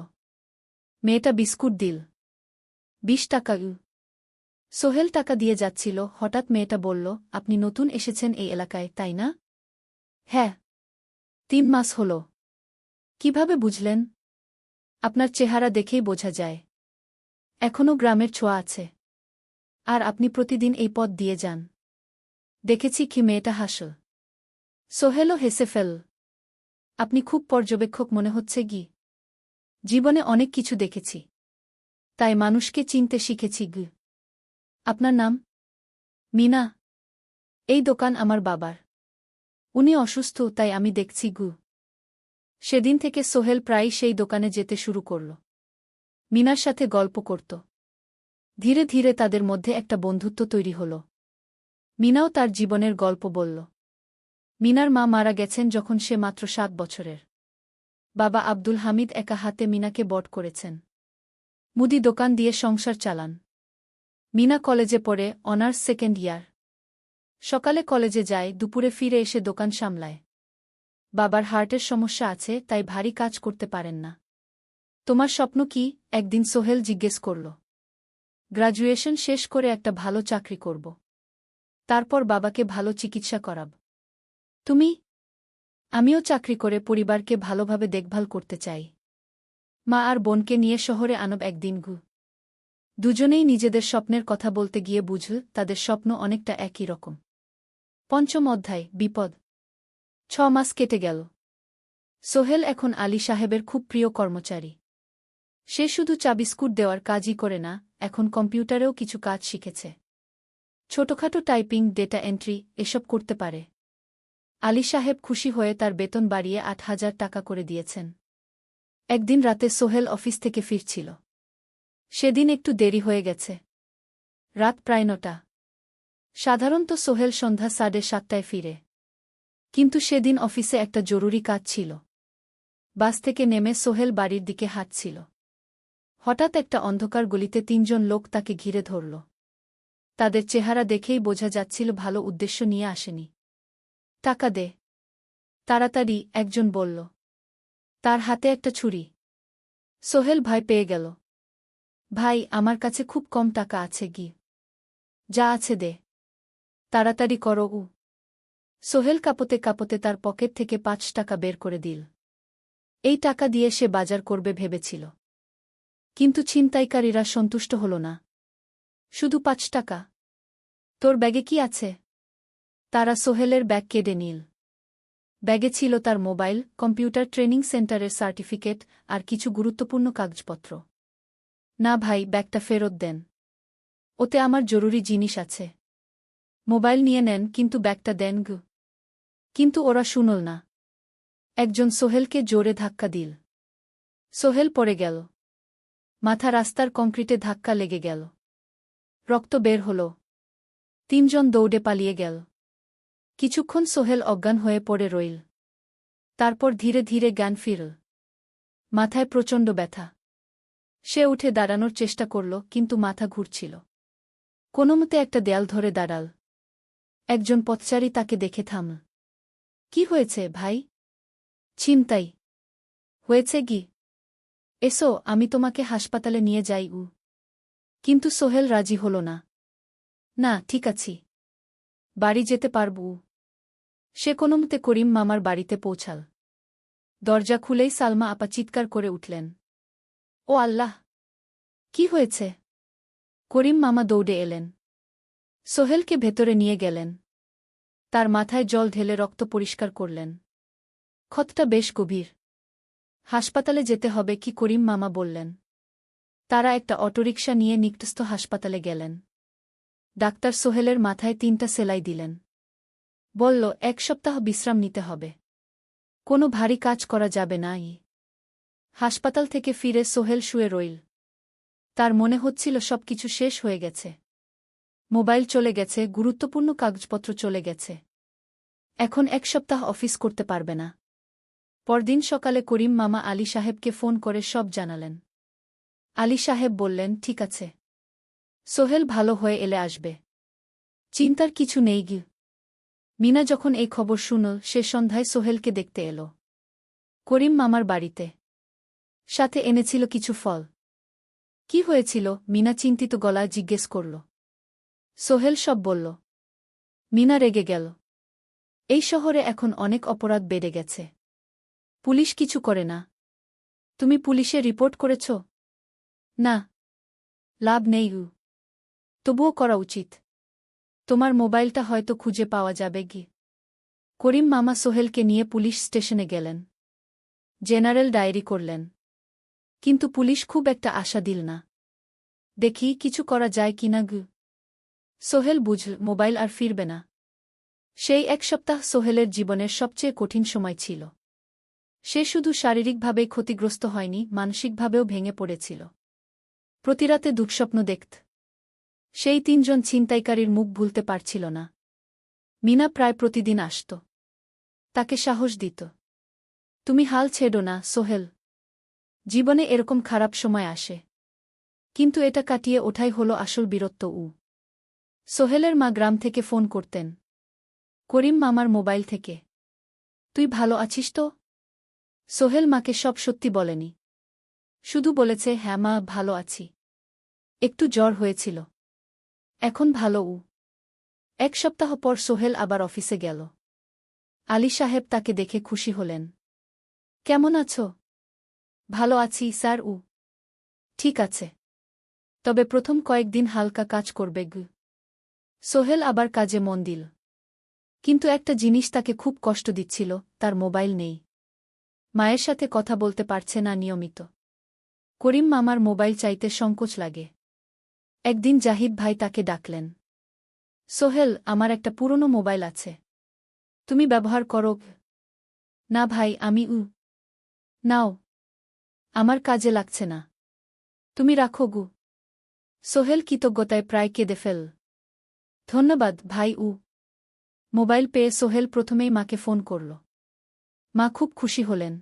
মেয়েটা বিস্কুট দিল। 20 টাকা। সোহেল টাকা দিয়ে যাচ্ছিল, হঠাৎ মেয়েটা বলল, আপনি নতুন এসেছেন এই এলাকায়, তাই না? হ্যাঁ। 3 মাস হল। কিভাবে বুঝলেন? আপনার চেহারা দেখেই বোঝা যায়। এখনও গ্রামের ছোঁয়া আছে। আর আপনি প্রতিদিন এই পথ দিয়ে যান। দেখেছি কি? মেয়েটা হাসল। সোহেলও হেসে ফেল। আপনি খুব পর্যবেক্ষক মনে হচ্ছে গি। জীবনে অনেক কিছু দেখেছি। তাই মানুষকে চিনতে শিখেছি গি। আপনার নাম? মিনা। এই দোকান আমার বাবার। উনি অসুস্থ, তাই আমি দেখছি গু। সেদিন থেকে সোহেল প্রায়ই সেই দোকানে যেতে শুরু করল। মিনার সাথে গল্প করত। ধীরে ধীরে তাদের মধ্যে একটা বন্ধুত্ব তৈরি হল। মিনাও তার জীবনের গল্প বলল। মিনার মা মারা গেছেন যখন সে মাত্র 7 বছরের। বাবা আব্দুল হামিদ একা হাতে মিনাকে বড় করেছেন। মুদি দোকান দিয়ে সংসার চালান। মিনা কলেজে পড়ে, অনার্স 2nd ইয়ার। সকালে কলেজে যায়, দুপুরে ফিরে এসে দোকান সামলায়। বাবার হার্টের সমস্যা আছে, তাই ভারী কাজ করতে পারেন না। তোমার স্বপ্ন কি? একদিন সোহেল জিজ্ঞেস করল। গ্র্যাজুয়েশন শেষ করে একটা ভালো চাকরি করব। তারপর বাবাকে ভালো চিকিৎসা করাব। তুমি? আমিও চাকরি করে পরিবারকে ভালোভাবে দেখভাল করতে চাই। মা আর বোনকে নিয়ে শহরে আনব একদিন গু। দুজনেই নিজেদের স্বপ্নের কথা বলতে গিয়ে বুঝল তাদের স্বপ্ন অনেকটা একই রকম। 5ম অধ্যায়, বিপদ। 6 মাস কেটে গেল। সোহেল এখন আলী সাহেবের খুব প্রিয় কর্মচারী। সে শুধু চা বিস্কুট দেওয়ার কাজই করে না, এখন কম্পিউটারেও কিছু কাজ শিখেছে। ছোটখাটো টাইপিং, ডেটা এন্ট্রি এসব করতে পারে। আলী সাহেব খুশি হয়ে তার বেতন বাড়িয়ে 8,000 টাকা করে দিয়েছেন। একদিন রাতে সোহেল অফিস থেকে ফিরছিল। সেদিন একটু দেরি হয়ে গেছে। রাত প্রায় 9টা। সাধারণত সোহেল সন্ধ্যা 7:30টায় ফিরে। কিন্তু সেদিন অফিসে একটা জরুরি কাজ ছিল। বাস থেকে নেমে সোহেল বাড়ির দিকে হাঁটছিল। হঠাৎ একটা অন্ধকার গলিতে 3 জন লোক তাকে ঘিরে ধরল। তাদের চেহারা দেখেই বোঝা যাচ্ছিল ভালো উদ্দেশ্য নিয়ে আসেনি। টাকা দে তাড়াতাড়ি, একজন বলল। তার হাতে একটা ছুরি। সোহেল ভয় পেয়ে গেল। ভাই, আমার কাছে খুব কম টাকা আছে গি। যা আছে দে। তাড়াতাড়ি করো। সোহেল কাঁপতে কাঁপতে তার পকেট থেকে 5 টাকা বের করে দিল। এই টাকা দিয়ে সে বাজার করবে ভেবেছিল। কিন্তু ছিনতাইকারীরা সন্তুষ্ট হল না। শুধু 5 টাকা? তোর ব্যাগে কি আছে? তারা সোহেলের ব্যাগ কেড়ে নিল। ব্যাগে ছিল তার মোবাইল, কম্পিউটার ট্রেনিং সেন্টারের সার্টিফিকেট আর কিছু গুরুত্বপূর্ণ কাগজপত্র। না ভাই, ব্যাগটা ফেরত দেন। ওতে আমার জরুরি জিনিস আছে। মোবাইল নিয়ে নেন, কিন্তু ব্যাগটা দেন গু। কিন্তু ওরা শুনল না। একজন সোহেলকে জোরে ধাক্কা দিল। সোহেল পড়ে গেল। মাথা রাস্তার কংক্রিটে ধাক্কা লেগে গেল। রক্ত বের হল। 3 জন দৌড়ে পালিয়ে গেল। কিছুক্ষণ সোহেল অজ্ঞান হয়ে পড়ে রইল। তারপর ধীরে ধীরে জ্ঞান ফিরল। মাথায় প্রচণ্ড ব্যথা। সে উঠে দাঁড়ানোর চেষ্টা করল, কিন্তু মাথা ঘুরছিল। কোনোমতে একটা দেয়াল ধরে দাঁড়াল। একজন পথচারী তাকে দেখে থামল। কি হয়েছে ভাই? ছিনতাই হয়েছে গি? এসো, আমি তোমাকে হাসপাতালে নিয়ে যাই। কিন্তু সোহেল রাজি হল না। না, ঠিক আছি। বাড়ি যেতে পারব। সে কোনোমতে করিম মামার বাড়িতে পৌঁছাল। দরজা খুলেই সালমা আপা চিৎকার করে উঠলেন। ও আল্লাহ! কি হয়েছে? করিম মামা দৌড়ে এলেন। সোহেলকে ভেতরে নিয়ে গেলেন। তার মাথায় জল ঢেলে রক্ত পরিষ্কার করলেন। ক্ষতটা বেশ গভীর। হাসপাতালে যেতে হবে কি? করিম মামা বললেন। তারা একটা অটোরিকশা নিয়ে নিকটস্থ হাসপাতালে গেলেন। ডাক্তার সোহেলের মাথায় 3টা সেলাই দিলেন। বলল, 1 সপ্তাহ বিশ্রাম নিতে হবে। কোনো ভারী কাজ করা যাবে না। হাসপাতাল থেকে ফিরে সোহেল শুয়ে রইল। তার মনে হচ্ছিল সবকিছু শেষ হয়ে গেছে। মোবাইল চলে গেছে, গুরুত্বপূর্ণ কাগজপত্র চলে গেছে। এখন 1 সপ্তাহ অফিস করতে পারবে না। পরদিন সকালে করিম মামা আলী সাহেবকে ফোন করে সব জানালেন। আলী সাহেব বললেন, ঠিক আছে, সোহেল ভালো হয়ে এলে আসবে, চিন্তার কিছু নেই গি। মিনা যখন এই খবর শুনল, সে সন্ধ্যায় সোহেলকে দেখতে এল করিম মামার বাড়িতে। সাথে এনেছিল কিছু ফল। কি হয়েছিল? মিনা চিন্তিত গলায় জিজ্ঞেস করল। সোহেল সব বলল। মিনা রেগে গেল। এই শহরে এখন অনেক অপরাধ বেড়ে গেছে। পুলিশ কিছু করে না। তুমি পুলিশে রিপোর্ট করেছ? না। লাভ নেই। তবুও করা উচিত। তোমার মোবাইলটা হয়তো খুঁজে পাওয়া যাবে গি। করিম মামা সোহেলকে নিয়ে পুলিশ স্টেশনে গেলেন। জেনারেল ডায়েরি করলেন। কিন্তু পুলিশ খুব একটা আশা দিল না। দেখি কিছু করা যায় কিনা গু। সোহেল বুঝল মোবাইল আর ফিরবে না। সেই 1 সপ্তাহ সোহেলের জীবনের সবচেয়ে কঠিন সময় ছিল। সে শুধু শারীরিকভাবেই ক্ষতিগ্রস্ত হয়নি, মানসিকভাবেও ভেঙে পড়েছিল। প্রতিরাতে দুঃস্বপ্ন দেখত। সেই 3 জন ছিনতাইকারীর মুখ ভুলতে পারছিল না। মিনা প্রায় প্রতিদিন আসত। তাকে সাহস দিত। তুমি হাল ছেড়ো না সোহেল। জীবনে এরকম খারাপ সময় আসে। কিন্তু এটা কাটিয়ে ওঠাই হলো আসল বীরত্ব। সোহেলের মা গ্রাম থেকে ফোন করতেন। করিম মামার মোবাইল থেকে। তুই ভালো আছিস তো? সোহেল মাকে সব সত্যি বলেনি। শুধু বলেছে, হ্যাঁ মা, ভালো আছি। একটু জ্বর হয়েছিল। এখন ভালো। 1 সপ্তাহ পর সোহেল আবার অফিসে গেল। আলী সাহেব তাকে দেখে খুশি হলেন। কেমন আছো? ভালো আছি স্যার। ঠিক আছে। তবে প্রথম কয়েকদিন হালকা কাজ করবে গু। সোহেল আবার কাজে মন দিল। কিন্তু একটা জিনিস তাকে খুব কষ্ট দিচ্ছিল, তার মোবাইল নেই। মায়ের সাথে কথা বলতে পারছে না নিয়মিত। করিম মামার মোবাইল চাইতে সংকোচ লাগে। একদিন জাহিদ ভাই তাকে ডাকলেন। সোহেল, আমার একটা পুরনো মোবাইল আছে। তুমি ব্যবহার করো? না ভাই, আমি নাও। আমার কাজে লাগছে না। তুমি রাখো গু। সোহেল কৃতজ্ঞতায় প্রায় কেঁদে ফেল। ধন্যবাদ ভাই। মোবাইল পেয়ে সোহেল প্রথমেই মাকে ফোন করল। মা খুব খুশি হলেন।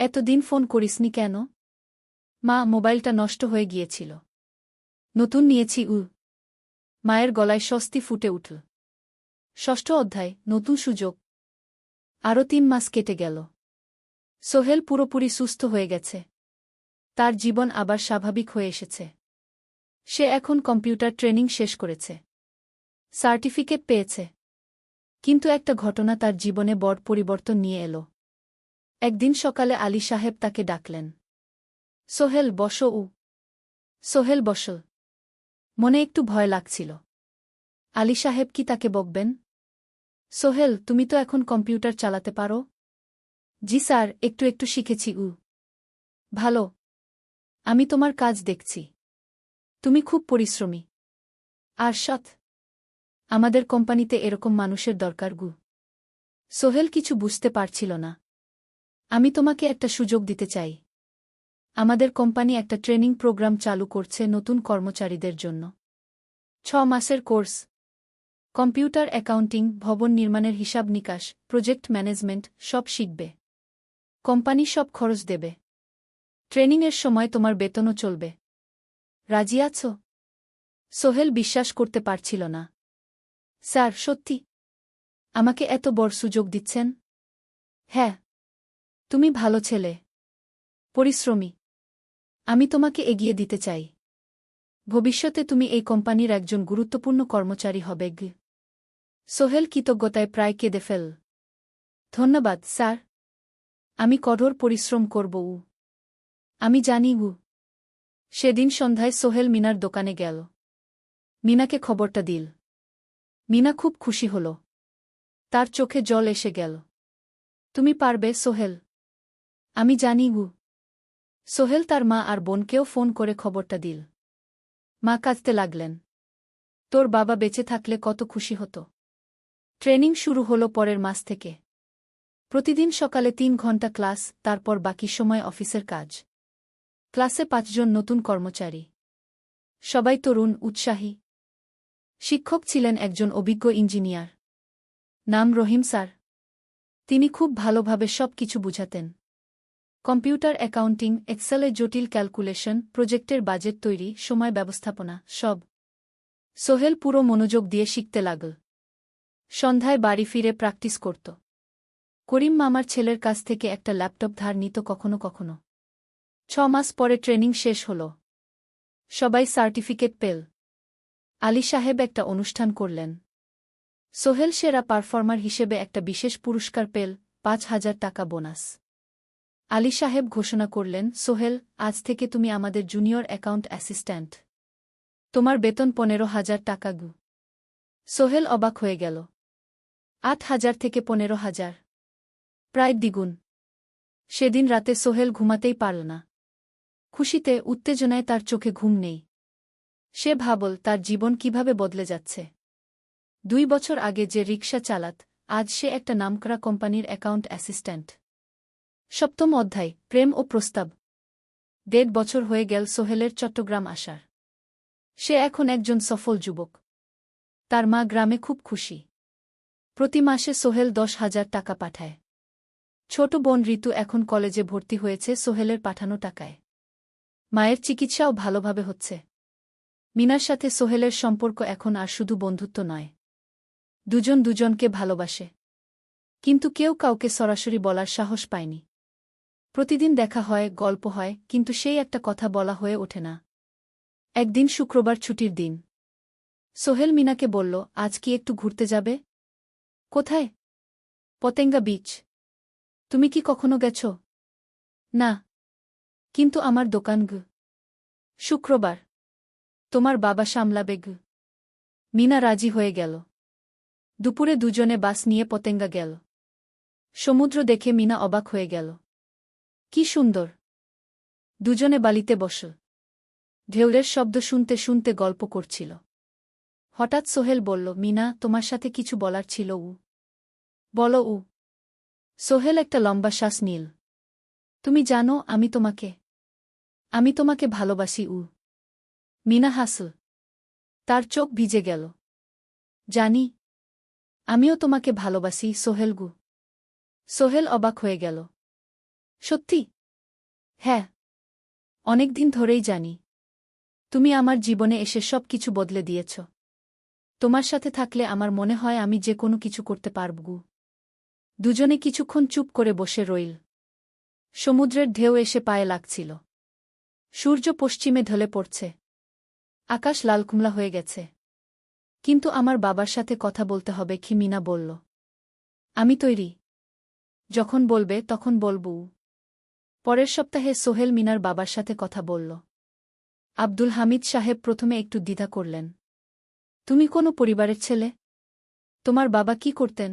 এতদিন ফোন করিসনি কেন? মা, মোবাইলটা নষ্ট হয়ে গিয়েছিল। নতুন নিয়েছি। মায়ের গলায় স্বস্তি ফুটে উঠল। 6ষ্ঠ অধ্যায়, নতুন সুযোগ। আরও 3 মাস কেটে গেল। সোহেল পুরোপুরি সুস্থ হয়ে গেছে। তার জীবন আবার স্বাভাবিক হয়ে এসেছে। সে এখন কম্পিউটার ট্রেনিং শেষ করেছে। সার্টিফিকেট পেয়েছে। কিন্তু একটা ঘটনা তার জীবনে বড় পরিবর্তন নিয়ে এলো। একদিন সকালে আলী সাহেব তাকে ডাকলেন। সোহেল, বসো। সোহেল বসল। মনে একটু ভয় লাগছিল। আলী সাহেব কি তাকে বকবেন? সোহেল, তুমি তো এখন কম্পিউটার চালাতে পারো? জি স্যার, একটু একটু শিখেছি। ভালো। আমি তোমার কাজ দেখছি। তুমি খুব পরিশ্রমী আর সৎ। আমাদের কোম্পানিতে এরকম মানুষের দরকার গু। সোহেল কিছু বুঝতে পারছিল না। আমি তোমাকে একটা সুযোগ দিতে চাই। আমাদের কোম্পানি একটা ট্রেনিং প্রোগ্রাম চালু করছে নতুন কর্মচারীদের জন্য। 6 মাসের কোর্স। কম্পিউটার অ্যাকাউন্টিং, ভবন নির্মাণের হিসাব নিকাশ, প্রজেক্ট ম্যানেজমেন্ট সব শিখবে। কোম্পানি সব খরচ দেবে। ট্রেনিংয়ের সময় তোমার বেতনও চলবে। রাজি আছো? সোহেল বিশ্বাস করতে পারছিল না। স্যার, সত্যি? আমাকে এত বড় সুযোগ দিচ্ছেন? হ্যাঁ। তুমি ভালো ছেলে, পরিশ্রমী। আমি তোমাকে এগিয়ে দিতে চাই। ভবিষ্যতে তুমি এই কোম্পানির একজন গুরুত্বপূর্ণ কর্মচারী হবে। সোহেল কৃতজ্ঞতায় প্রায় কেঁদে ফেল। ধন্যবাদ স্যার। আমি কঠোর পরিশ্রম করব। আমি জানি। সেদিন সন্ধ্যায় সোহেল মিনার দোকানে গেল। মিনাকে খবরটা দিল। মিনা খুব খুশি হল। তার চোখে জল এসে গেল। তুমি পারবে সোহেল। আমি জানি। সোহেল তার মা আর বোনকেও ফোন করে খবরটা দিল। মা কাঁদতে লাগলেন। তোর বাবা বেঁচে থাকলে কত খুশি হতো। ট্রেনিং শুরু হলো পরের মাস থেকে। প্রতিদিন সকালে ৩ ঘণ্টা ক্লাস, তারপর বাকি সময় অফিসের কাজ। ক্লাসে ৫ জন নতুন কর্মচারী। সবাই তরুণ, উৎসাহী। শিক্ষক ছিলেন একজন অভিজ্ঞ ইঞ্জিনিয়ার। নাম রহিম স্যার। তিনি খুব ভালোভাবে সব কিছু বুঝাতেন। কম্পিউটার অ্যাকাউন্টিং, এক্সেলে জটিল ক্যালকুলেশন, প্রজেক্টের বাজেট তৈরি, সময় ব্যবস্থাপনা, সব। সোহেল পুরো মনোযোগ দিয়ে শিখতে লাগল। সন্ধ্যায় বাড়ি ফিরে প্র্যাকটিস করত। করিম মামার ছেলের কাছ থেকে একটা ল্যাপটপ ধার নিত কখনো কখনো। ৬ মাস পরে ট্রেনিং শেষ হল। সবাই সার্টিফিকেট পেল। আলী সাহেব একটা অনুষ্ঠান করলেন। সোহেল সেরা পারফর্মার হিসেবে একটা বিশেষ পুরস্কার পেল, ৫,০০০ টাকা বোনাস। আলী সাহেব ঘোষণা করলেন, সোহেল, আজ থেকে তুমি আমাদের জুনিয়র অ্যাকাউন্ট অ্যাসিস্ট্যান্ট। তোমার বেতন ১৫,০০০ টাকা গু। সোহেল অবাক হয়ে গেল। ৮,০০০ থেকে ১৫,০০০, প্রায় দ্বিগুণ। সেদিন রাতে সোহেল ঘুমাতেই পারল না। খুশিতে, উত্তেজনায় তার চোখে ঘুম নেই। সে ভাবল তার জীবন কিভাবে বদলে যাচ্ছে। ২ বছর আগে যে রিকশা চালাত, আজ সে একটা নামকরা কোম্পানির অ্যাকাউন্ট অ্যাসিস্ট্যান্ট। ৭ম অধ্যায়, প্রেম ও প্রস্তাব। ১.৫ বছর হয়ে গেল সোহেলের চট্টগ্রাম আসার। সে এখন একজন সফল যুবক। তার মা গ্রামে খুব খুশি। প্রতি মাসে সোহেল ১০,০০০ টাকা পাঠায়। ছোট বোন ঋতু এখন কলেজে ভর্তি হয়েছে সোহেলের পাঠানো টাকায়। মায়ের চিকিৎসাও ভালোভাবে হচ্ছে। মিনার সাথে সোহেলের সম্পর্ক এখন আর শুধু বন্ধুত্ব নয়। দুজন দুজনকে ভালোবাসে। কিন্তু কেউ কাউকে সরাসরি বলার সাহস পায়নি। প্রতিদিন দেখা হয়, গল্প হয়, কিন্তু সেই একটা কথা বলা হয়ে ওঠে না। একদিন শুক্রবার ছুটির দিন। সোহেল মিনাকে বলল, আজ কি একটু ঘুরতে যাবে? কোথায়? পতেঙ্গা বিচ। তুমি কি কখনো গেছ? না। কিন্তু আমার দোকান গু। শুক্রবার। তোমার বাবা সামলাবে গু। মিনা রাজি হয়ে গেল। দুপুরে দুজনে বাস নিয়ে পতেঙ্গা গেল। সমুদ্র দেখে মিনা অবাক হয়ে গেল। কি সুন্দর! দুজনে বালিতে বসল। ঢেউয়ের শব্দ শুনতে শুনতে গল্প করছিল। হঠাৎ সোহেল বলল, মিনা, তোমার সাথে কিছু বলার ছিল। বলো। সোহেল একটা লম্বা শ্বাস নিল। তুমি জানো, আমি তোমাকে ভালোবাসি। মিনা হাসল। তার চোখ ভিজে গেল। জানি। আমিও তোমাকে ভালোবাসি, সোহেল গু। সোহেল অবাক হয়ে গেল। সত্যি? হ্যাঁ। অনেকদিন ধরেই জানি। তুমি আমার জীবনে এসে সব কিছু বদলে দিয়েছ। তোমার সাথে থাকলে আমার মনে হয় আমি যে কোনো কিছু করতে পারব গু। দুজনে কিছুক্ষণ চুপ করে বসে রইল। সমুদ্রের ঢেউ এসে পায়ে লাগছিল। সূর্য পশ্চিমে ঢলে পড়ছে। আকাশ লালকুমলা হয়ে গেছে। কিন্তু আমার বাবার সাথে কথা বলতে হবে কি? মিনা বলল। আমি তৈরি। যখন বলবে তখন বলব। পরের সপ্তাহে সোহেল মিনার বাবার সাথে কথা বলল। আব্দুল হামিদ সাহেব প্রথমে একটু দ্বিধা করলেন। তুমি কোনো পরিবারের ছেলে? তোমার বাবা কি করতেন?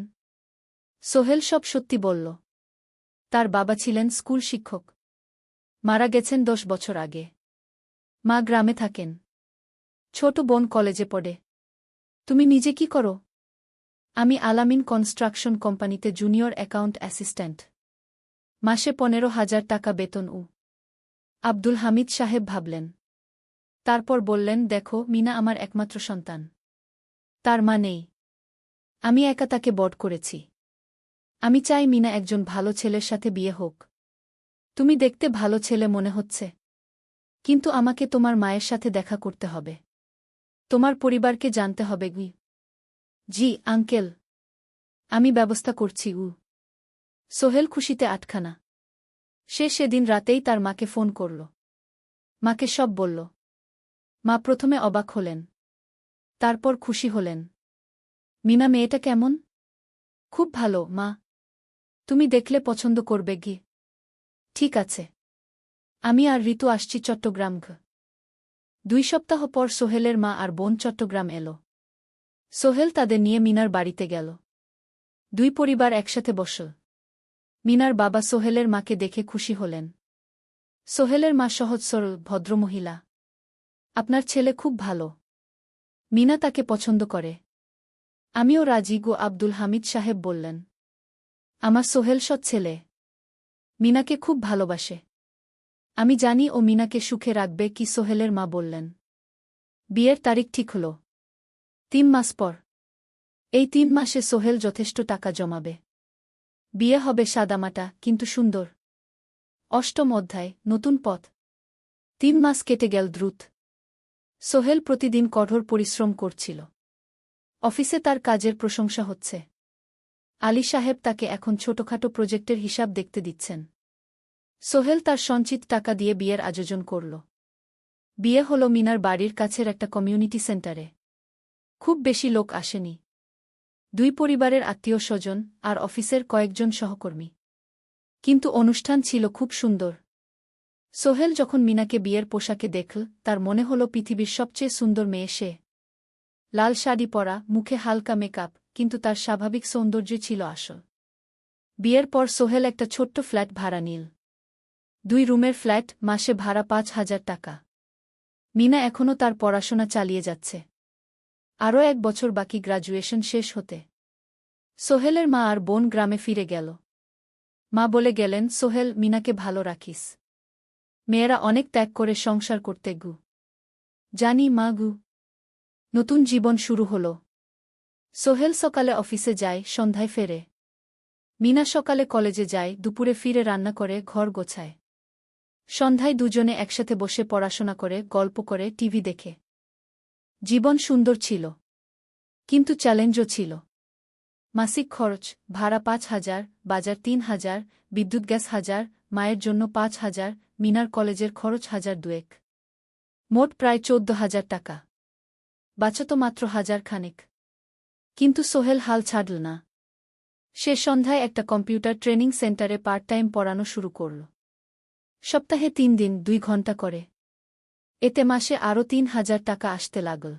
সোহেল সব সত্যি বলল। তার বাবা ছিলেন স্কুল শিক্ষক। মারা গেছেন ১০ বছর আগে। মা গ্রামে থাকেন। ছোট বোন কলেজে পড়ে। তুমি নিজে কি করো? আমি আলামিন কনস্ট্রাকশন কোম্পানিতে জুনিয়র অ্যাকাউন্ট অ্যাসিস্ট্যান্ট। মাসে ১৫,০০০ টাকা বেতন। আব্দুল হামিদ সাহেব ভাবলেন। তারপর বললেন, দেখো, মিনা আমার একমাত্র সন্তান। তার মা নেই। আমি একা তাকে বড় করেছি। আমি চাই মিনা একজন ভালো ছেলের সাথে বিয়ে হোক। তুমি দেখতে ভালো ছেলে মনে হচ্ছে। কিন্তু আমাকে তোমার মায়ের সাথে দেখা করতে হবে। তোমার পরিবারকে জানতে হবে গি। জি আঙ্কেল। আমি ব্যবস্থা করছি। সোহেল খুশিতে আটখানা। সে সেদিন রাতেই তার মাকে ফোন করল। মাকে সব বলল। মা প্রথমে অবাক হলেন। তারপর খুশি হলেন। মিনা মেয়েটা কেমন? খুব ভালো, মা। তুমি দেখলে পছন্দ করবে গি। ঠিক আছে। আমি আর ঋতু আসছি চট্টগ্রাম। ২ সপ্তাহ পর সোহেলের মা আর বোন চট্টগ্রাম এল। সোহেল তাদের নিয়ে মিনার বাড়িতে গেল। ২ পরিবার একসাথে বসল। মিনার বাবা সোহেলের মাকে দেখে খুশি হলেন। সোহেলের মা সহজ সরল ভদ্রমহিলা। আপনার ছেলে খুব ভালো। মিনা তাকে পছন্দ করে। আমিও রাজি গো, আব্দুল হামিদ সাহেব বললেন। আমার সোহেল সৎ ছেলে। মিনাকে খুব ভালোবাসে। আমি জানি ও মিনাকে সুখে রাখবে কি। সোহেলের মা বললেন। বিয়ের তারিখ ঠিক হল 3 মাস পর। এই 3 মাসে সোহেল যথেষ্ট টাকা জমাবে। বিয়ে হবে সাদামাটা কিন্তু সুন্দর। অষ্টম অধ্যায়, নতুন পথ। 3 মাস কেটে গেল দ্রুত। সোহেল প্রতিদিন কঠোর পরিশ্রম করছিল। অফিসে তার কাজের প্রশংসা হচ্ছে। আলী সাহেব তাকে এখন ছোটখাটো প্রজেক্টের হিসাব দেখতে দিচ্ছেন। সোহেল তার সঞ্চিত টাকা দিয়ে বিয়ের আয়োজন করল। বিয়ে হল মিনার বাড়ির কাছের একটা কমিউনিটি সেন্টারে। খুব বেশি লোক আসেনি। 2 পরিবারের আত্মীয় স্বজন আর অফিসের কয়েকজন সহকর্মী। কিন্তু অনুষ্ঠান ছিল খুব সুন্দর। সোহেল যখন মিনাকে বিয়ের পোশাকে দেখল, তার মনে হল পৃথিবীর সবচেয়ে সুন্দর মেয়ে সে। লাল শাড়ি পরা, মুখে হালকা মেকআপ, কিন্তু তার স্বাভাবিক সৌন্দর্য ছিল আসল। বিয়ের পর সোহেল একটা ছোট্ট ফ্ল্যাট ভাড়া নিল। 2 রুমের ফ্ল্যাট, মাসে ভাড়া 5,000 টাকা। মিনা এখনও তার পড়াশোনা চালিয়ে যাচ্ছে। আরও 1 বছর বাকি গ্র্যাজুয়েশন শেষ হতে। সোহেলের মা আর বোন গ্রামে ফিরে গেল। মা বলে গেলেন, সোহেল, মিনাকে ভালো রাখিস। মেয়েরা অনেক ত্যাগ করে সংসার করতে গু। জানি মা গু। নতুন জীবন শুরু হল। সোহেল সকালে অফিসে যায়, সন্ধ্যায় ফেরে। মিনা সকালে কলেজে যায়, দুপুরে ফিরে রান্না করে, ঘর গোছায়। সন্ধ্যায় দুজনে একসাথে বসে পড়াশোনা করে, গল্প করে, টিভি দেখে। জীবন সুন্দর ছিল। কিন্তু চ্যালেঞ্জও ছিল। মাসিক খরচ, ভাড়া 5,000, বাজার 3,000, বিদ্যুৎ গ্যাস 1,000, মায়ের জন্য 5,000, মিনার কলেজের খরচ 1,200। মোট প্রায় 14,000 টাকা। বাঁচত মাত্র 1,000 খানেক। কিন্তু সোহেল হাল ছাড়ল না। সে সন্ধ্যায় একটা কম্পিউটার ট্রেনিং সেন্টারে পার্ট টাইম পড়ানো শুরু করল। সপ্তাহে 3 দিন 2 ঘন্টা করে। এতে মাসে আরও 3,000 টাকা আসতে লাগল।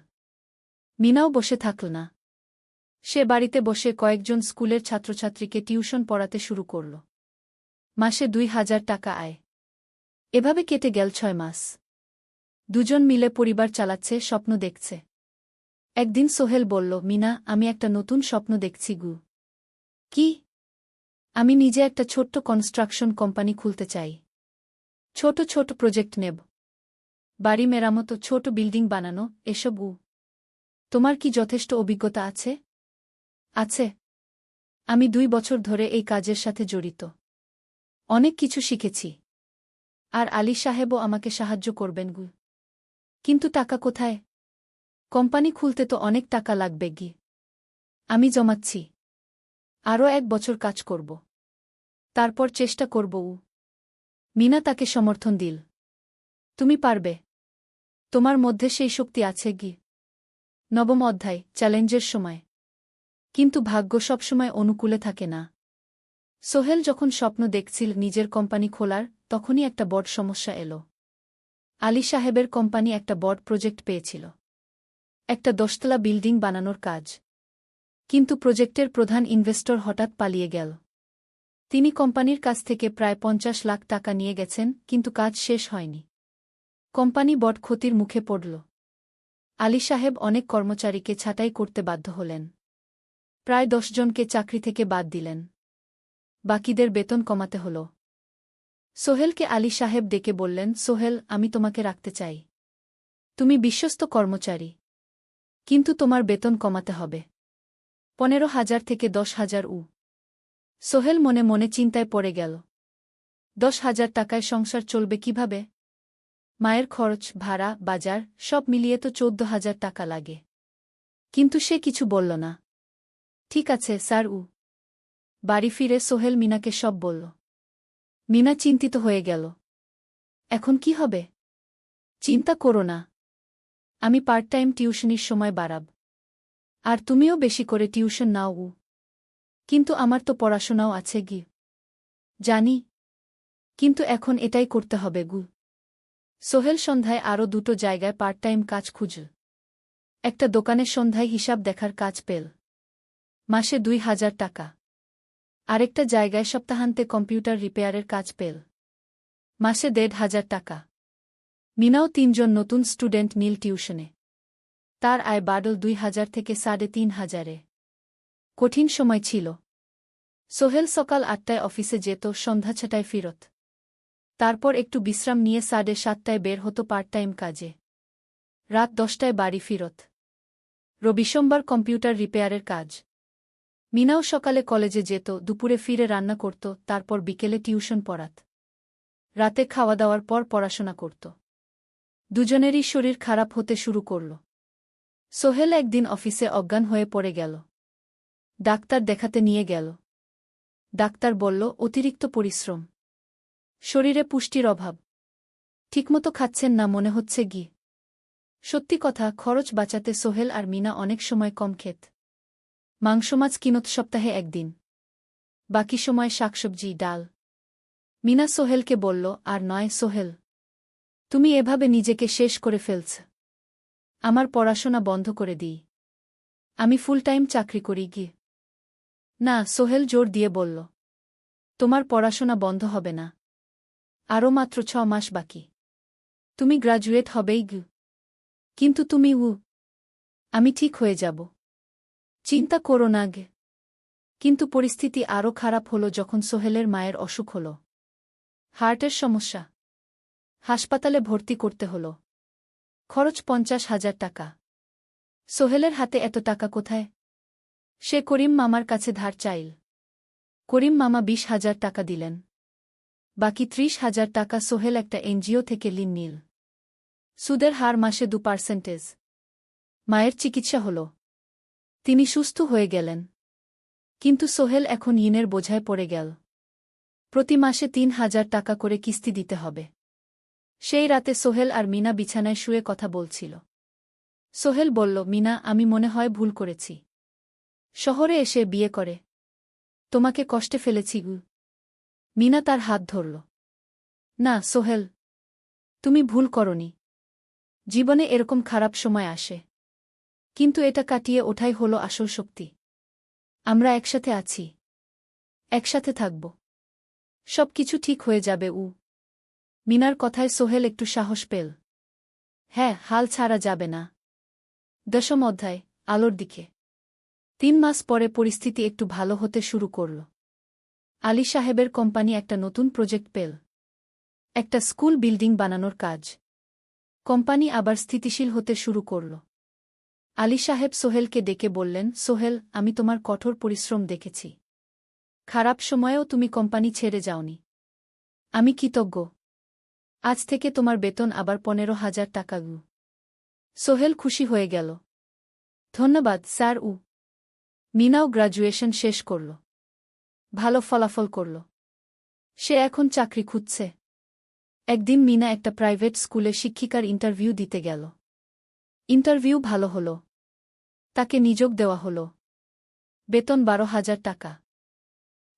মিনাও বসে থাকল না। সে বাড়িতে বসে কয়েকজন স্কুলের ছাত্রছাত্রীকে টিউশন পড়াতে শুরু করল। মাসে 2,000 টাকা আয়। এভাবে কেটে গেল 6 মাস। দুজন মিলে পরিবার চালাচ্ছে, স্বপ্ন দেখছে। একদিন সোহেল বলল, মিনা, আমি একটা নতুন স্বপ্ন দেখছি গু। কি? আমি নিজে একটা ছোট্ট কনস্ট্রাকশন কোম্পানি খুলতে চাই। ছোট ছোট প্রজেক্ট নেব। বাড়ি মেরামত, ছোট বিল্ডিং বানানো, এসব। তোমার কি যথেষ্ট অভিজ্ঞতা আছে? আছে। আমি 2 বছর ধরে এই কাজের সাথে জড়িত। অনেক কিছু শিখেছি। আর আলী সাহেবও আমাকে সাহায্য করবেন গু। কিন্তু টাকা কোথায়? কোম্পানি খুলতে তো অনেক টাকা লাগবে গি। আমি জমাচ্ছি। আরও 1 বছর কাজ করব। তারপর চেষ্টা করব। মিনা তাকে সমর্থন দিল। তুমি পারবে। তোমার মধ্যে সেই শক্তি আছে গি। নবম অধ্যায়, চ্যালেঞ্জের সময়। কিন্তু ভাগ্য সবসময় অনুকূলে থাকে না। সোহেল যখন স্বপ্ন দেখছিল নিজের কোম্পানি খোলার, তখনই একটা বড় সমস্যা এলো। আলী সাহেবের কোম্পানি একটা বড় প্রজেক্ট পেয়েছিল। একটা 10তলা বিল্ডিং বানানোর কাজ। কিন্তু প্রজেক্টের প্রধান ইনভেস্টর হঠাৎ পালিয়ে গেল। তিনি কোম্পানির কাছ থেকে প্রায় 50 লাখ টাকা নিয়ে গেছেন, কিন্তু কাজ শেষ হয়নি। কোম্পানি বড় ক্ষতির মুখে পড়ল। আলী সাহেব অনেক কর্মচারীকে ছাঁটাই করতে বাধ্য হলেন। প্রায় 10 জনকে চাকরি থেকে বাদ দিলেন। বাকিদের বেতন কমাতে হল। সোহেলকে আলী সাহেব ডেকে বললেন, সোহেল, আমি তোমাকে রাখতে চাই। তুমি বিশ্বস্ত কর্মচারী। কিন্তু তোমার বেতন কমাতে হবে। 15,000 থেকে 10,000। সোহেল মনে মনে চিন্তায় পড়ে গেল। 10,000 টাকায় সংসার চলবে কিভাবে? মায়ের খরচ, ভাড়া, বাজার সব মিলিয়ে তো 14,000 টাকা লাগে। কিন্তু সে কিছু বলল না। ঠিক আছে স্যার। বাড়ি ফিরে সোহেল মিনাকে সব বলল। মিনা চিন্তিত হয়ে গেল। এখন কি হবে? চিন্তা করো না। আমি পার্ট টাইম টিউশনির সময় বাড়াব। আর তুমিও বেশি করে টিউশন নাও। কিন্তু আমার তো পড়াশোনাও আছে গি। জানি। কিন্তু এখন এটাই করতে হবে গু। সোহেল সন্ধ্যায় আরও 2টো জায়গায় পার্ট টাইম কাজ খুঁজল। একটা দোকানের সন্ধ্যায় হিসাব দেখার কাজ পেল। মাসে 2,000 টাকা। আরেকটা জায়গায় সপ্তাহান্তে কম্পিউটার রিপেয়ারের কাজ পেল। মাসে 1,500 টাকা। মিনাও 3 জন নতুন স্টুডেন্ট নিল টিউশনে। তার আয় বাড়ল 2,000 থেকে 3,500। কঠিন সময় ছিল। সোহেল সকাল ৮টায় অফিসে যেত, সন্ধ্যা ৬টায় ফিরত। তারপর একটু বিশ্রাম নিয়ে ৭:৩০টায় বের হতো পার্ট টাইম কাজে। রাত ১০টায় বাড়ি ফিরত। রবি-সোমবার কম্পিউটার রিপেয়ারের কাজ। মিনাও সকালে কলেজে যেত, দুপুরে ফিরে রান্না করত, তারপর বিকেলে টিউশন পড়াত। রাতে খাওয়া দাওয়ার পর পড়াশোনা করত। দুজনেরই শরীর খারাপ হতে শুরু করল। সোহেল একদিন অফিসে অজ্ঞান হয়ে পড়ে গেল। ডাক্তার দেখাতে নিয়ে গেল। ডাক্তার বলল, অতিরিক্ত পরিশ্রম, শরীরে পুষ্টির অভাব, ঠিকমতো খাচ্ছেন না মনে হচ্ছে ঘি। সত্যি কথা, খরচ বাঁচাতে সোহেল আর মিনা অনেক সময় কম খেত। মাংস মাছ কিনত সপ্তাহে একদিন, বাকি সময় শাকসবজি ডাল। মিনা সোহেলকে বলল, আর নয় সোহেল, তুমি এভাবে নিজেকে শেষ করে ফেলছ। আমার পড়াশোনা বন্ধ করে দিই, আমি ফুল টাইম চাকরি করি গি। না, সোহেল জোর দিয়ে বলল, তোমার পড়াশোনা বন্ধ হবে না, আরও মাত্র ৬ মাস বাকি, তুমি গ্রাজুয়েট হবেই গি। কিন্তু তুমি আমি ঠিক হয়ে যাব, চিন্তা করো না গে। কিন্তু পরিস্থিতি আরও খারাপ হলো যখন সোহেলের মায়ের অসুখ হল। হার্টের সমস্যা, হাসপাতালে ভর্তি করতে হল। খরচ ৫০,০০০ টাকা। সোহেলের হাতে এত টাকা কোথায়? সে করিম মামার কাছে ধার চাইল। করিম মামা ২০,০০০ টাকা দিলেন। বাকি ৩০,০০০ টাকা সোহেল একটা এনজিও থেকে ঋণ নিল। সুদের হার মাসে ২%। মায়ের চিকিৎসা হল, তিনি সুস্থ হয়ে গেলেন। কিন্তু সোহেল এখন ঋণের বোঝায় পড়ে গেল। প্রতি মাসে ৩,০০০ টাকা করে কিস্তি দিতে হবে। সেই রাতে সোহেল আর মিনা বিছানায় শুয়ে কথা বলছিল। সোহেল বলল, মিনা, আমি মনে হয় ভুল করেছি। শহরে এসে বিয়ে করে তোমাকে কষ্টে ফেলেছি গু। মিনা তার হাত ধরল। না সোহেল, তুমি ভুল করনি। জীবনে এরকম খারাপ সময় আসে, কিন্তু এটা কাটিয়ে ওঠাই হলো আসল শক্তি। আমরা একসাথে আছি, একসাথে থাকব, সব কিছু ঠিক হয়ে যাবে। মিনার কথায় সোহেল একটু সাহস পেল। হ্যাঁ, হাল ছাড়া যাবে না। ১০ম অধ্যায়, আলোর দিকে। ৩ মাস পরে পরিস্থিতি একটু ভালো হতে শুরু করল। আলী সাহেবের কোম্পানি একটা নতুন প্রজেক্ট পেল, একটা স্কুল বিল্ডিং বানানোর কাজ। কোম্পানি আবার স্থিতিশীল হতে শুরু করল। আলী সাহেব সোহেলকে ডেকে বললেন, সোহেল, আমি তোমার কঠোর পরিশ্রম দেখেছি। খারাপ সময়েও তুমি কোম্পানি ছেড়ে যাওনি। আমি কৃতজ্ঞ। আজ থেকে তোমার বেতন আবার ১৫,০০০ টাকা গু। সোহেল খুশি হয়ে গেল। ধন্যবাদ স্যার। মিনাও গ্রাজুয়েশন শেষ করল, ভালো ফলাফল করল। সে এখন চাকরি খুঁজছে। একদিন মিনা একটা প্রাইভেট স্কুলে শিক্ষিকার ইন্টারভিউ দিতে গেল। ইন্টারভিউ ভালো হল, তাকে নিযোগ দেওয়া হল। বেতন ১২,০০০ টাকা।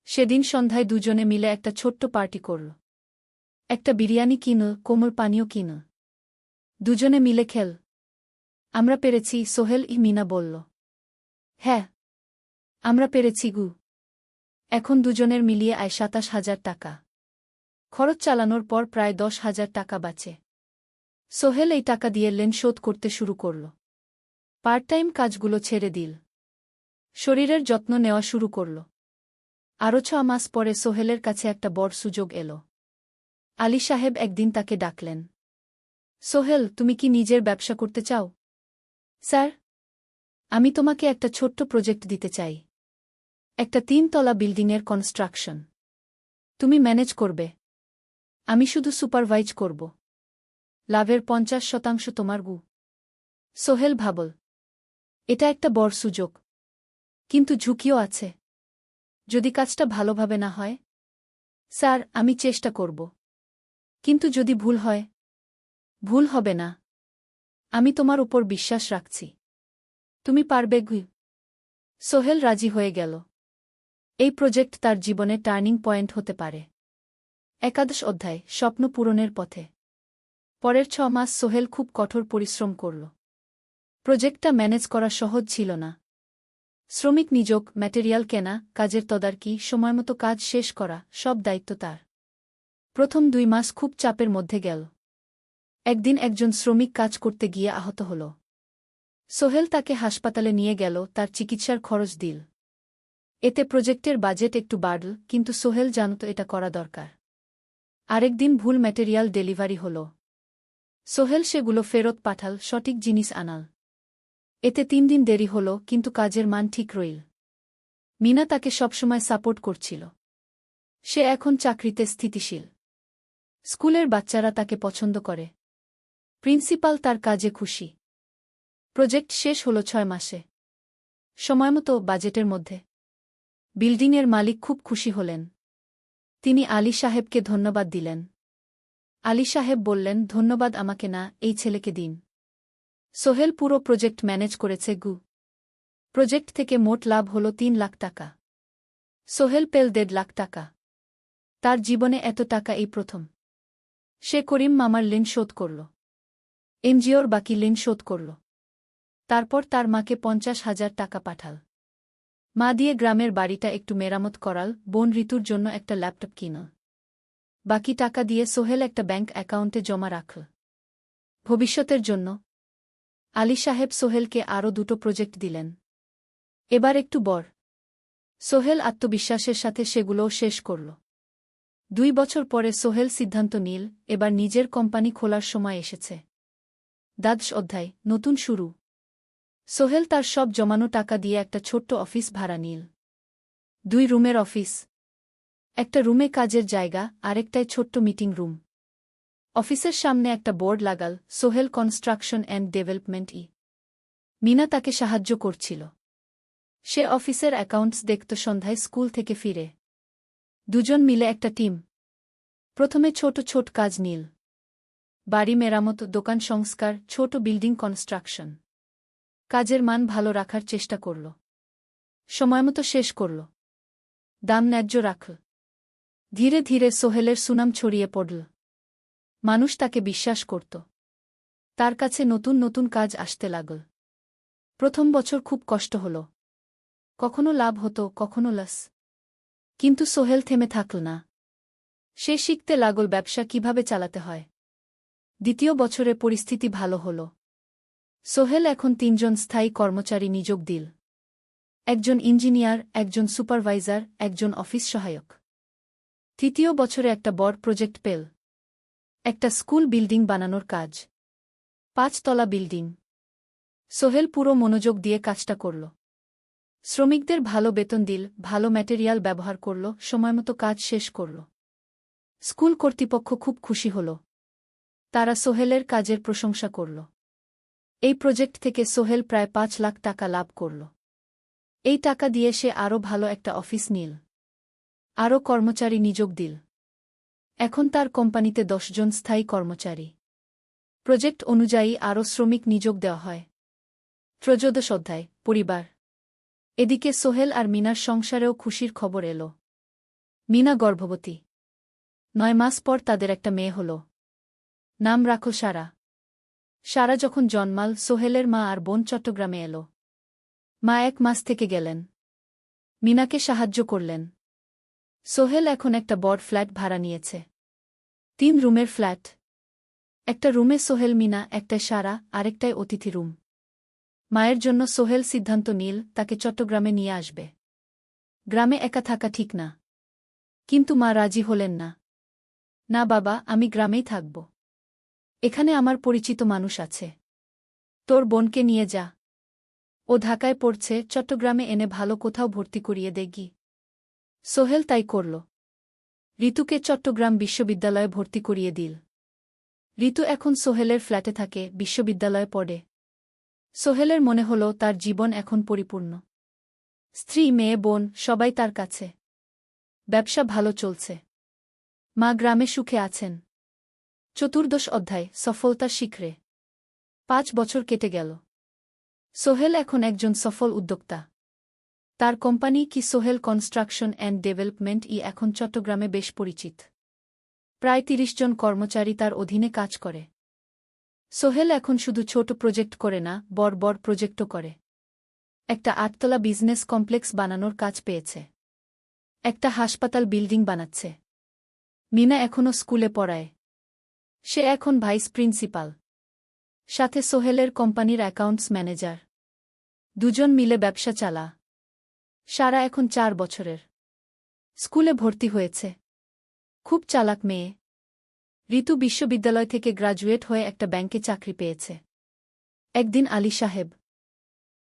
সেদিন সন্ধ্যায় দুজনে মিলে একটা ছোট্ট পার্টি করল। একটা বিরিয়ানি কিনল, কোমল পানীয় কিনল। দুজনে মিলে খেল। আমরা পেরেছি সোহেল, মিনা বলল। হ্যাঁ, আমরা পেরেছি গু। এখন দুজনের মিলিয়ে আয় ২৭,০০০ টাকা। খরচ চালানোর পর প্রায় ১০,০০০ টাকা বাঁচে। সোহেল এই টাকা দিয়ে লোন শোধ করতে শুরু করল। পার্ট টাইম কাজগুলো ছেড়ে দিল। শরীরের যত্ন নেওয়া শুরু করল। আরও ৬ মাস পরে সোহেলের কাছে একটা বড় সুযোগ এল। আলী সাহেব একদিন তাকে ডাকলেন। সোহেল, তুমি কি নিজের ব্যবসা করতে চাও? স্যার, আমি তোমাকে একটা ছোট্ট প্রজেক্ট দিতে চাই। একটা ৩ তলা বিল্ডিংয়ের কনস্ট্রাকশন। তুমি ম্যানেজ করবে, আমি শুধু সুপারভাইজ করব। লাভের ৫০% তোমার গু। সোহেল ভাবল, এটা একটা বড় সুযোগ, কিন্তু ঝুঁকিও আছে। যদি কাজটা ভালোভাবে না হয়? স্যার, আমি চেষ্টা করব। কিন্তু যদি ভুল হয়? ভুল হবে না, আমি তোমার উপর বিশ্বাস রাখছি। তুমি পারবে গু। সোহেল রাজি হয়ে গেল। এই প্রজেক্ট তার জীবনে টার্নিং পয়েন্ট হতে পারে। একাদশ অধ্যায়, স্বপ্ন পূরণের পথে। পরের ৬ মাস সোহেল খুব কঠোর পরিশ্রম করল। প্রজেক্টটা ম্যানেজ করা সহজ ছিল না। শ্রমিক নিযোগ, ম্যাটেরিয়াল কেনা, কাজের তদারকি, সময়মতো কাজ শেষ করা, সব দায়িত্ব তার। প্রথম ২ মাস খুব চাপের মধ্যে গেল। একদিন একজন শ্রমিক কাজ করতে গিয়ে আহত হল। সোহেল তাকে হাসপাতালে নিয়ে গেল, তার চিকিৎসার খরচ দিল। এতে প্রজেক্টের বাজেট একটু বাড়ল, কিন্তু সোহেল জানত এটা করা দরকার। আরেকদিন ভুল ম্যাটেরিয়াল ডেলিভারি হল। সোহেল সেগুলো ফেরত পাঠাল, সঠিক জিনিস আনাল। এতে 3 দিন দেরি হল, কিন্তু কাজের মান ঠিক রইল। মিনা তাকে সবসময় সাপোর্ট করছিল। সে এখন চাকরিতে স্থিতিশীল। স্কুলের বাচ্চারা তাকে পছন্দ করে। প্রিন্সিপাল তার কাজে খুশি। প্রজেক্ট শেষ হল 6 মাসে। সময়মতো, বাজেটের মধ্যে। বিল্ডিংয়ের মালিক খুব খুশি হলেন। তিনি আলী সাহেবকে ধন্যবাদ দিলেন। আলী সাহেব বললেন, ধন্যবাদ আমাকে না, এই ছেলেকে দিন। সোহেল পুরো প্রজেক্ট ম্যানেজ করেছে। প্রজেক্ট থেকে মোট লাভ হল 3 লাখ টাকা। সোহেল পেল 1.5 লাখ টাকা। তার জীবনে এত টাকা এই প্রথম। সে করিম মামার ঋণ শোধ করল। এনজিওর বাকি ঋণ শোধ করল। তারপর তার মাকে 50,000 টাকা পাঠাল। মা দিয়ে গ্রামের বাড়িটা একটু মেরামত করাল, বোন ঋতুর জন্য একটা ল্যাপটপ কিনল। বাকি টাকা দিয়ে সোহেল একটা ব্যাংক অ্যাকাউন্টে জমা রাখল ভবিষ্যতের জন্য। আলী সাহেব সোহেলকে আরও 2টো প্রজেক্ট দিলেন। এবার একটু বড়। সোহেল আত্মবিশ্বাসের সাথে সেগুলোও শেষ করল। 2 বছর পরে সোহেল সিদ্ধান্ত নিল, এবার নিজের কোম্পানি খোলার সময় এসেছে। দ্বাদশ অধ্যায়, নতুন শুরু। সোহেল তার সব জমানো টাকা দিয়ে একটা ছোট্ট অফিস ভাড়া নিল। 2 রুমের অফিস। একটা রুমে কাজের জায়গা, আরেকটায় ছোট্ট মিটিং রুম। অফিসের সামনে একটা বোর্ড লাগাল, Sohel construction and development. Mina তাকে সাহায্য করছিল। সে অফিসের অ্যাকাউন্টস দেখত সন্ধ্যায় স্কুল থেকে ফিরে। 2জন মিলে একটা টিম। প্রথমে ছোট ছোট কাজ নিল। বাড়ি মেরামত, দোকান সংস্কার, ছোট বিল্ডিং কনস্ট্রাকশন। কাজের মান ভালো রাখার চেষ্টা করল। সময়মতো শেষ করল। দাম ন্যায্য রাখল। ধীরে ধীরে সোহেলের সুনাম ছড়িয়ে পড়ল। মানুষ তাকে বিশ্বাস করত। তার কাছে নতুন নতুন কাজ আসতে লাগল। প্রথম বছর খুব কষ্ট হল। কখনো লাভ হতো, কখনো লস। কিন্তু সোহেল থেমে থাকল না। সে শিখতে লাগল ব্যবসা কিভাবে চালাতে হয়। দ্বিতীয় বছরে পরিস্থিতি ভালো হল। সোহেল এখন 3জন স্থায়ী কর্মচারী নিয়োগ দিল। একজন ইঞ্জিনিয়ার, একজন সুপারভাইজার, একজন অফিস সহায়ক। তৃতীয় বছরে একটা বড় প্রজেক্ট পেল। একটা স্কুল বিল্ডিং বানানোর কাজ। 5 তলা বিল্ডিং। সোহেল পুরো মনোযোগ দিয়ে কাজটা করল। শ্রমিকদের ভালো বেতন দিল, ভালো ম্যাটেরিয়াল ব্যবহার করল, সময়মতো কাজ শেষ করল। স্কুল কর্তৃপক্ষ খুব খুশি হল। তারা সোহেলের কাজের প্রশংসা করল। এই প্রজেক্ট থেকে সোহেল প্রায় 5 লাখ টাকা লাভ করল। এই টাকা দিয়ে সে আরও ভালো একটা অফিস নিল। আরও কর্মচারী নিয়োগ দিল। এখন তার কোম্পানিতে 10 জন স্থায়ী কর্মচারী। প্রজেক্ট অনুযায়ী আরও শ্রমিক নিয়োগ দেওয়া হয়। ত্রয়োদশ অধ্যায়, পরিবার। এদিকে সোহেল আর মিনার সংসারেও খুশির খবর এল। মিনা গর্ভবতী। 9 মাস পর তাদের একটা মেয়ে হল। নাম রাখল সারা। সারা যখন জন্মাল, সোহেলের মা আর বোন চট্টগ্রামে এল। মা 1 মাস থেকে গেলেন। মিনাকে সাহায্য করলেন। সোহেল এখন একটা বড় ফ্ল্যাট ভাড়া নিয়েছে। 3 রুমের ফ্ল্যাট। একটা রুমে সোহেল, মিনা, একটায় সারা, আরেকটায় অতিথি রুম। মায়ের জন্য সোহেল সিদ্ধান্ত নিল তাকে চট্টগ্রামে নিয়ে আসবে। গ্রামে একা থাকা ঠিক না। কিন্তু মা রাজি হলেন না। না বাবা, আমি গ্রামেই থাকব। এখানে আমার পরিচিত মানুষ আছে। তোর বোনকে নিয়ে যা। ও ঢাকায় পড়ছে, চট্টগ্রামে এনে ভালো কোথাও ভর্তি করিয়ে দেগি। সোহেল তাই করল। ঋতুকে চট্টগ্রাম বিশ্ববিদ্যালয়ে ভর্তি করিয়ে দিল। ঋতু এখন সোহেলের ফ্ল্যাটে থাকে, বিশ্ববিদ্যালয়ে পড়ে। সোহেলের মনে হল তার জীবন এখন পরিপূর্ণ। স্ত্রী, মেয়ে, বোন সবাই তার কাছে। ব্যবসা ভালো চলছে। মা গ্রামে সুখে আছেন। চতুর্দশ অধ্যায়, সফলতার শিখরে। 5 বছর কেটে গেল। সোহেল এখন একজন সফল উদ্যোক্তা। তার কোম্পানি কি সোহেল কনস্ট্রাকশন অ্যান্ড ডেভেলপমেন্ট এখন চট্টগ্রামে বেশ পরিচিত। প্রায় 30 জন কর্মচারী তার অধীনে কাজ করে। সোহেল এখন শুধু ছোট প্রজেক্ট করে না, বড় বড় প্রজেক্টও করে। একটা 8তলা বিজনেস কমপ্লেক্স বানানোর কাজ পেয়েছে। একটা হাসপাতাল বিল্ডিং বানাচ্ছে। মিনা এখনও স্কুলে পড়ায়। সে এখন ভাইস প্রিন্সিপাল। সাথে সোহেলের কোম্পানির অ্যাকাউন্টস ম্যানেজার। 2জন মিলে ব্যবসা চালা। সারা এখন 4 বছরের। স্কুলে ভর্তি হয়েছে। খুব চালাক মেয়ে। ঋতু বিশ্ববিদ্যালয় থেকে গ্রাজুয়েট হয়ে একটা ব্যাংকে চাকরি পেয়েছে। একদিন আলী সাহেব